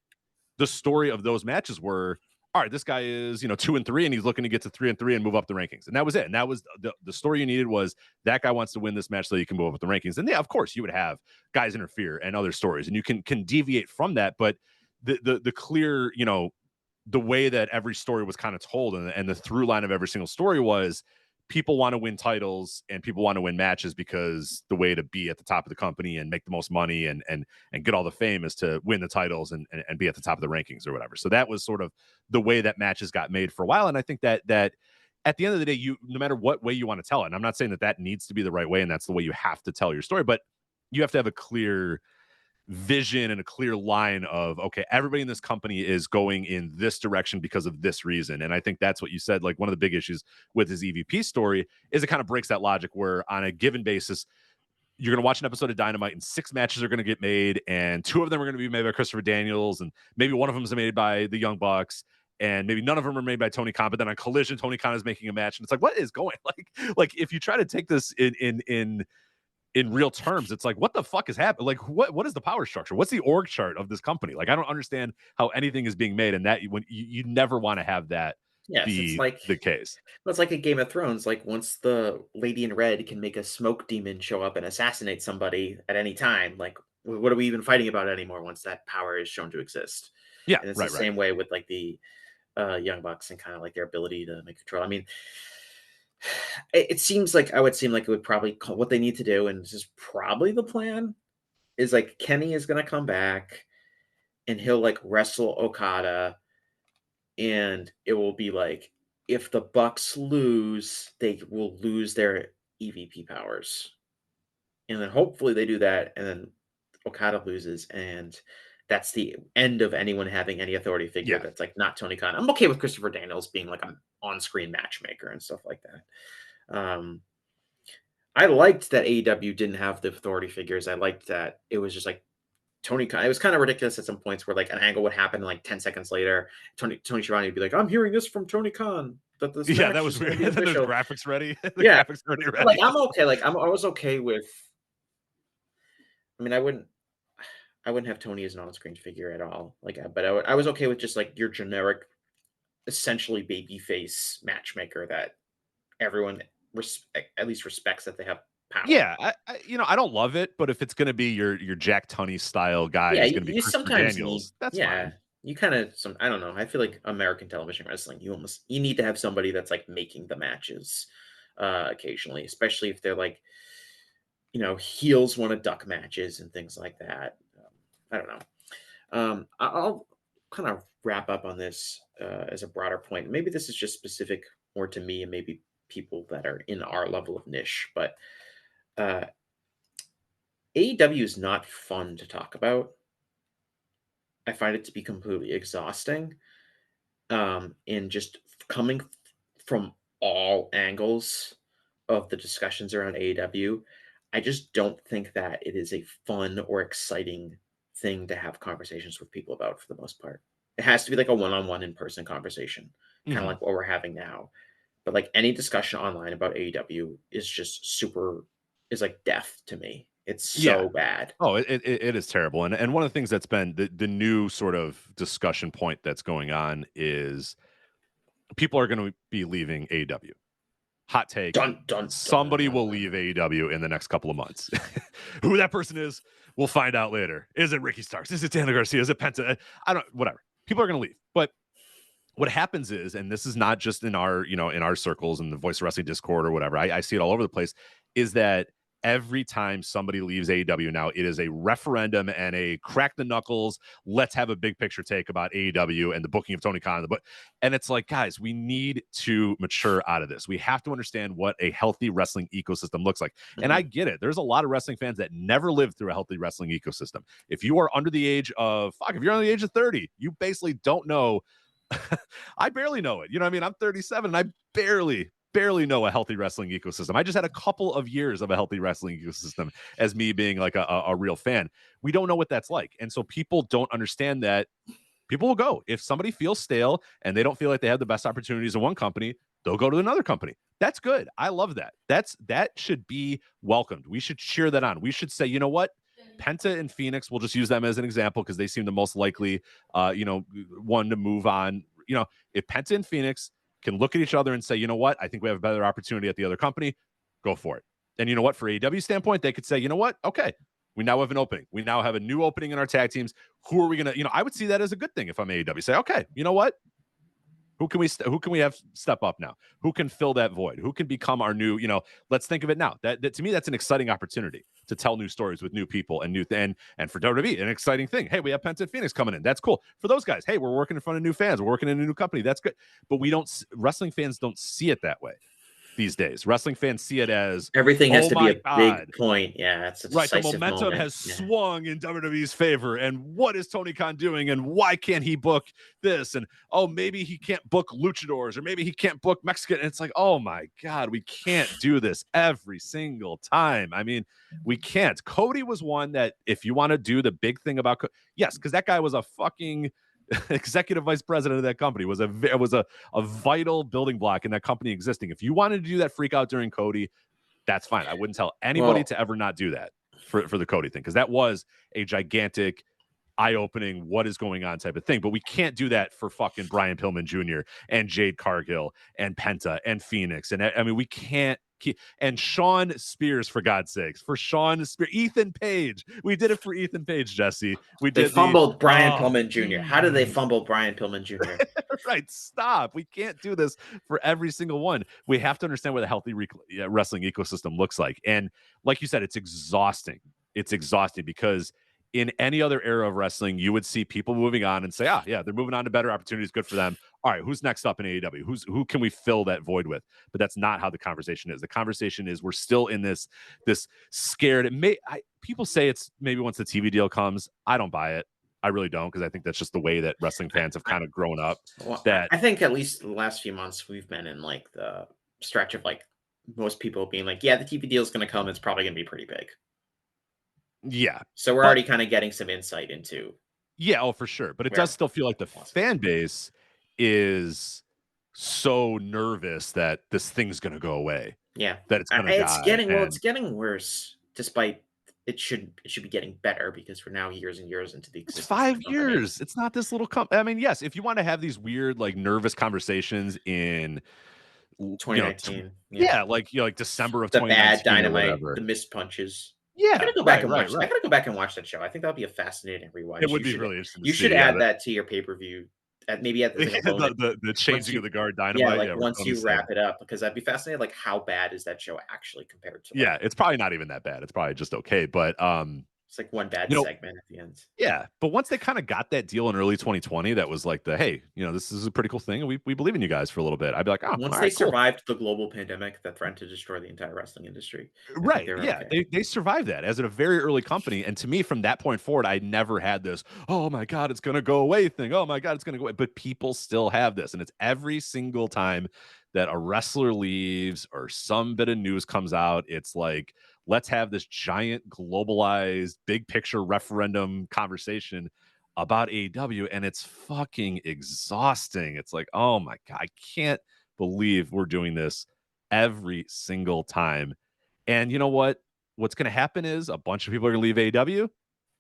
The story of those matches were, all right, this guy is, 2-3 and he's looking to get to 3-3 and move up the rankings. And that was it. And that was the story you needed, was that guy wants to win this match so you can move up the rankings. And yeah, of course you would have guys interfere and other stories, and you can deviate from that. But the clear, the way that every story was kind of told, and the through line of every single story was, people want to win titles and people want to win matches, because the way to be at the top of the company and make the most money and get all the fame is to win the titles and be at the top of the rankings or whatever. So that was sort of the way that matches got made for a while. And I think that at the end of the day, no matter what way you want to tell it, and I'm not saying that needs to be the right way and that's the way you have to tell your story, but you have to have a clear vision and a clear line of, okay, everybody in this company is going in this direction because of this reason. And I think that's what you said. Like, one of the big issues with his EVP story is it kind of breaks that logic, where on a given basis, you're going to watch an episode of Dynamite and 6 matches are going to get made, and 2 of them are going to be made by Christopher Daniels, and maybe one of them is made by the Young Bucks, and maybe none of them are made by Tony Khan. But then on Collision, Tony Khan is making a match, and it's like, what is going like if you try to take this in real terms, it's like, what the fuck is happening? Like, what is the power structure? What's the org chart of this company? Like, I don't understand how anything is being made, and that when you never want to have that be the case. It's like a Game of Thrones. Like, once the Lady in Red can make a smoke demon show up and assassinate somebody at any time, like, what are we even fighting about anymore once that power is shown to exist? Yeah, and it's the same way with like the Young Bucks and kind of like their ability to make control. I mean, it seems like it would probably what they need to do, and this is probably the plan, is like Kenny is going to come back and he'll like wrestle Okada, and it will be like, if the Bucks lose, they will lose their EVP powers, and then hopefully they do that, and then Okada loses, and that's the end of anyone having any authority figure that's like not Tony Khan. I'm okay with Christopher Daniels being like an on-screen matchmaker and stuff like that. I liked that AEW didn't have the authority figures. I liked that it was just like Tony Khan. It was kind of ridiculous at some points where like an angle would happen, like 10 seconds later, Tony Schiavone would be like, "I'm hearing this from Tony Khan." That was weird. There's graphics ready. Graphics already ready. Like, I'm okay. Like, I was okay with. I mean, I wouldn't have Tony as an on-screen figure at all. Like, but I was okay with just like your generic, essentially babyface matchmaker that everyone at least respects that they have power. Yeah, I don't love it, but if it's going to be your Jack Tunney style guy, who's going to be Christopher Daniels, that's fine. You kind of I don't know. I feel like American television wrestling, you need to have somebody that's like making the matches occasionally, especially if they're like, heels want to duck matches and things like that. I don't know. I'll kind of wrap up on this as a broader point. Maybe this is just specific more to me and maybe people that are in our level of niche, but AEW is not fun to talk about. I find it to be completely exhausting. And just coming from all angles of the discussions around AEW, I just don't think that it is a fun or exciting thing to have conversations with people about for the most part. It has to be like a one-on-one in-person conversation, kind of Mhm. like what we're having now. But like any discussion online about AEW is like death to me. It's Yeah. so bad. Oh, it is terrible. And one of the things that's been the new sort of discussion point that's going on is people are going to be leaving AEW. Hot take. Dun dun Somebody will leave dun. AEW in the next couple of months. Who that person is, we'll find out later. Is it Ricky Starks? Is it Daniel Garcia? Is it Penta? I don't, whatever. People are going to leave. But what happens is, and this is not just in our, in our circles and the Voice of Wrestling Discord or whatever, I see it all over the place, is that every time somebody leaves AEW now, it is a referendum and a crack the knuckles, let's have a big picture take about AEW and the booking of Tony Khan. And it's like, guys, we need to mature out of this. We have to understand what a healthy wrestling ecosystem looks like. And I get it. There's a lot of wrestling fans that never lived through a healthy wrestling ecosystem. If you are under the age of, if you're under the age of 30, you basically don't know. I barely know it. You know what I mean? I'm 37 and I barely know a healthy wrestling ecosystem. I just had a couple of years of a healthy wrestling ecosystem as me being like a real fan. We don't know what that's like. And so people don't understand that people will go. If somebody feels stale and they don't feel like they have the best opportunities in one company, they'll go to another company. That's good. I love that. That should be welcomed. We should cheer that on. We should say, you know what? Penta and Phoenix, we'll just use them as an example because they seem the most likely, one to move on. If Penta and Phoenix can look at each other and say, you know what, I think we have a better opportunity at the other company, go for it. And you know what, for AEW standpoint, they could say, you know what, okay, we now have an opening. We now have a new opening in our tag teams. Who are we going to, I would see that as a good thing if I'm AEW. Say, okay, you know what? Who can we have step up now? Who can fill that void? Who can become our new, let's think of it now. That to me, that's an exciting opportunity to tell new stories with new people and and for WWE, an exciting thing. Hey, we have Penta and Phoenix coming in. That's cool. For those guys, hey, we're working in front of new fans. We're working in a new company. That's good. But wrestling fans don't see it that way these days. Wrestling fans see it as everything has to be a God. big point. Yeah, it's a right. The decisive momentum moment. has swung in WWE's favor. And what is Tony Khan doing? And why can't he book this? And maybe he can't book luchadors, or maybe he can't book Mexican. And it's like, oh my God, we can't do this every single time. I mean, we can't. Cody was one that if you want to do the big thing about, yes, because that guy was a fucking executive vice president of that company, was a vital building block in that company existing. If you wanted to do that freak out during Cody, that's fine. I wouldn't tell anybody to ever not do that for the Cody thing, because that was a gigantic, eye-opening, what is going on type of thing. But we can't do that for fucking Brian Pillman Jr. and Jade Cargill and Penta and Phoenix. And I mean, we can't keep, and Sean Spears, for God's sakes, for Sean Spears, Ethan Page. We did it for Ethan Page, Jesse. They fumbled Brian Pillman Jr. How did they fumble Brian Pillman Jr.? Right, stop. We can't do this for every single one. We have to understand what a healthy wrestling ecosystem looks like. And like you said, it's exhausting. It's exhausting because in any other era of wrestling, you would see people moving on and say, yeah, they're moving on to better opportunities. Good for them. All right, who's next up in AEW? Who can we fill that void with? But that's not how the conversation is. The conversation is we're still in this scared. People say it's maybe once the TV deal comes. I don't buy it. I really don't, because I think that's just the way that wrestling fans have kind of grown up. Well, I think at least the last few months we've been in like the stretch of like most people being like, yeah, the TV deal is going to come. It's probably going to be pretty big. Yeah. So we're already kind of getting some insight into. Yeah, for sure. But it does still feel like the fan base is so nervous that this thing's going to go away. Yeah. That it's going to die. It's getting worse, despite it should be getting better, because we're now years and years into the existence. It's 5 years. It's not this little I mean, yes, if you want to have these weird, like, nervous conversations in 2019. Like December of the 2019, bad Dynamite, the missed punches. Yeah, I gotta go back and watch. I gotta go back and watch that show. I think that'll be a fascinating rewatch. It would be really interesting. You should add that to your pay-per-view. Maybe at the changing of the guard Dynamite. Yeah, like once you wrap it up, because I'd be fascinated. Like, how bad is that show actually compared to? Yeah, it's probably not even that bad. It's probably just okay. But it's like one bad segment at the end. Yeah, but once they kind of got that deal in early 2020, that was like hey, this is a pretty cool thing, and we believe in you guys for a little bit. I'd be like, once they survived the global pandemic that threatened to destroy the entire wrestling industry, right? Yeah, okay. They survived that as a very early company, and to me, from that point forward, I never had this, oh my God, it's gonna go away thing. Oh my God, it's gonna go away. But people still have this, and it's every single time that a wrestler leaves or some bit of news comes out, it's like, let's have this giant globalized big picture referendum conversation about AEW, and it's fucking exhausting. It's like, oh my God, I can't believe we're doing this every single time. And you know what? What's going to happen is a bunch of people are going to leave AEW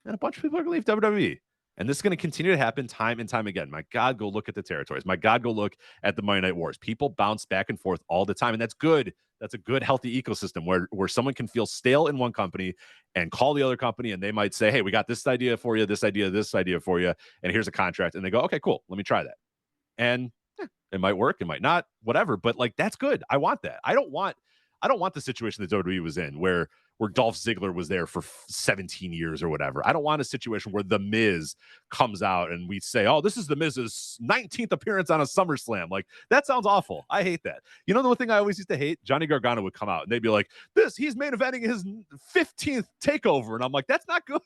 and a bunch of people are going to leave WWE. And this is going to continue to happen time and time again. My God, go look at the territories. My God, go look at the Monday Night Wars. People bounce back and forth all the time. And that's good. That's a good, healthy ecosystem where someone can feel stale in one company and call the other company. And they might say, hey, we got this idea for you, this idea for you. And here's a contract. And they go, okay, cool. Let me try that. And it might work. It might not, whatever. But like, that's good. I want that. I don't want the situation that WWE was in where Dolph Ziggler was there for 17 years or whatever. I don't want a situation where The Miz comes out and we say, oh, this is The Miz's 19th appearance on a SummerSlam. Like, that sounds awful. I hate that. You know, the one thing I always used to hate? Johnny Gargano would come out and they'd be like, he's main eventing his 15th takeover. And I'm like, that's not good.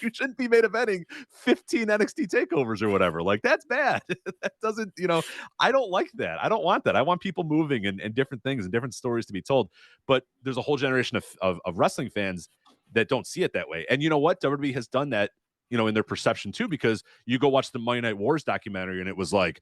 You shouldn't be main eventing 15 NXT takeovers or whatever. Like, that's bad. That doesn't, I don't like that. I don't want that. I want people moving and different things and different stories to be told. But there's a whole generation of wrestling fans that don't see it that way. And you know what? WWE has done that, in their perception too, because you go watch the Monday Night Wars documentary and it was like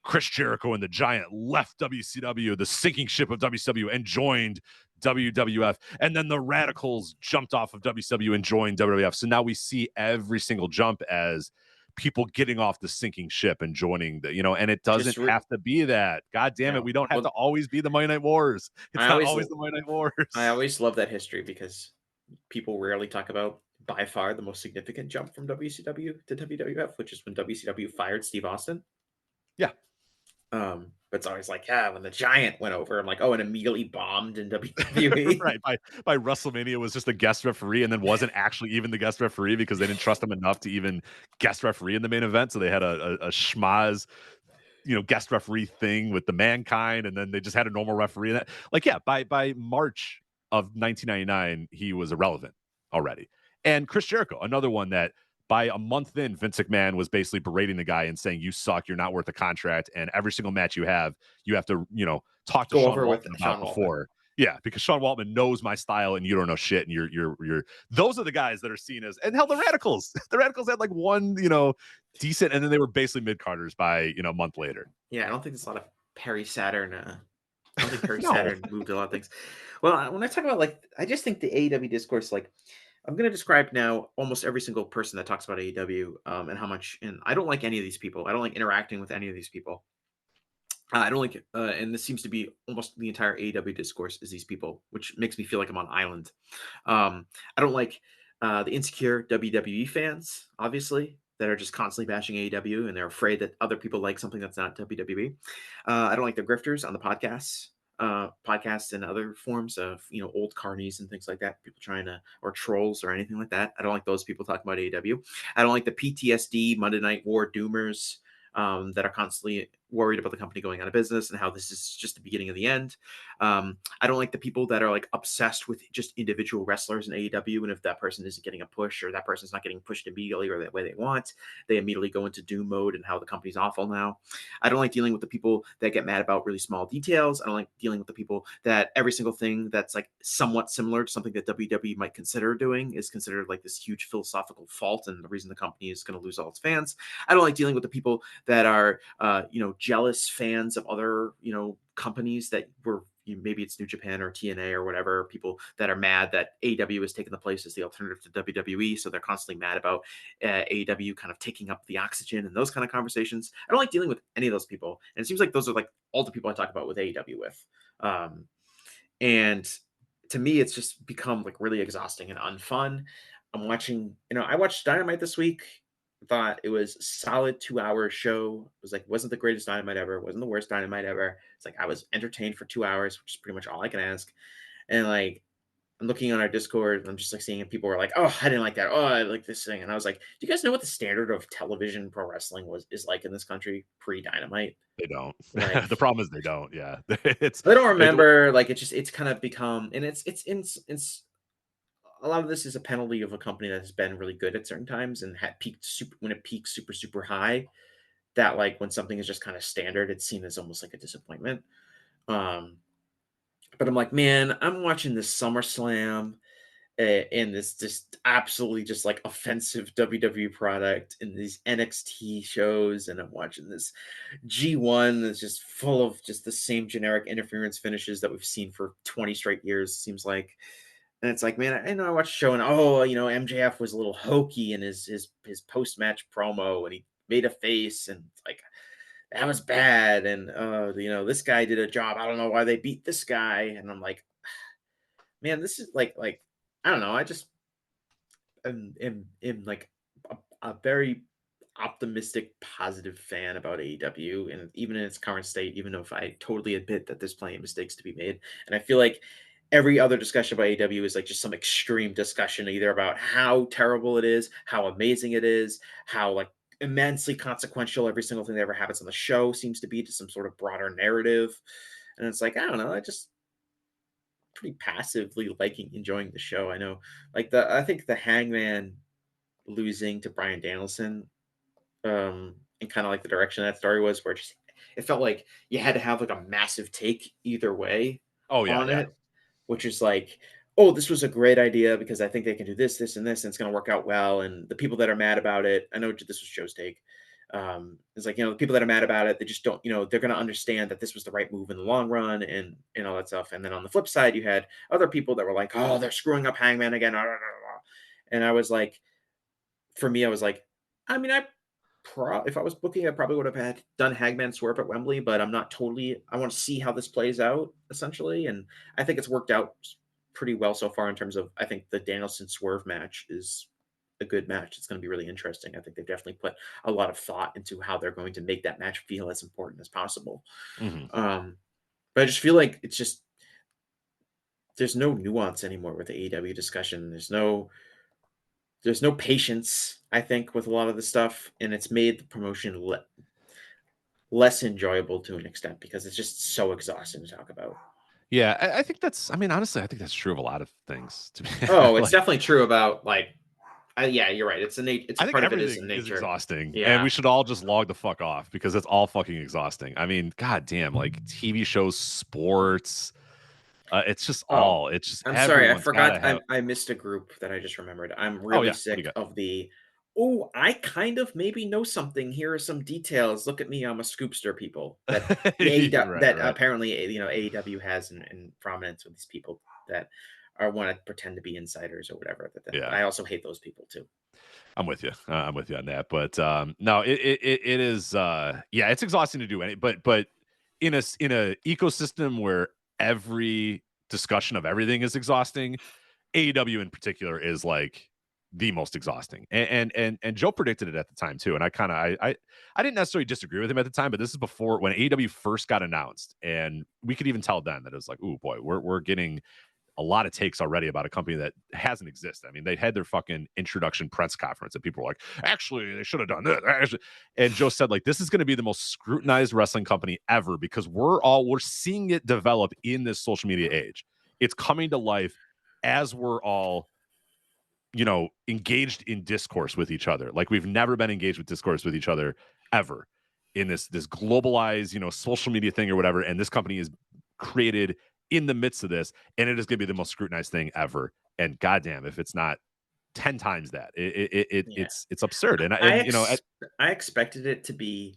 Chris Jericho and the Giant left WCW, the sinking ship of WCW, and joined WWF. And then the Radicals jumped off of WCW and joined WWF. So now we see every single jump as people getting off the sinking ship and joining and it doesn't have to be that. God damn it. We don't have to always be the Monday Night Wars. It's not always the Monday Night Wars. I always love that history because people rarely talk about by far the most significant jump from WCW to WWF, which is when WCW fired Steve Austin. Yeah. But it's always like, when the Giant went over, I'm like, and immediately bombed in WWE. Right. By WrestleMania was just a guest referee and then wasn't actually even the guest referee because they didn't trust him enough to even guest referee in the main event. So they had a schmaz, guest referee thing with the Mankind, and then they just had a normal referee. And by March of 1999, he was irrelevant already. And Chris Jericho, another one that by a month in, Vince McMahon was basically berating the guy and saying, you suck, you're not worth a contract, and every single match you have to, talk to Sean Waltman about before. Yeah, because Sean Waltman knows my style and you don't know shit, and you're those are the guys that are seen as, and hell, the Radicals. The Radicals had like one, decent, and then they were basically mid-carders by, a month later. Yeah, I don't think there's a lot of Perry Saturn. I don't think Perry Saturn moved a lot of things. Well, when I talk about I just think the AEW discourse, I'm going to describe now almost every single person that talks about AEW and how much, and I don't like any of these people. I don't like interacting with any of these people. I don't like, and this seems to be almost the entire AEW discourse is these people, which makes me feel like I'm on island. I don't like the insecure WWE fans, obviously, that are just constantly bashing AEW and they're afraid that other people like something that's not WWE. I don't like the grifters on the podcasts and other forms of, old carnies and things like that, people trying to, or trolls or anything like that. I don't like those people talking about AEW. I don't like the PTSD Monday Night War doomers that are constantly worried about the company going out of business and how this is just the beginning of the end. I don't like the people that are obsessed with just individual wrestlers in AEW, and if that person isn't getting a push or that person's not getting pushed immediately or the way they want, they immediately go into doom mode and how the company's awful now. I don't like dealing with the people that get mad about really small details. I don't like dealing with the people that every single thing that's somewhat similar to something that WWE might consider doing is considered this huge philosophical fault and the reason the company is going to lose all its fans. I don't like dealing with the people that are jealous fans of other companies that were, maybe it's New Japan or TNA or whatever, people that are mad that AEW has taken the place as the alternative to WWE, so they're constantly mad about AEW kind of taking up the oxygen and those kind of conversations. I don't like dealing with any of those people, and it seems like those are all the people I talk about with AEW with, and to me it's just become really exhausting and unfun. I'm watching, I watched Dynamite this week. Thought it was a solid 2-hour show. It was wasn't the greatest Dynamite ever. It wasn't the worst Dynamite ever. It's I was entertained for 2 hours, which is pretty much all I can ask. And I'm looking on our Discord, and I'm just seeing people were oh, I didn't like that. Oh, I like this thing. And I was do you guys know what the standard of television pro wrestling is in this country pre-Dynamite? They don't. The problem is they don't. Yeah, they don't remember. It's kind of become, and it's. A lot of this is a penalty of a company that has been really good at certain times and had peaked when it peaks super, super high, that when something is just kind of standard, it's seen as almost a disappointment. But I'm man, I'm watching this SummerSlam in this just absolutely just like offensive WWE product in these NXT shows, and I'm watching this G1 that's just full of just the same generic interference finishes that we've seen for 20 straight years, seems like. And it's like, man, I know I watched the show, and MJF was a little hokey in his post-match promo, and he made a face, and it's like, that was bad. And this guy did a job. I don't know why they beat this guy. And I'm like, man, this is like I don't know. I just am like a very optimistic, positive fan about AEW, and even in its current state, even if I totally admit that there's plenty of mistakes to be made. And I feel like every other discussion about AEW is like just some extreme discussion, either about how terrible it is, how amazing it is, how like immensely consequential every single thing that ever happens on the show seems to be to some sort of broader narrative. And it's like, I don't know, I just pretty passively enjoying the show. I know, I think the Hangman losing to Bryan Danielson, and kind of like the direction that story was, where it felt like you had to have like a massive take either way on it, which is like, oh, this was a great idea because I think they can do this, this, and this, and it's going to work out well. And the people that are mad about it, I know this was Joe's take. It's like, the people that are mad about it, they just don't, they're going to understand that this was the right move in the long run, and all that stuff. And then on the flip side, you had other people that were like, oh, they're screwing up Hangman again. And I was like, for me, I was like, I mean, if I was booking, I probably would have done Hangman Swerve at Wembley, but I'm not totally. I want to see how this plays out, essentially, and I think it's worked out pretty well so far in terms of. I think the Danielson Swerve match is a good match. It's going to be really interesting. I think they've definitely put a lot of thought into how they're going to make that match feel as important as possible. Mm-hmm. But I just feel like there's no nuance anymore with the AEW discussion. There's no patience, I think, with a lot of the stuff, and it's made the promotion less enjoyable to an extent because it's just so exhausting to talk about. Yeah, I think that's. I mean, honestly, I think that's true of a lot of things. To be it's definitely true about yeah, you're right. It's part of it is in nature. Is exhausting, yeah. And we should all just log the fuck off because it's all fucking exhausting. I mean, goddamn, like TV shows, sports. It's just all. It's just. I'm sorry, I forgot. I missed a group that I just remembered. I'm really sick of the. Oh, I kind of maybe know something. Here are some details. Look at me, I'm a scoopster. People that apparently AEW has in prominence with these people that want to pretend to be insiders or whatever. I also hate those people too. I'm with you. I'm with you on that. But no, it is. It's exhausting to do any. But in a ecosystem where every discussion of everything is exhausting, AEW in particular is like the most exhausting. And Joe predicted it at the time too. And I didn't necessarily disagree with him at the time, but this is before when AEW first got announced, and we could even tell then that it was like, oh boy, we're getting a lot of takes already about a company that hasn't existed. I mean, they had their fucking introduction press conference and people were like, actually, they should have done this. And Joe said, like, this is going to be the most scrutinized wrestling company ever because we're seeing it develop in this social media age. It's coming to life as we're all, engaged in discourse with each other. Like we've never been engaged with discourse with each other ever in this globalized, social media thing or whatever. And this company is created in the midst of this, and it is going to be the most scrutinized thing ever. And goddamn, if it's not 10 times that, it's absurd. And I expected it to be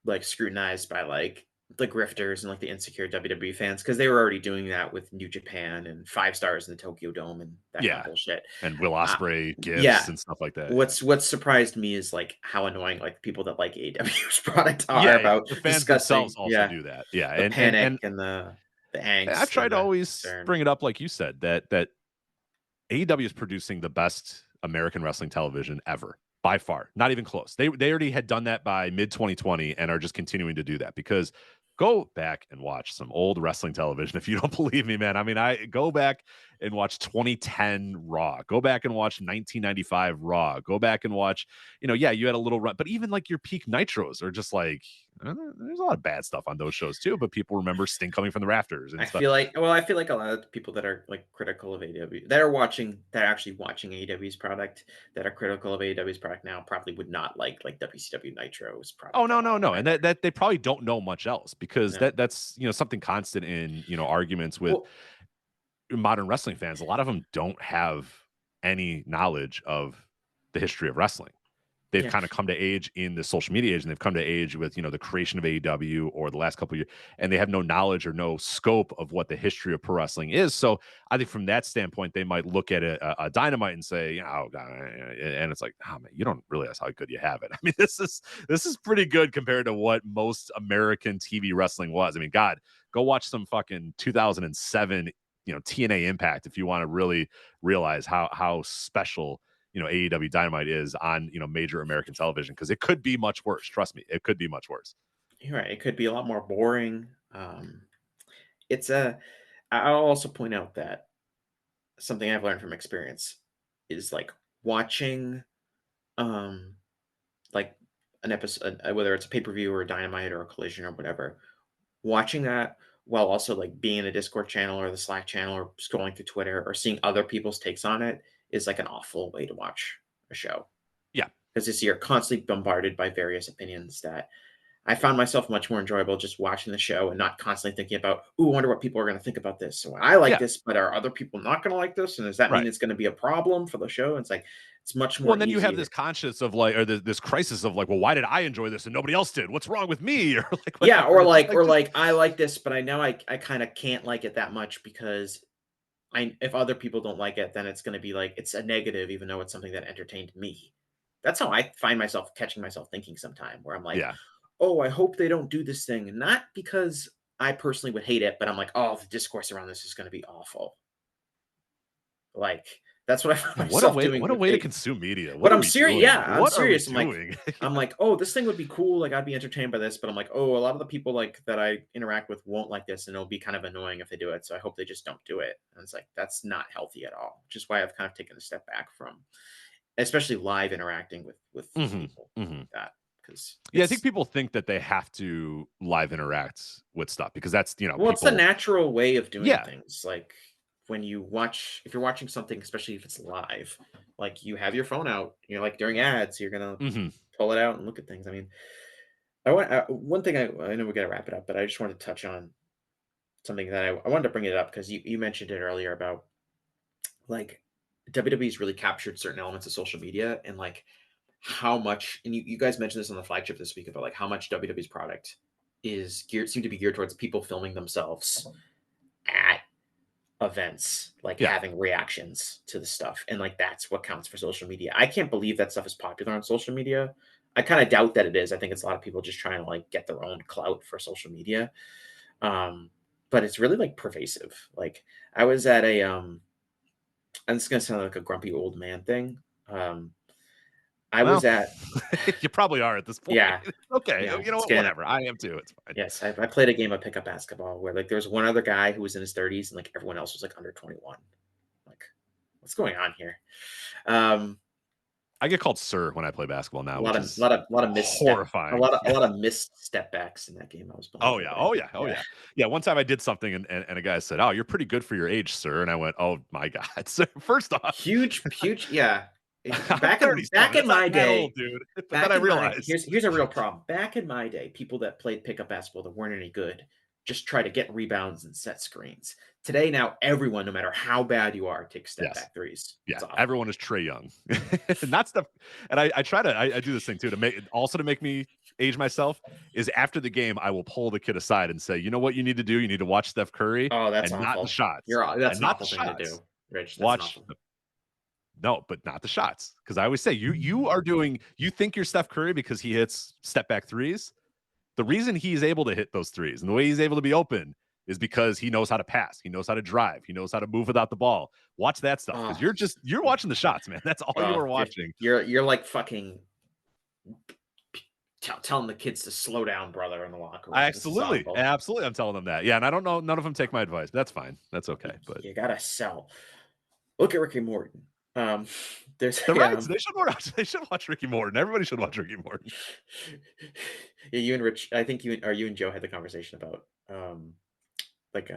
like scrutinized by like the grifters and like the insecure WWE fans because they were already doing that with New Japan and 5 stars in the Tokyo Dome and that kind of bullshit. And Will Ospreay gifts and stuff like that. What surprised me is like how annoying like people that like AEW's product are about the fans themselves also do that. Yeah, the panic and the angst. I've tried to always bring it up, like you said, that AEW is producing the best American wrestling television ever, by far. Not even close. They already had done that by mid 2020 and are just continuing to do that because go back and watch some old wrestling television if you don't believe me, man. I mean, I go back and watch 2010 Raw. Go back and watch 1995 Raw. Go back and watch, you had a little run, but even like your peak Nitros are just like, there's a lot of bad stuff on those shows too, but people remember Sting coming from the rafters and stuff. I feel like a lot of people that are like critical of AEW, that are actually watching AEW's product, that are critical of AEW's product now, probably would not like WCW Nitro's product. Oh, no. And that they probably don't know much else because that's, something constant in, arguments with modern wrestling fans. A lot of them don't have any knowledge of the history of wrestling. They've kind of come to age in the social media age, and they've come to age with, the creation of AEW or the last couple of years, and they have no knowledge or no scope of what the history of pro wrestling is. So I think from that standpoint, they might look at a Dynamite and say, oh God, and it's like, oh man, you don't realize how good you have it. I mean, this is pretty good compared to what most American TV wrestling was. I mean, God, go watch some fucking 2007, TNA Impact if you want to really realize how special AEW Dynamite is on, major American television, because it could be much worse. Trust me, it could be much worse. You're right. It could be a lot more boring. I'll also point out that something I've learned from experience is like watching, like an episode, whether it's a pay-per-view or a Dynamite or a Collision or whatever, watching that while also like being in a Discord channel or the Slack channel or scrolling through Twitter or seeing other people's takes on it is like an awful way to watch a show. Yeah. Because you're constantly bombarded by various opinions that I found myself much more enjoyable just watching the show and not constantly thinking about, I wonder what people are going to think about this. So I like this, but are other people not going to like this? And does that mean it's going to be a problem for the show? And it's like, it's much more. Well, and then you have this conscience of like, or this crisis of like, well, why did I enjoy this and nobody else did? What's wrong with me? Or like, whatever. Or like, I like this, but I know I kind of can't like it that much because if other people don't like it, then it's going to be like, it's a negative, even though it's something that entertained me. That's how I find myself catching myself thinking sometime, where I'm like, oh, I hope they don't do this thing. And not because I personally would hate it, but I'm like, oh, the discourse around this is going to be awful. Like, that's what I find myself doing. What a way to consume media. But I'm serious. Yeah, I'm serious. I'm like, oh, this thing would be cool. Like, I'd be entertained by this. But I'm like, oh, a lot of the people like that I interact with won't like this, and it'll be kind of annoying if they do it. So I hope they just don't do it. And it's like, that's not healthy at all. Which is why I've kind of taken a step back from, especially live interacting with people like that. I think people think that they have to live interact with stuff because that's, it's the natural way of doing things. Like when you watch, if you're watching something, especially if it's live, like you have your phone out, like during ads, you're going to pull it out and look at things. I mean, one thing I know we got to wrap it up, but I just wanted to touch on something that I wanted to bring it up because you mentioned it earlier about like WWE's really captured certain elements of social media and like how much, and you guys mentioned this on the flagship this week about like how much WWE's product seemed to be geared towards people filming themselves at events, like having reactions to the stuff. And like, that's what counts for social media. I can't believe that stuff is popular on social media. I kind of doubt that it is. I think it's a lot of people just trying to like get their own clout for social media. But it's really like pervasive. Like I was at and it's going to sound like a grumpy old man thing. Was at. You probably are at this point. Yeah. Okay. You know what? Whatever. I am too. It's fine. Yes. I played a game of pickup basketball where like there was one other guy who was in his 30s and like everyone else was like under 21. Like, what's going on here? I get called sir when I play basketball now. A lot of missed horrifying. A lot of missed step backs in that game. I was playing. Oh yeah. Yeah. One time I did something and a guy said, "Oh, you're pretty good for your age, sir." And I went, "Oh my God." So first off, huge. Yeah. Back in my day, old, dude. But then I realized here's a real problem. Back in my day, people that played pickup basketball that weren't any good just try to get rebounds and set screens. Today, now everyone, no matter how bad you are, takes step back threes. Yeah, everyone is Trae Young, and that's the. And I try to I do this thing too to make me age myself. Is after the game, I will pull the kid aside and say, you know what you need to do? You need to watch Steph Curry. Oh, that's and awful. Not the shots. That's not the thing to do, Rich. Watch. No, but not the shots. Because I always say you think you're Steph Curry because he hits step back threes. The reason he's able to hit those threes and the way he's able to be open is because he knows how to pass. He knows how to drive. He knows how to move without the ball. Watch that stuff. Because you're watching the shots, man. That's all you are watching. You're like fucking telling the kids to slow down, brother, in the locker room. Absolutely. I'm telling them that. Yeah, and I don't know. None of them take my advice. That's fine. That's okay. But you gotta sell. Look at Ricky Morton. They should watch Ricky Morton. Everybody should watch Ricky Morton. Yeah, you and Rich. I think you and Joe had the conversation about like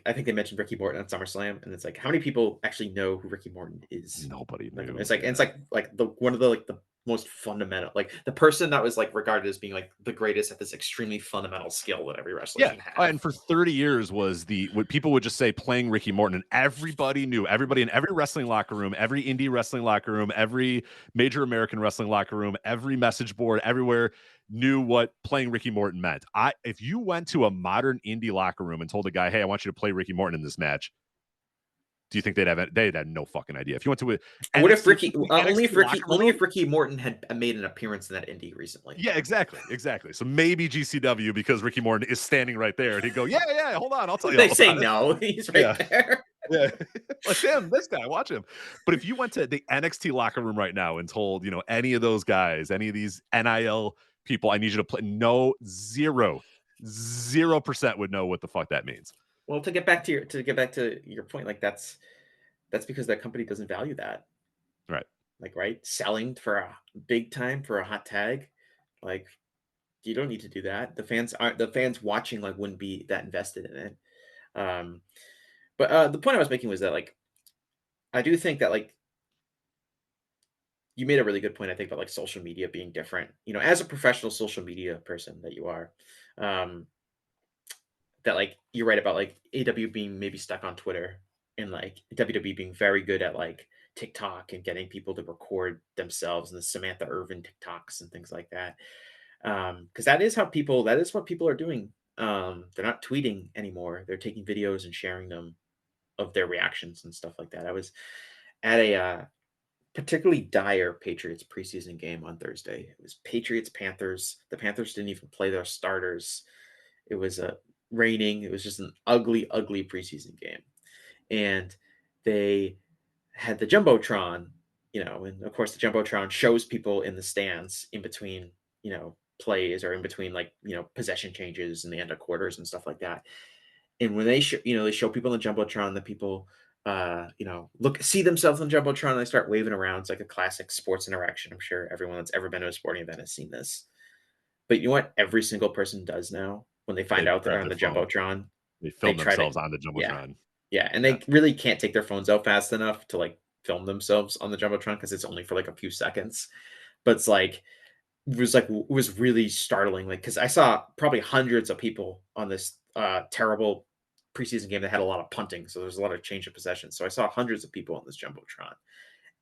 I think they mentioned Ricky Morton on SummerSlam, and it's like how many people actually know who Ricky Morton is? Nobody knew. It's like the one of the like the most fundamental, like the person that was like regarded as being like the greatest at this extremely fundamental skill that every wrestler Yeah, can have. and for 30 years was what people would just say playing Ricky Morton, and everybody knew. Everybody in every wrestling locker room, every indie wrestling locker room, every major American wrestling locker room, every message board, everywhere knew what playing Ricky Morton meant. If you went to a modern indie locker room and told a guy, "Hey, I want you to play Ricky Morton in this match," do you think they'd had no fucking idea? If you went to What if Ricky NXT only if Ricky Morton had made an appearance in that indie recently? Yeah, exactly. So maybe GCW, because Ricky Morton is standing right there, and he'd go, yeah, hold on, I'll tell you. They say no, he's right there. Yeah, like him, this guy, watch him. But if you went to the NXT locker room right now and told, any of those guys, any of these NIL people, I need you to play, 0% would know what the fuck that means. Well, to get back to your point, like that's because that company doesn't value that. Right. Like, right, selling for a big time for a hot tag, like you don't need to do that. The fans watching like wouldn't be that invested in it. But the point I was making was that like I do think that like you made a really good point, I think, about like social media being different. As a professional social media person that you are, that like you're right about like AW being maybe stuck on Twitter, and like WWE being very good at like TikTok and getting people to record themselves and the Samantha Irvin TikToks and things like that. Because that is what people are doing. They're not tweeting anymore. They're taking videos and sharing them of their reactions and stuff like that. I was at a particularly dire Patriots preseason game on Thursday. It was Patriots Panthers. The Panthers didn't even play their starters. It was raining. It was just an ugly preseason game, and they had the Jumbotron, and of course the Jumbotron shows people in the stands in between, plays, or in between like, possession changes and the end of quarters and stuff like that. And when they show people in the Jumbotron, the people, see themselves in the Jumbotron, and they start waving around. It's like a classic sports interaction. I'm sure everyone that's ever been to a sporting event has seen this. But you know what every single person does now when they find out they're on the Jumbotron? They film themselves on the Jumbotron. Yeah, and they really can't take their phones out fast enough to like film themselves on the Jumbotron because it's only for like a few seconds. But it's like it was really startling, like because I saw probably hundreds of people on this terrible preseason game that had a lot of punting, so there's a lot of change of possession. So I saw hundreds of people on this Jumbotron,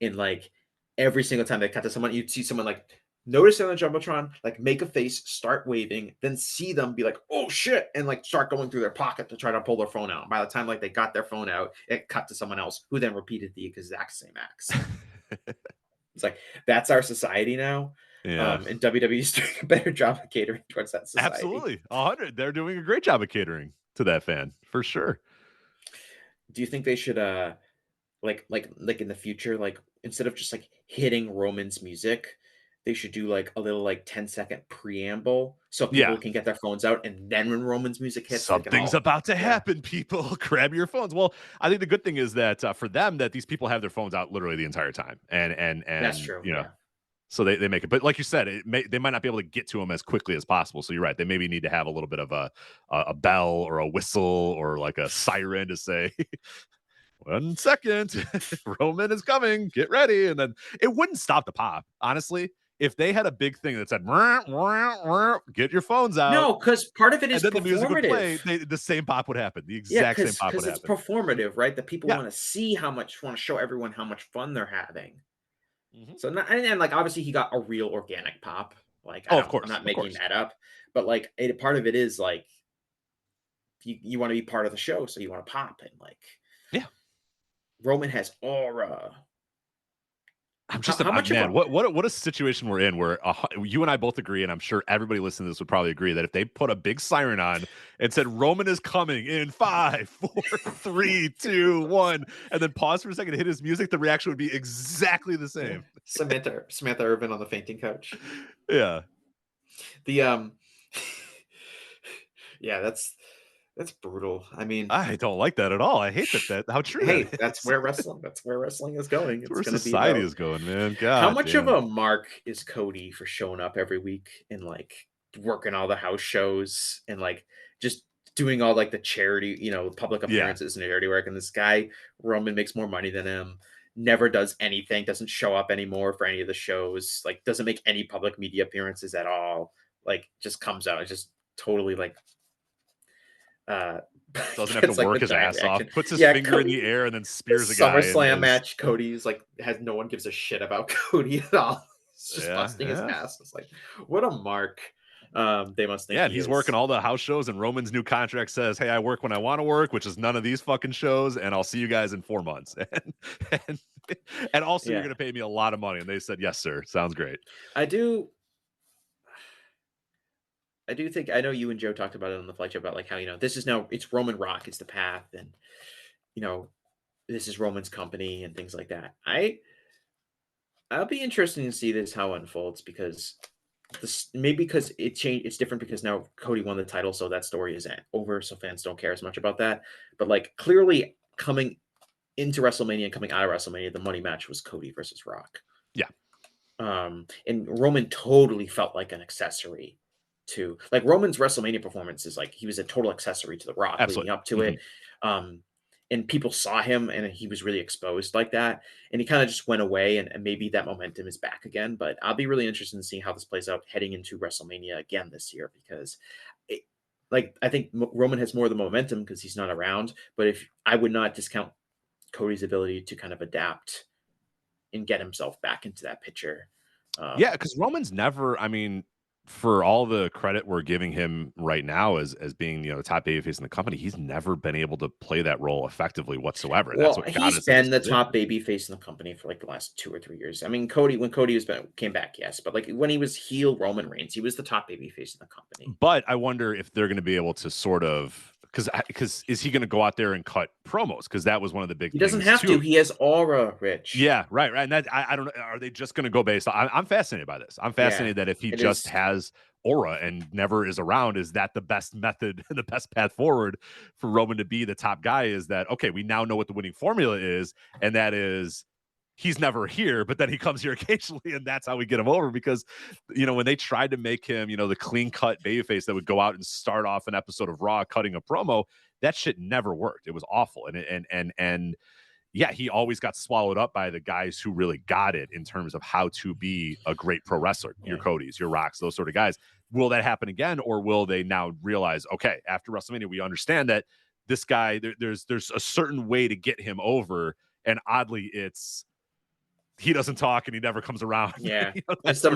and like every single time they cut to someone, you'd see someone like notice on the Jumbotron, like make a face, start waving, then see them be like, oh shit, and like start going through their pocket to try to pull their phone out. And by the time like they got their phone out, it cut to someone else who then repeated the exact same acts. It's like that's our society now. Yeah. And WWE's doing a better job of catering towards that society. Absolutely. 100. They're doing a great job of catering to that fan, for sure. Do you think they should like in the future, like instead of just like hitting Roman's music, they should do like a little like 10-second preamble so people can get their phones out, and then when Roman's music hits, something's about to happen, people. Grab your phones. Well, I think the good thing is that for them, that these people have their phones out literally the entire time, and that's true. So they make it. But like you said, they might not be able to get to them as quickly as possible. So you're right. They maybe need to have a little bit of a bell or a whistle or like a siren to say, 1 second, Roman is coming, get ready. And then it wouldn't stop the pop, honestly. If they had a big thing that said, get your phones out. No, because part of it is and then performative. The music would play, the same pop would happen. The exact same pop would happen. Because it's performative, right? The people want to see want to show everyone how much fun they're having. Mm-hmm. So, and like, obviously he got a real organic pop. Like, of course, I'm not making that up. But like, part of it is like, you want to be part of the show, so you want to pop, and like, Roman has aura. I'm just man. What a situation we're in where you and I both agree, and I'm sure everybody listening to this would probably agree that if they put a big siren on and said Roman is coming in 5, 4, 3, 2, 1, and then pause for a second to hit his music, the reaction would be exactly the same. Samantha Irvin on the fainting couch. Yeah. The yeah, that's brutal. I mean, I don't like that at all. I hate that. How true. Hey, that's where wrestling is going. That's where society is going, man. God, how much of a mark is Cody for showing up every week and like working all the house shows and like just doing all like the charity, public appearances and charity work? And this guy Roman makes more money than him. never does anything, doesn't show up anymore for any of the shows, like doesn't make any public media appearances at all, like just comes out and just totally like uh Doesn't have to gets like the work his giant ass off. reaction. Puts his Yeah, finger in Cody, the air and then the spears a guy. SummerSlam match, Cody's like has no one gives a shit about Cody at all. He's just busting his ass. It's like, what a mark. They must think. Yeah, and he's working all the house shows, and Roman's new contract says, "Hey, I work when I want to work, which is none of these fucking shows, and I'll see you guys in 4 months." And, and also, you're going to pay me a lot of money. And they said, "Yes, sir. Sounds great." I do think, I know you and Joe talked about it on the Flagship about like how, this is now, it's Roman Rock, it's the path, and this is Roman's company and things like that. I'll be interested to see this how it unfolds, because maybe because it changed, it's different because now Cody won the title, so that story is over, so fans don't care as much about that. But like clearly coming into WrestleMania and coming out of WrestleMania, the money match was Cody versus Rock. Yeah. And Roman totally felt like an accessory to, like, Roman's WrestleMania performance is like he was a total accessory to the Rock. Absolutely. Leading up to it. And people saw him and he was really exposed like that. And he kind of just went away, and maybe that momentum is back again. But I'll be really interested in seeing how this plays out heading into WrestleMania again this year, because I think Roman has more of the momentum because he's not around. But if I would not discount Cody's ability to kind of adapt and get himself back into that picture. Yeah, because Roman's never, for all the credit we're giving him right now as being, the top babyface in the company, he's never been able to play that role effectively whatsoever. Well, that's what he's been the top babyface in the company for like the last 2 or 3 years. I mean, when Cody came back, yes, but like when he was heel Roman Reigns, he was the top babyface in the company. But I wonder if they're going to be able to sort of, because is he going to go out there and cut promos? Because that was one of the big things. He doesn't have to. He has aura, Rich. Yeah, right. And that I don't know. Are they just going to go based on? I'm fascinated by this. I'm fascinated that if he just has aura and never is around, is that the best method, the best path forward for Roman to be the top guy? Is that, okay, we now know what the winning formula is, and that is he's never here, but then he comes here occasionally, and that's how we get him over. Because, when they tried to make him, the clean-cut babyface that would go out and start off an episode of Raw cutting a promo, that shit never worked. It was awful. And yeah, he always got swallowed up by the guys who really got it in terms of how to be a great pro wrestler. Your Codys, your Rocks, those sort of guys. Will that happen again, or will they now realize, okay, after WrestleMania, we understand that this guy, there's a certain way to get him over, and oddly, he doesn't talk and he never comes around. Yeah. Is the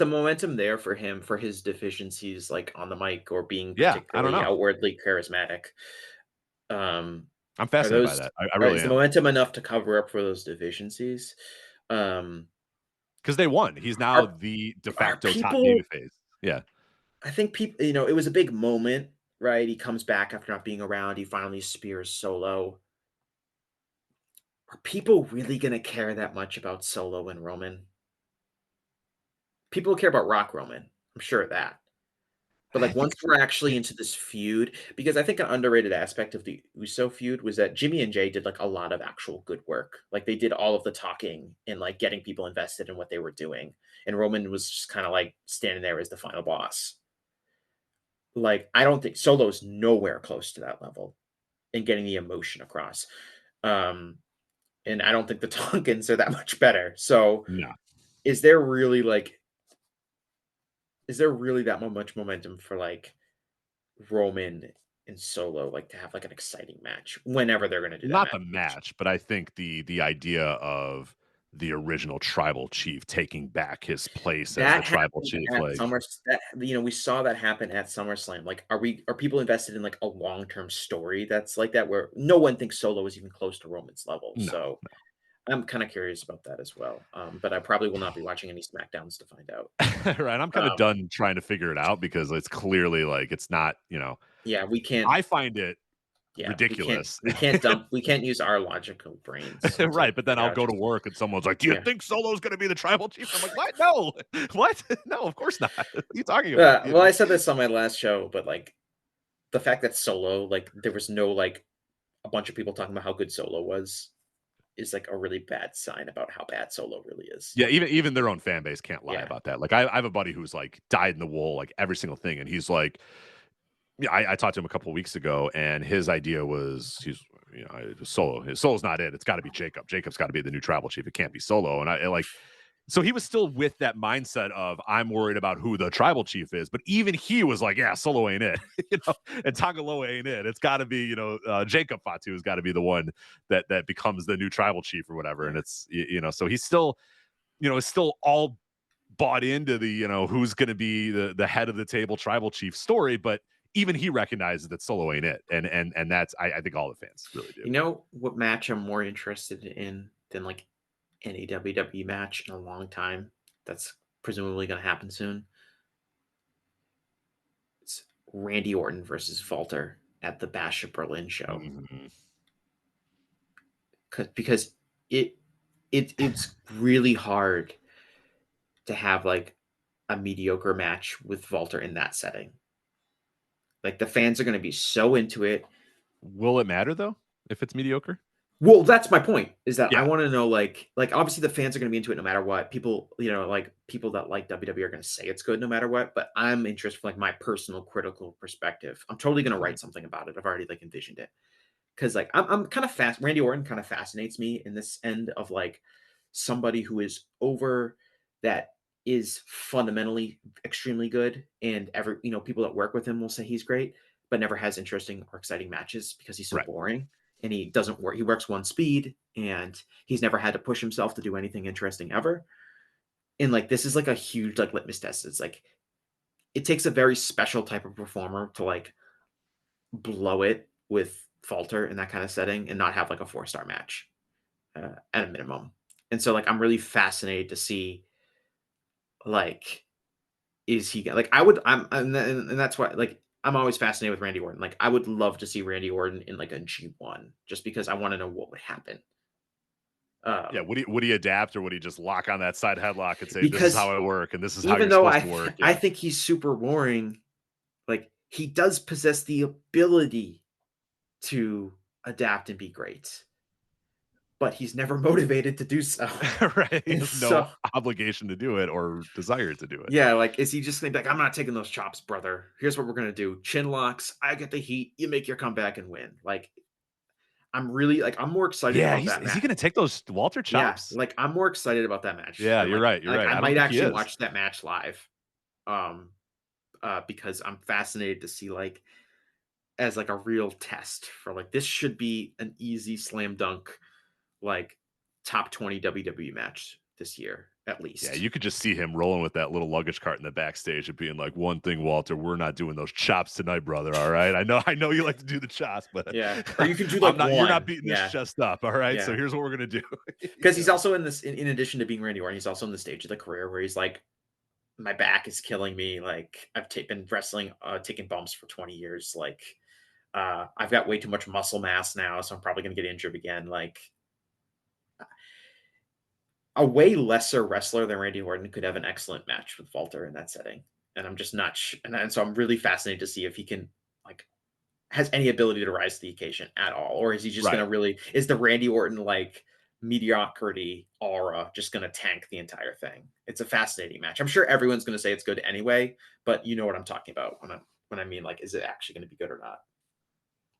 momentum there for him, for his deficiencies, like on the mic or being particularly outwardly charismatic? I'm fascinated by that. I really am. Is the momentum enough to cover up for those deficiencies? Because they won. He's now the de facto top babyface. Yeah. I think people, it was a big moment, right? He comes back after not being around. He finally spears Solo. Are people really going to care that much about Solo and Roman? People care about Rock Roman. I'm sure of that. But like once we're actually into this feud, because I think an underrated aspect of the Uso feud was that Jimmy and Jay did like a lot of actual good work. Like they did all of the talking and like getting people invested in what they were doing. And Roman was just kind of like standing there as the final boss. Like, I don't think Solo's nowhere close to that level in getting the emotion across. And I don't think the Tonkins are that much better. So is there really that much momentum for like Roman and Solo, like to have like an exciting match whenever they're going to do that? Not the match, but I think the idea of the original tribal chief taking back his place as the tribal chief, like we saw that happen at SummerSlam. Like, are people invested in like a long-term story that's like that, where no one thinks Solo is even close to Roman's level? So I'm kind of curious about that as well. But I probably will not be watching any SmackDowns to find out. Right. I'm kind of done trying to figure it out, because it's clearly like it's not, Yeah, we can't. I find it ridiculous. We can't use our logical brains. Right. But then I'll go to work and someone's like, do you think Solo's going to be the tribal chief? I'm like, what? No. What? No, of course not. What are you talking about? Well, I said this on my last show, but like the fact that Solo, like there was no like a bunch of people talking about how good Solo was, is like a really bad sign about how bad Solo really is. Yeah, even their own fan base can't lie about that. Like I have a buddy who's like dyed in the wool, like every single thing, and he's like, I talked to him a couple of weeks ago, and his idea was Solo's not it. It's got to be Jacob. Jacob's got to be the new tribal chief. It can't be Solo. And I like, so he was still with that mindset of I'm worried about who the tribal chief is. But even he was like, yeah, Solo ain't it, and Tagaloa ain't it. It's got to be, Jacob Fatu has got to be the one that becomes the new tribal chief or whatever. And it's, so he's still, is still all bought into the, who's going to be the head of the table tribal chief story. But even he recognizes that Solo ain't it. And that's, I think all the fans really do. You know what match I'm more interested in than like any WWE match in a long time that's presumably going to happen soon? It's Randy Orton versus Walter at the Bash of Berlin show. Mm-hmm. Because it's really hard to have like a mediocre match with Walter in that setting. Like the fans are going to be so into it. Will it matter though if it's mediocre? Well, that's my point. Is that Yeah. I want to know, like obviously the fans are going to be into it no matter what. People, like people that like WWE are going to say it's good no matter what. But I'm interested from like my personal critical perspective. I'm totally going to write something about it. I've already like envisioned it because like I'm kind of fast. Randy Orton kind of fascinates me in this end of like somebody who is over that is fundamentally extremely good, and people that work with him will say he's great, but never has interesting or exciting matches because he's so boring. And he doesn't work. He works one speed, and he's never had to push himself to do anything interesting ever. And like this is like a huge like litmus test. It's like it takes a very special type of performer to like blow it with Walter in that kind of setting and not have like a 4-star match at a minimum. And so like I'm really fascinated to see like is he like and that's why like I'm always fascinated with Randy Orton. Like I would love to see Randy Orton in like a G1 just because I want to know what would happen. Would he adapt or would he just lock on that side headlock and say, this is how I work and this is how you're supposed to work? I think he's super boring. Like he does possess the ability to adapt and be great, but he's never motivated to do so. Right. He has no obligation to do it or desire to do it. Yeah. Like, is he just going to be like, I'm not taking those chops, brother. Here's what we're going to do. Chin locks. I get the heat. You make your comeback and win. Like, I'm really like, I'm more excited about that match. Is he going to take those Walter chops? Yeah, like, I'm more excited about that match. Yeah, you're right. You're right. I might actually watch that match live. Because I'm fascinated to see like, as like a real test for like, this should be an easy slam dunk, like top 20 WWE match this year, at least. Yeah, you could just see him rolling with that little luggage cart in the backstage and being like, one thing, Walter, we're not doing those chops tonight, brother. All right. I know you like to do the chops, but yeah. Or you can do like you're not beating this chest up. All right. Yeah. So here's what we're gonna do. Because he's also in this, in addition to being Randy Orton, he's also in the stage of the career where he's like, my back is killing me. Like I've been wrestling, taking bumps for 20 years. Like I've got way too much muscle mass now, so I'm probably gonna get injured again. Like a way lesser wrestler than Randy Orton could have an excellent match with Walter in that setting. And I'm just not and so I'm really fascinated to see if he can like has any ability to rise to the occasion at all, or is he just gonna really is the Randy Orton like mediocrity aura just gonna tank the entire thing? It's a fascinating match. I'm sure everyone's gonna say it's good anyway, but you know what I'm talking about when I mean like, is it actually gonna be good or not?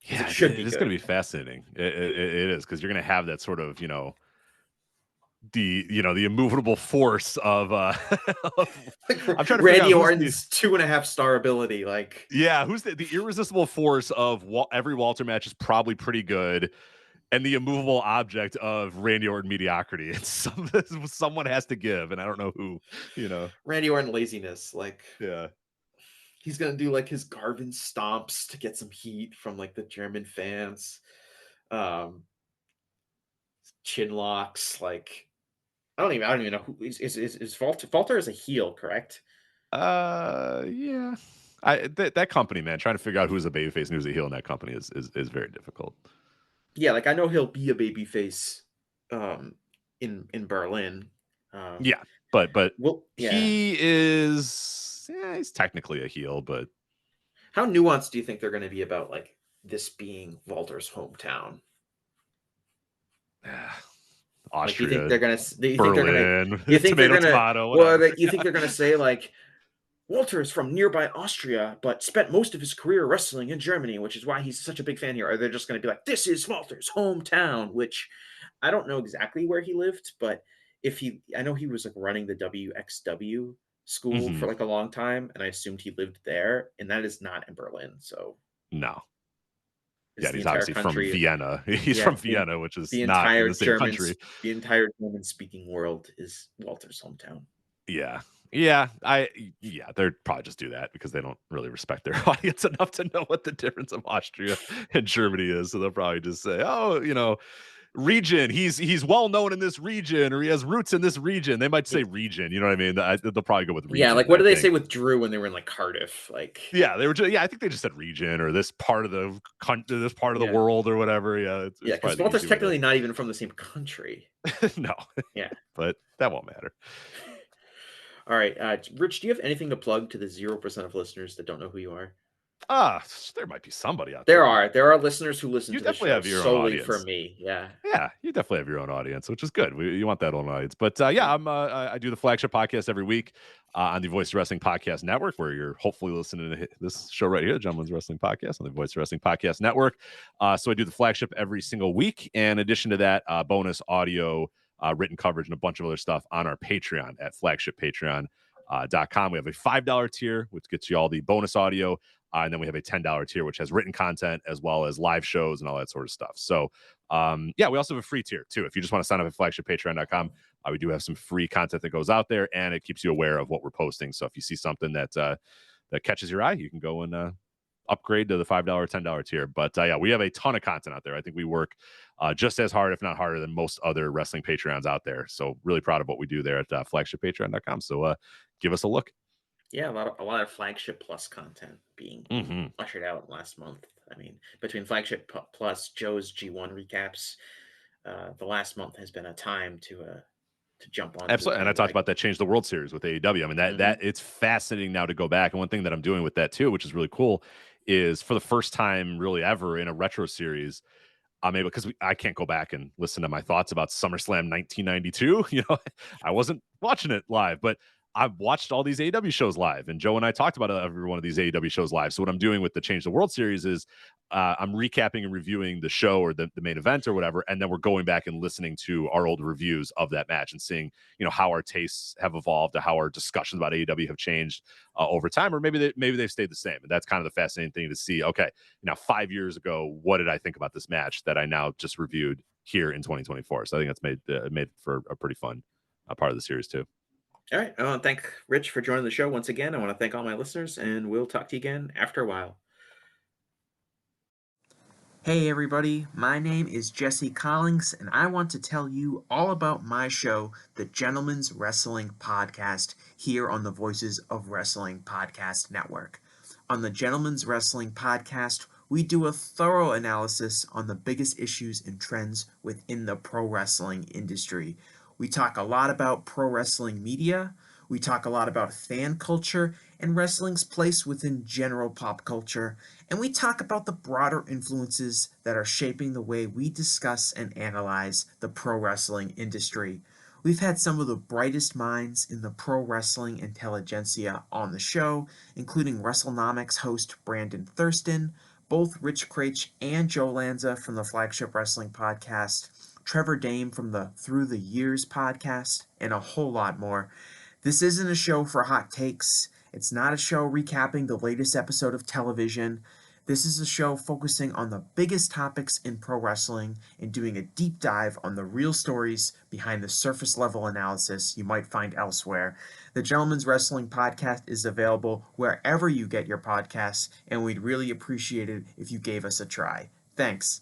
Yeah, it's going to be fascinating. It is, because you're going to have that sort of, the immovable force of I'm trying to Randy Orton's 2.5-star ability. Like, yeah, who's the irresistible force of every Walter match is probably pretty good, and the immovable object of Randy Orton mediocrity. It's someone has to give, and I don't know who. Randy Orton laziness. Like, yeah. He's going to do like his Garvin stomps to get some heat from like the German fans. Chin locks. Like, I don't even know who is Walter. Walter is a heel, correct? Yeah. That company, man, trying to figure out who's a babyface and who's a heel in that company is very difficult. Yeah. Like I know he'll be a babyface, in Berlin. Yeah. But he is, he's technically a heel, but how nuanced do you think they're going to be about like this being Walter's hometown? Austria, like, you think they're going to Berlin, you think tomato, they're going to well, you think they're going to say like Walter is from nearby Austria, but spent most of his career wrestling in Germany, which is why he's such a big fan here. Or they're just going to be like, this is Walter's hometown, which I don't know exactly where he lived, but I know he was like running the WXW school Mhm. for like a long time, and I assumed he lived there, and that is not in Berlin. So No. it's Yeah, the he's entire obviously from country. Vienna. He's Yeah, from Vienna, which is the not in entire the same country. The entire German speaking world is Walter's hometown. Yeah. Yeah, they'd probably just do that because they don't really respect their audience enough to know what the difference of Austria and Germany is. So they'll probably just say, "Oh, region. He's well known in this region, or he has roots in this region." They might say region. You know what I mean? They'll probably go with region. Yeah, like what I did they think. say with Drew when they were in like Cardiff? Like, Yeah, they were. I think they just said region or this part of the country, this part of the yeah, world, or whatever. Yeah, it's because probably the Walter's easy way technically not even from the same country. to. No, Yeah. but that won't matter. All right, Rich, do you have anything to plug to the 0% of listeners that don't know who you are? There might be somebody out there. There are listeners who listen You to the definitely show have your own solely for audience. me. Yeah. Yeah, you definitely have your own audience, which is good. You want that own audience. But yeah, I do the Flagship Podcast every week on the Voice of Wrestling Podcast Network, where you're hopefully listening to this show right here, the Gentleman's Wrestling Podcast on the Voice of Wrestling Podcast Network. So I do the Flagship every single week. And in addition to that, bonus audio, written coverage, and a bunch of other stuff on our Patreon at flagshippatreon.com. We have a $5 tier, which gets you all the bonus audio. And then we have a $10 tier, which has written content as well as live shows and all that sort of stuff. So, yeah, we also have a free tier too. If you just want to sign up at flagshippatreon.com, we do have some free content that goes out there, and it keeps you aware of what we're posting. So if you see something that that catches your eye, you can go and upgrade to the $5 or $10 tier. But yeah, we have a ton of content out there. I think we work just as hard, if not harder, than most other wrestling Patreons out there. So really proud of what we do there at flagshippatreon.com. So give us a look. Yeah, a lot of Flagship Plus content being ushered out last month. I mean, between Flagship Plus, Joe's G1 recaps, the last month has been a time to jump on. Absolutely. And I talked about that Change the World Series with AEW. I mean, that it's fascinating now to go back. And one thing that I'm doing with that too, which is really cool, is for the first time really ever in a retro series, I'm able, because I can't go back and listen to my thoughts about SummerSlam 1992. I wasn't watching it live, but I've watched all these AEW shows live, and Joe and I talked about every one of these AEW shows live. So what I'm doing with the Change the World Series is I'm recapping and reviewing the show or the main event or whatever, and then we're going back and listening to our old reviews of that match and seeing, how our tastes have evolved, or how our discussions about AEW have changed over time, or maybe they've stayed the same. And that's kind of the fascinating thing to see. Okay, now 5 years ago, what did I think about this match that I now just reviewed here in 2024? So I think that's made for a pretty fun part of the series too. All right. I want to thank Rich for joining the show once again. I want to thank all my listeners, and we'll talk to you again after a while. Hey everybody, my name is Jesse Collings, and I want to tell you all about my show, the Gentleman's Wrestling Podcast, here on the Voices of Wrestling Podcast Network. On the Gentleman's Wrestling Podcast, we do a thorough analysis on the biggest issues and trends within the pro wrestling industry. We talk a lot about pro wrestling media, we talk a lot about fan culture and wrestling's place within general pop culture, and we talk about the broader influences that are shaping the way we discuss and analyze the pro wrestling industry. We've had some of the brightest minds in the pro wrestling intelligentsia on the show, including WrestleNomics host Brandon Thurston, both Rich Kraetsch and Joe Lanza from the Flagship Wrestling Podcast, Trevor Dame from the Through the Years podcast, and a whole lot more. This isn't a show for hot takes. It's not a show recapping the latest episode of television. This is a show focusing on the biggest topics in pro wrestling and doing a deep dive on the real stories behind the surface level analysis you might find elsewhere. The Gentleman's Wrestling Podcast is available wherever you get your podcasts, and we'd really appreciate it if you gave us a try. Thanks.